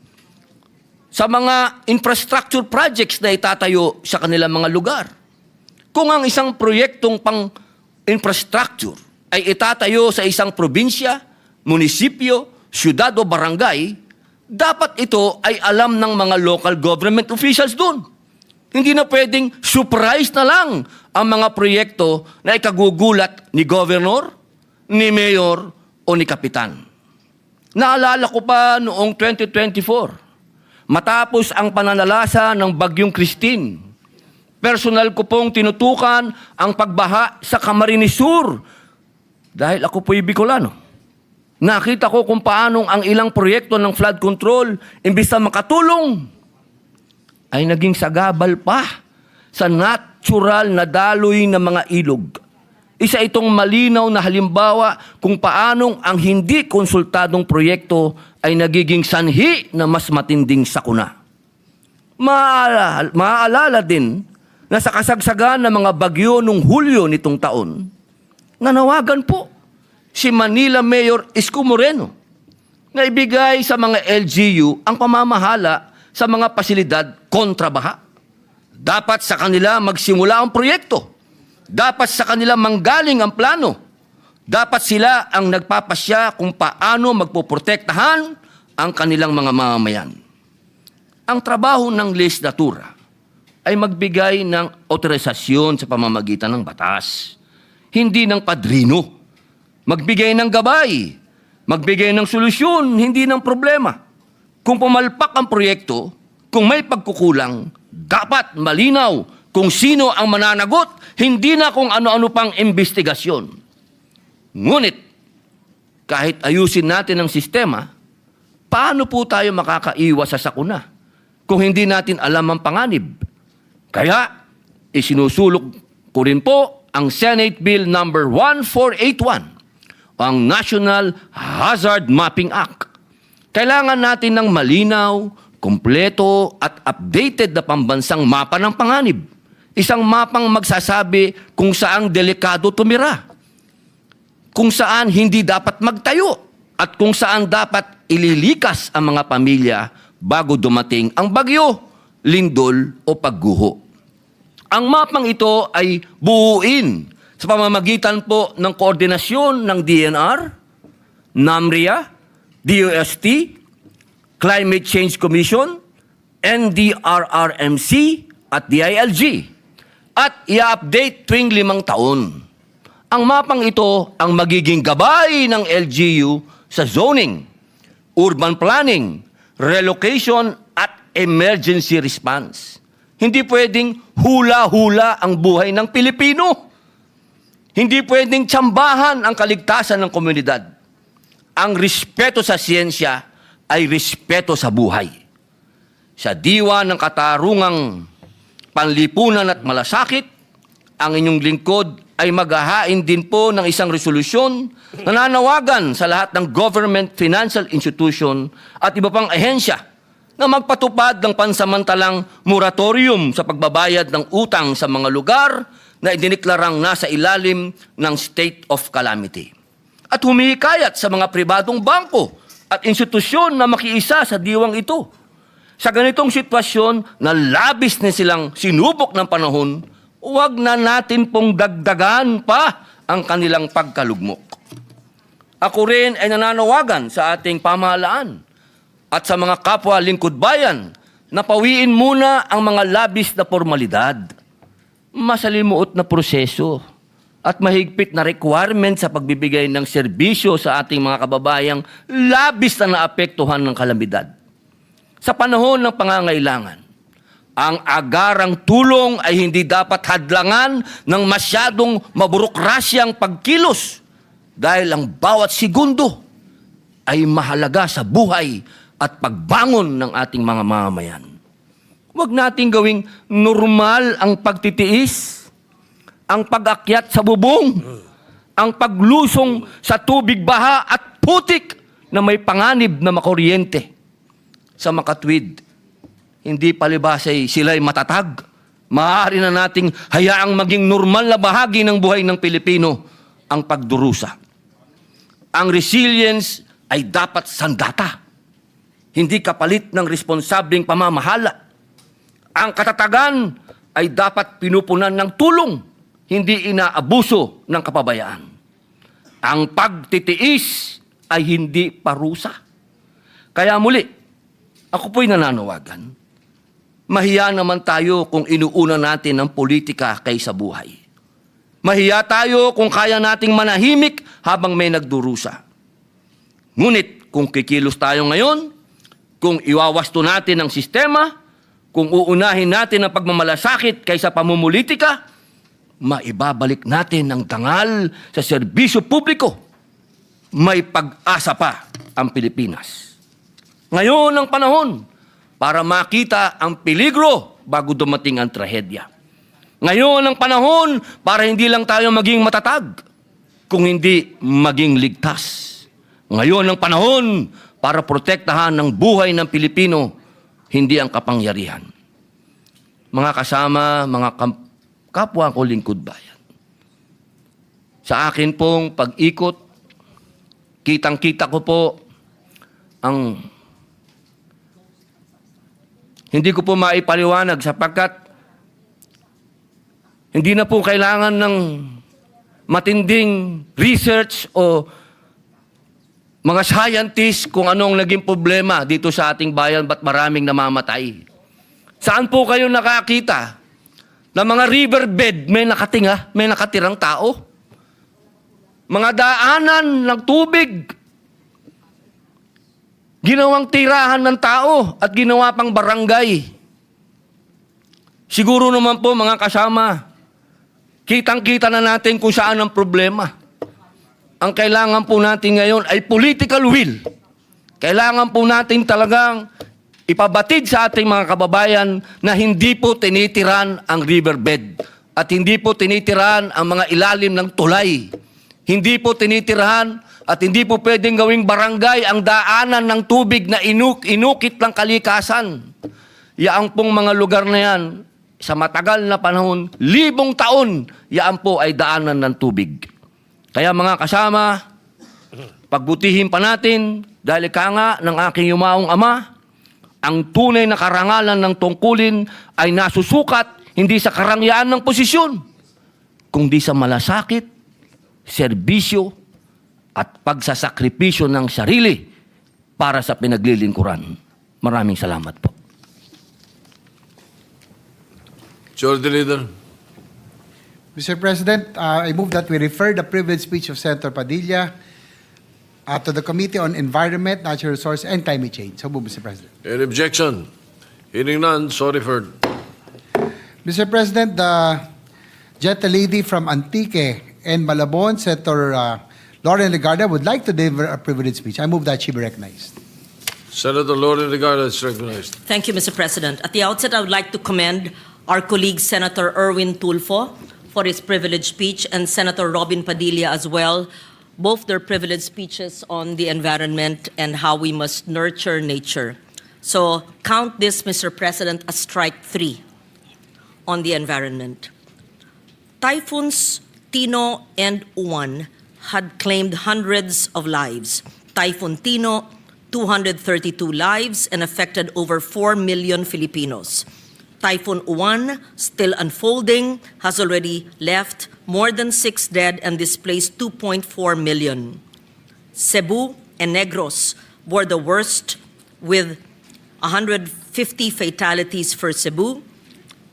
sa mga infrastructure projects na itatayo sa kanilang mga lugar. Kung ang isang proyektong pang-infrastructure ay itatayo sa isang probinsya, munisipyo, syudad o barangay, dapat ito ay alam ng mga local government officials doon. Hindi na pwedeng surprise na lang ang mga proyekto na ikagugulat ni governor, ni mayor o ni kapitan. Naalala ko pa noong 2024, matapos ang pananalasa ng Bagyong Christine, personal ko pong tinutukan ang pagbaha sa Camarines Sur dahil ako po'y Bicolano. Nakita ko kung paanong ang ilang proyekto ng flood control, imbis na makatulong, ay naging sagabal pa sa natural na daloy ng mga ilog. Isa itong malinaw na halimbawa kung paanong ang hindi konsultadong proyekto ay nagiging sanhi na mas matinding sakuna. Maaalala din na sa kasagsagan ng mga bagyo noong Hulyo nitong taon, nanawagan po si Manila Mayor Isko Moreno na ibigay sa mga LGU ang pamamahala sa mga pasilidad kontra baha. Dapat sa kanila magsimula ang proyekto. Dapat sa kanila manggaling ang plano. Dapat sila ang nagpapasya kung paano magpoprotektahan ang kanilang mga mamamayan. Ang trabaho ng legislatura ay magbigay ng otorisasyon sa pamamagitan ng batas, hindi ng padrino. Magbigay ng gabay, magbigay ng solusyon, hindi ng problema. Kung pumalpak ang proyekto, kung may pagkukulang, dapat malinaw kung sino ang mananagot, hindi na kung ano-ano pang investigasyon. Ngunit, kahit ayusin natin ang sistema, paano po tayo makakaiwas sa sakuna kung hindi natin alam ang panganib? Kaya, isinusulok ko rin po ang Senate Bill number 1481, ang National Hazard Mapping Act. Kailangan natin ng malinaw, kumpleto at updated na pambansang mapa ng panganib. Isang mapang magsasabi kung saang delikado tumira, kung saan hindi dapat magtayo, at kung saan dapat ililikas ang mga pamilya bago dumating ang bagyo lindol o pagguho. Ang mapang ito ay buuin sa pamamagitan po ng koordinasyon ng DNR, NAMRIA, DOST, Climate Change Commission, NDRRMC at DILG at i-update tuwing 5 taon. Ang mapang ito ang magiging gabay ng LGU sa zoning, urban planning, relocation at emergency response. Hindi pwedeng hula-hula ang buhay ng Pilipino. Hindi pwedeng tsambahan ang kaligtasan ng komunidad. Ang respeto sa siyensya ay respeto sa buhay. Sa diwa ng katarungang panlipunan at malasakit, ang inyong lingkod ay maghahain din po ng isang resolusyon na nanawagan sa lahat ng government financial institution at iba pang ahensya na magpatupad ng pansamantalang moratorium sa pagbabayad ng utang sa mga lugar na idiniklarang nasa ilalim ng state of calamity. At humihikayat sa mga pribadong bangko at institusyon na makiisa sa diwang ito. Sa ganitong sitwasyon na labis na silang sinubok ng panahon, huwag na natin pong dagdagan pa ang kanilang pagkalugmok. Ako rin ay nananawagan sa ating pamahalaan at sa mga kapwa lingkod bayan na pawiin muna ang mga labis na formalidad, masalimuot na proseso at mahigpit na requirement sa pagbibigay ng serbisyo sa ating mga kababayang labis na naapektuhan ng kalamidad. Sa panahon ng pangangailangan, ang agarang tulong ay hindi dapat hadlangan ng masyadong maburokrasyang pagkilos dahil ang bawat segundo ay mahalaga sa buhay at pagbangon ng ating mga mamamayan. Huwag nating gawing normal ang pagtitiis, ang pag-akyat sa bubong, ang paglusong sa tubig baha at putik na may panganib na makuryente. Sa makatwid, hindi palibasay sila'y matatag. Maaari na nating hayaang maging normal na bahagi ng buhay ng Pilipino ang pagdurusa. Ang resilience ay dapat sandata, hindi kapalit ng responsableng pamamahala. Ang katatagan ay dapat pinupunan ng tulong, hindi inaabuso ng kapabayaan. Ang pagtitiis ay hindi parusa. Kaya muli, ako po'y nananawagan. Mahiya naman tayo kung inuuna natin ang politika kaysa buhay. Mahiya tayo kung kaya nating manahimik habang may nagdurusa. Ngunit kung kikilos tayo ngayon, kung iwawasto natin ang sistema, kung uunahin natin ang pagmamalasakit kaysa pamumulitika, maibabalik natin ang dangal sa serbisyo publiko. May pag-asa pa ang Pilipinas. Ngayon ang panahon para makita ang peligro bago dumating ang trahedya. Ngayon ang panahon para hindi lang tayo maging matatag, kung hindi maging ligtas. Ngayon ang panahon para protektahan ng buhay ng Pilipino, hindi ang kapangyarihan. Mga kasama, mga kapwa ko lingkod bayan. Sa akin pong pag-ikot, kitang-kita ko po ang hindi ko po maipaliwanag sapagkat hindi na po kailangan ng matinding research o mga scientists kung anong naging problema dito sa ating bayan ba't maraming namamatay. Saan po kayo nakakita na mga riverbed may nakatirang tao? Mga daanan ng tubig, ginawang tirahan ng tao at ginawa pang barangay. Siguro naman po mga kasama, kitang-kita na natin kung saan ang problema. Ang kailangan po natin ngayon ay political will. Kailangan po natin talagang ipabatid sa ating mga kababayan na hindi po tinitiran ang riverbed at hindi po tinitiran ang mga ilalim ng tulay. Hindi po tinitirahan at hindi po pwedeng gawing barangay ang daanan ng tubig na inukit ng kalikasan. Yaang pong mga lugar na yan, sa matagal na panahon, 1,000 taon, yaan po ay daanan ng tubig. Kaya mga kasama, pagbutihin pa natin, dahil ka nga ng aking yumaong ama, Ang tunay na karangalan ng tungkulin ay nasusukat hindi sa karangyaan ng posisyon, kundi sa malasakit, serbisyo, at pagsasakripisyo ng sarili para sa pinaglilingkuran. Maraming salamat po. Majority Leader. Mr. President, I move that we refer the privilege speech of Senator Padilla to the Committee on Environment, Natural Resources, and Climate Change. So move, Mr. President. Any objection? Hearing none, so referred. Mr. President, the gentle lady from Antique and Malabon, Senator Lauren Legarda, would like to deliver a privilege speech. I move that she be recognized. Senator Lauren Legarda is recognized. Thank you, Mr. President. At the outset, I would like to commend our colleague Senator Erwin Tulfo for his privileged speech, and Senator Robin Padilla as well, both their privileged speeches on the environment and how we must nurture nature. So count this, Mr. President, as strike 3 on the environment. Typhoons Tino and Uwan had claimed hundreds of lives. Typhoon Tino, 232 lives and affected over 4 million Filipinos. Typhoon Uwan, still unfolding, has already left more than 6 dead and displaced 2.4 million. Cebu and Negros were the worst, with 150 fatalities for Cebu,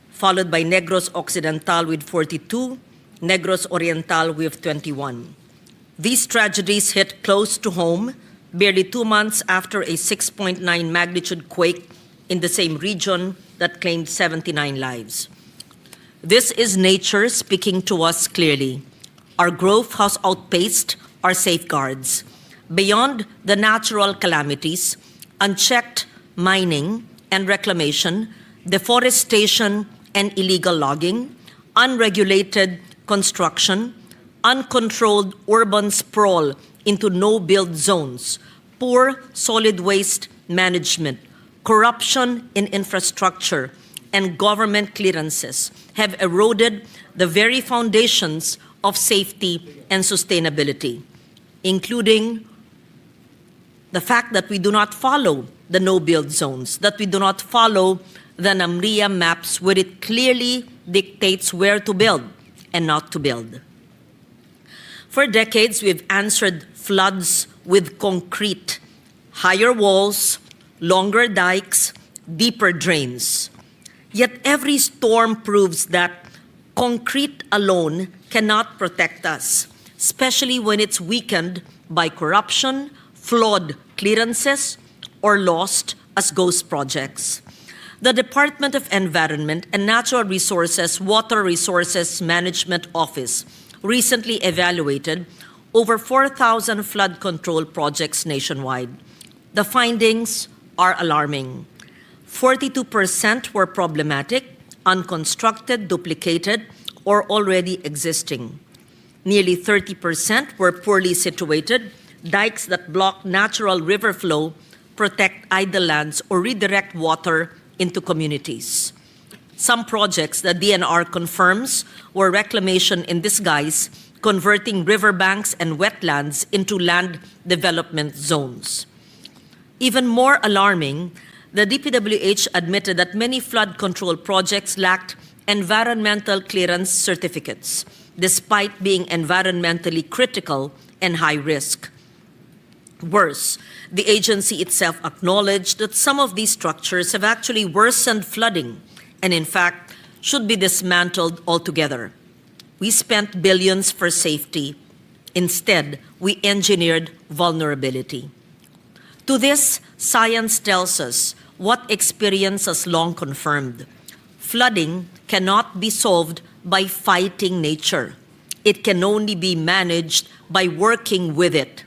followed by Negros Occidental with 42, Negros Oriental with 21. These tragedies hit close to home, barely 2 months after a 6.9 magnitude quake in the same region that claimed 79 lives. This is nature speaking to us clearly. Our growth has outpaced our safeguards. Beyond the natural calamities, unchecked mining and reclamation, deforestation and illegal logging, unregulated construction, uncontrolled urban sprawl into no-build zones, poor solid waste management, corruption in infrastructure, and government clearances have eroded the very foundations of safety and sustainability, including the fact that we do not follow the no-build zones, that we do not follow the NAMRIA maps where it clearly dictates where to build and not to build. For decades, we've answered floods with concrete, higher walls, longer dikes, deeper drains. Yet every storm proves that concrete alone cannot protect us, especially when it's weakened by corruption, flawed clearances, or lost as ghost projects. The Department of Environment and Natural Resources Water Resources Management Office recently evaluated over 4,000 flood control projects nationwide. The findings are alarming. 42% were problematic, unconstructed, duplicated, or already existing. Nearly 30% were poorly situated, dikes that block natural river flow, protect idle lands, or redirect water into communities. Some projects that DNR confirms were reclamation in disguise, converting riverbanks and wetlands into land development zones. Even more alarming, the DPWH admitted that many flood control projects lacked environmental clearance certificates, despite being environmentally critical and high risk. Worse, the agency itself acknowledged that some of these structures have actually worsened flooding and, in fact, should be dismantled altogether. We spent billions for safety. Instead, we engineered vulnerability. To this, science tells us what experience has long confirmed. Flooding cannot be solved by fighting nature. It can only be managed by working with it.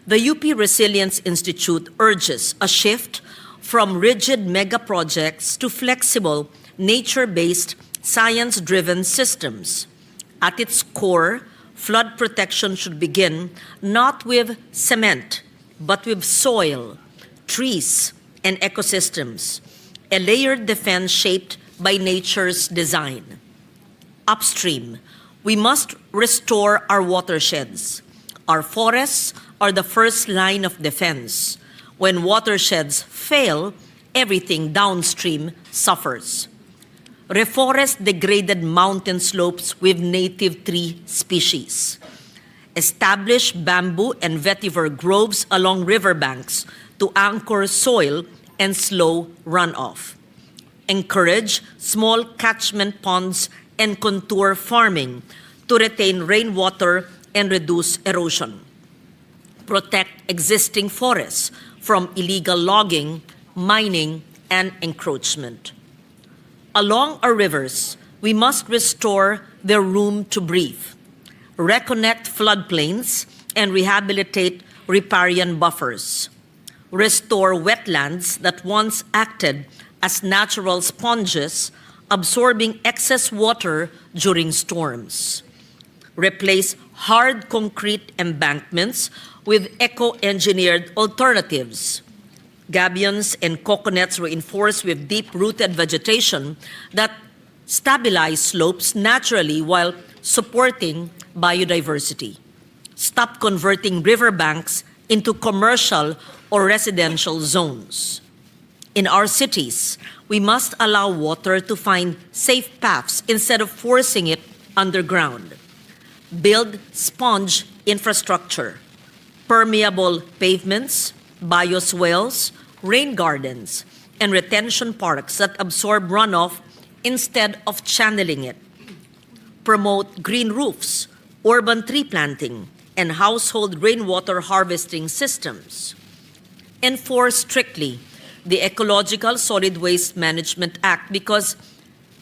The UP Resilience Institute urges a shift from rigid mega projects to flexible, nature-based, science-driven systems. At its core, flood protection should begin not with cement, but with soil, trees, and ecosystems, a layered defense shaped by nature's design. Upstream, we must restore our watersheds. Our forests are the first line of defense. When watersheds fail, everything downstream suffers. Reforest degraded mountain slopes with native tree species. Establish bamboo and vetiver groves along riverbanks to anchor soil and slow runoff. Encourage small catchment ponds and contour farming to retain rainwater and reduce erosion. Protect existing forests from illegal logging, mining, and encroachment. Along our rivers, we must restore their room to breathe, reconnect floodplains, and rehabilitate riparian buffers. Restore wetlands that once acted as natural sponges, absorbing excess water during storms. Replace hard concrete embankments with eco-engineered alternatives. Gabions and coconuts reinforced with deep-rooted vegetation that stabilize slopes naturally while supporting biodiversity. Stop converting riverbanks into commercial or residential zones. In our cities, we must allow water to find safe paths instead of forcing it underground. Build sponge infrastructure, permeable pavements, bioswales, rain gardens, and retention parks that absorb runoff instead of channeling it. Promote green roofs, urban tree planting, and household rainwater harvesting systems. Enforce strictly the Ecological Solid Waste Management Act because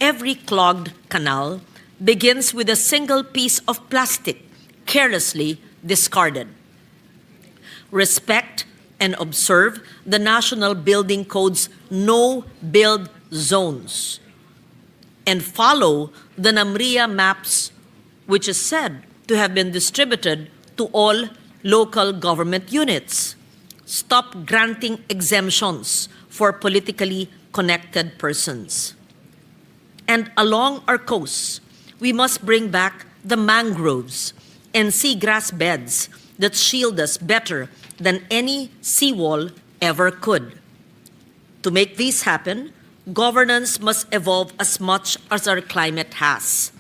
every clogged canal begins with a single piece of plastic carelessly discarded. Respect and observe the National Building Code's no-build zones and follow the NAMRIA maps, which is said to have been distributed to all local government units. Stop granting exemptions for politically connected persons. And along our coasts, we must bring back the mangroves and seagrass beds that shield us better than any seawall ever could. To make this happen, governance must evolve as much as our climate has.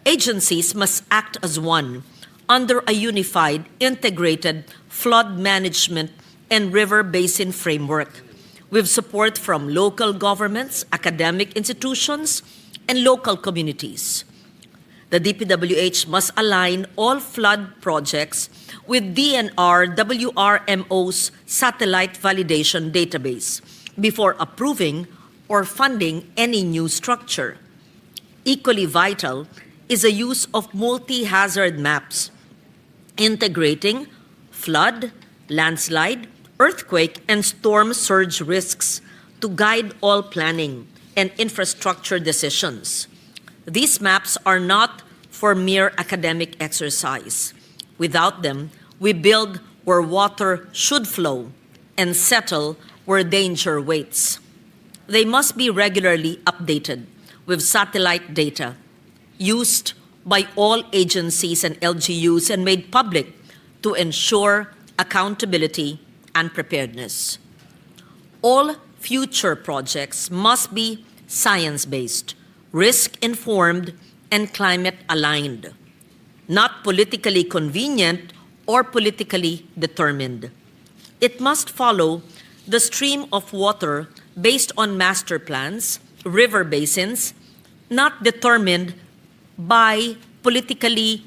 Agencies must act as one under a unified, integrated flood management and river basin framework with support from local governments, academic institutions, and local communities. The DPWH must align all flood projects with DNR WRMO's satellite validation database before approving or funding any new structure. Equally vital is the use of multi-hazard maps, integrating flood, landslide, earthquake, and storm surge risks to guide all planning and infrastructure decisions. These maps are not for mere academic exercise. Without them, we build where water should flow and settle where danger waits. They must be regularly updated with satellite data used by all agencies and LGUs and made public to ensure accountability and preparedness. All future projects must be science-based, risk-informed, and climate-aligned, not politically convenient or politically determined. It must follow the stream of water based on master plans, river basins, not determined by politically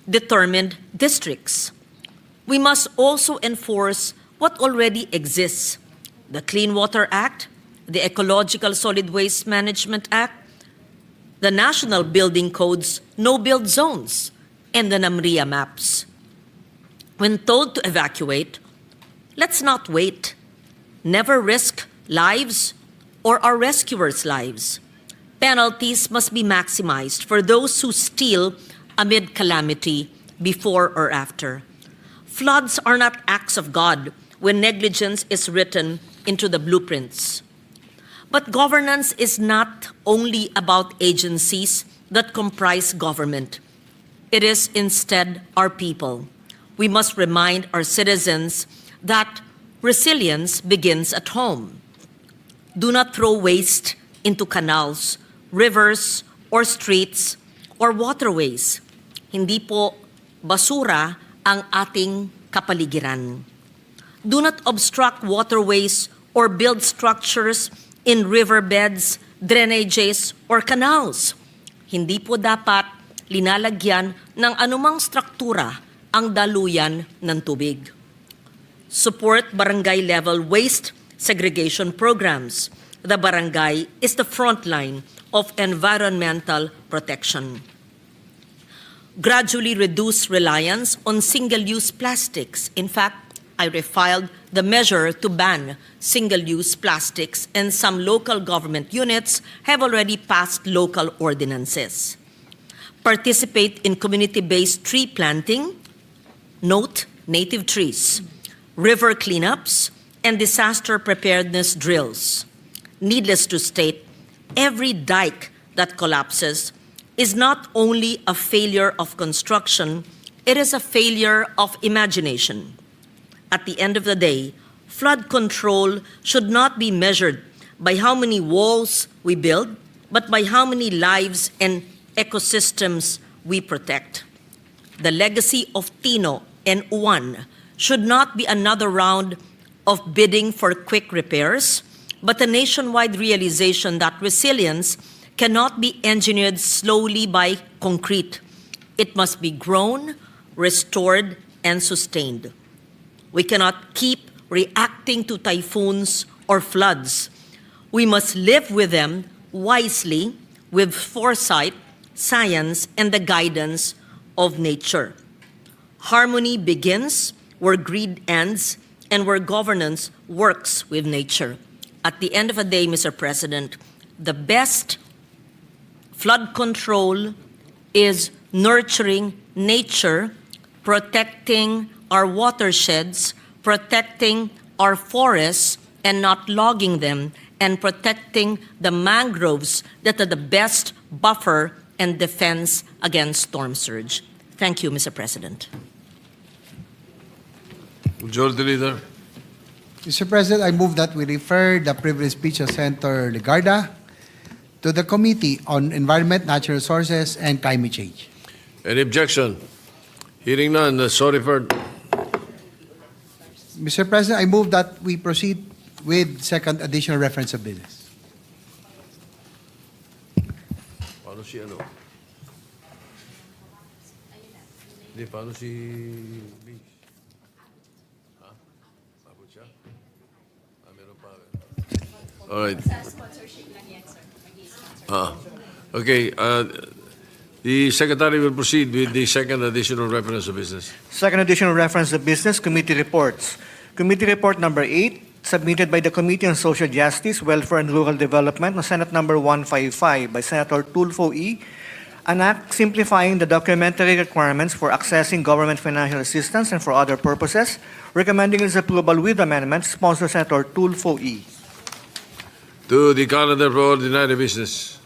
determined districts. We must also enforce what already exists: the Clean Water Act, the Ecological Solid Waste Management Act, the National Building Code's no-build zones, and the NAMRIA maps. When told to evacuate, let's not wait. Never risk lives or our rescuers' lives. Penalties must be maximized for those who steal amid calamity, before or after. Floods are not acts of God when negligence is written into the blueprints. But governance is not only about agencies that comprise government. It is instead our people. We must remind our citizens that resilience begins at home. Do not throw waste into canals, rivers, or streets, or waterways. Hindi po basura ang ating kapaligiran. Do not obstruct waterways or build structures in riverbeds, drainages, or canals. Hindi po dapat linalagyan ng anumang struktura ang daluyan ng tubig. Support barangay-level waste segregation programs. The barangay is the front line of environmental protection. Gradually reduce reliance on single-use plastics. In fact, I refiled the measure to ban single-use plastics, and some local government units have already passed local ordinances. Participate in community-based tree planting, note native trees, river cleanups, and disaster preparedness drills. Needless to state, every dike that collapses is not only a failure of construction, it is a failure of imagination. At the end of the day, flood control should not be measured by how many walls we build, but by how many lives and ecosystems we protect. The legacy of Tino and Uwan should not be another round of bidding for quick repairs, but a nationwide realization that resilience cannot be engineered slowly by concrete. It must be grown, restored, and sustained. We cannot keep reacting to typhoons or floods. We must live with them wisely, with foresight, science, and the guidance of nature. Harmony begins where greed ends and where governance works with nature. At the end of the day, Mr. President, the best flood control is nurturing nature, protecting our watersheds, protecting our forests and not logging them, and protecting the mangroves that are the best buffer and defense against storm surge. Thank you, Mr. President. Majority Leader. Mr. President, I move that we refer the privilege speech of Senator Legarda to the Committee on Environment, Natural Resources, and Climate Change. Any objection? Hearing none, so referred. Mr. President, I move that we proceed with second additional reference of business. Paano si ano? Hindi, paano si Biggs? Ha? Abot siya? Meron pa. Alright. Okay, the Secretary will proceed with the second additional reference of business. Second additional reference of business, committee reports. Committee report number 8, submitted by the Committee on Social Justice, Welfare and Rural Development, on Senate number 155 by Senator Tulfo E., an act simplifying the documentary requirements for accessing government financial assistance and for other purposes, recommending its approval with amendments, sponsored Senator Tulfo E. To the calendar for ordinary business.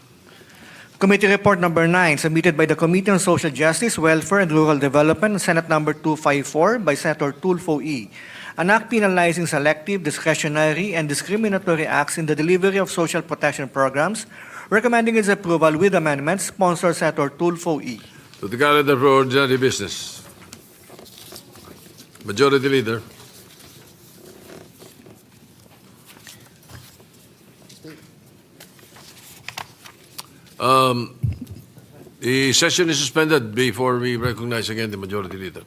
Committee report number 9, submitted by the Committee on Social Justice, Welfare and Rural Development, Senate number 254 by Senator Tulfo E., an act penalizing selective, discretionary, and discriminatory acts in the delivery of social protection programs, recommending its approval with amendments, sponsored Senator Tulfo E. To the calendar for ordinary business. Majority Leader. The session is suspended before we recognize again the Majority Leader.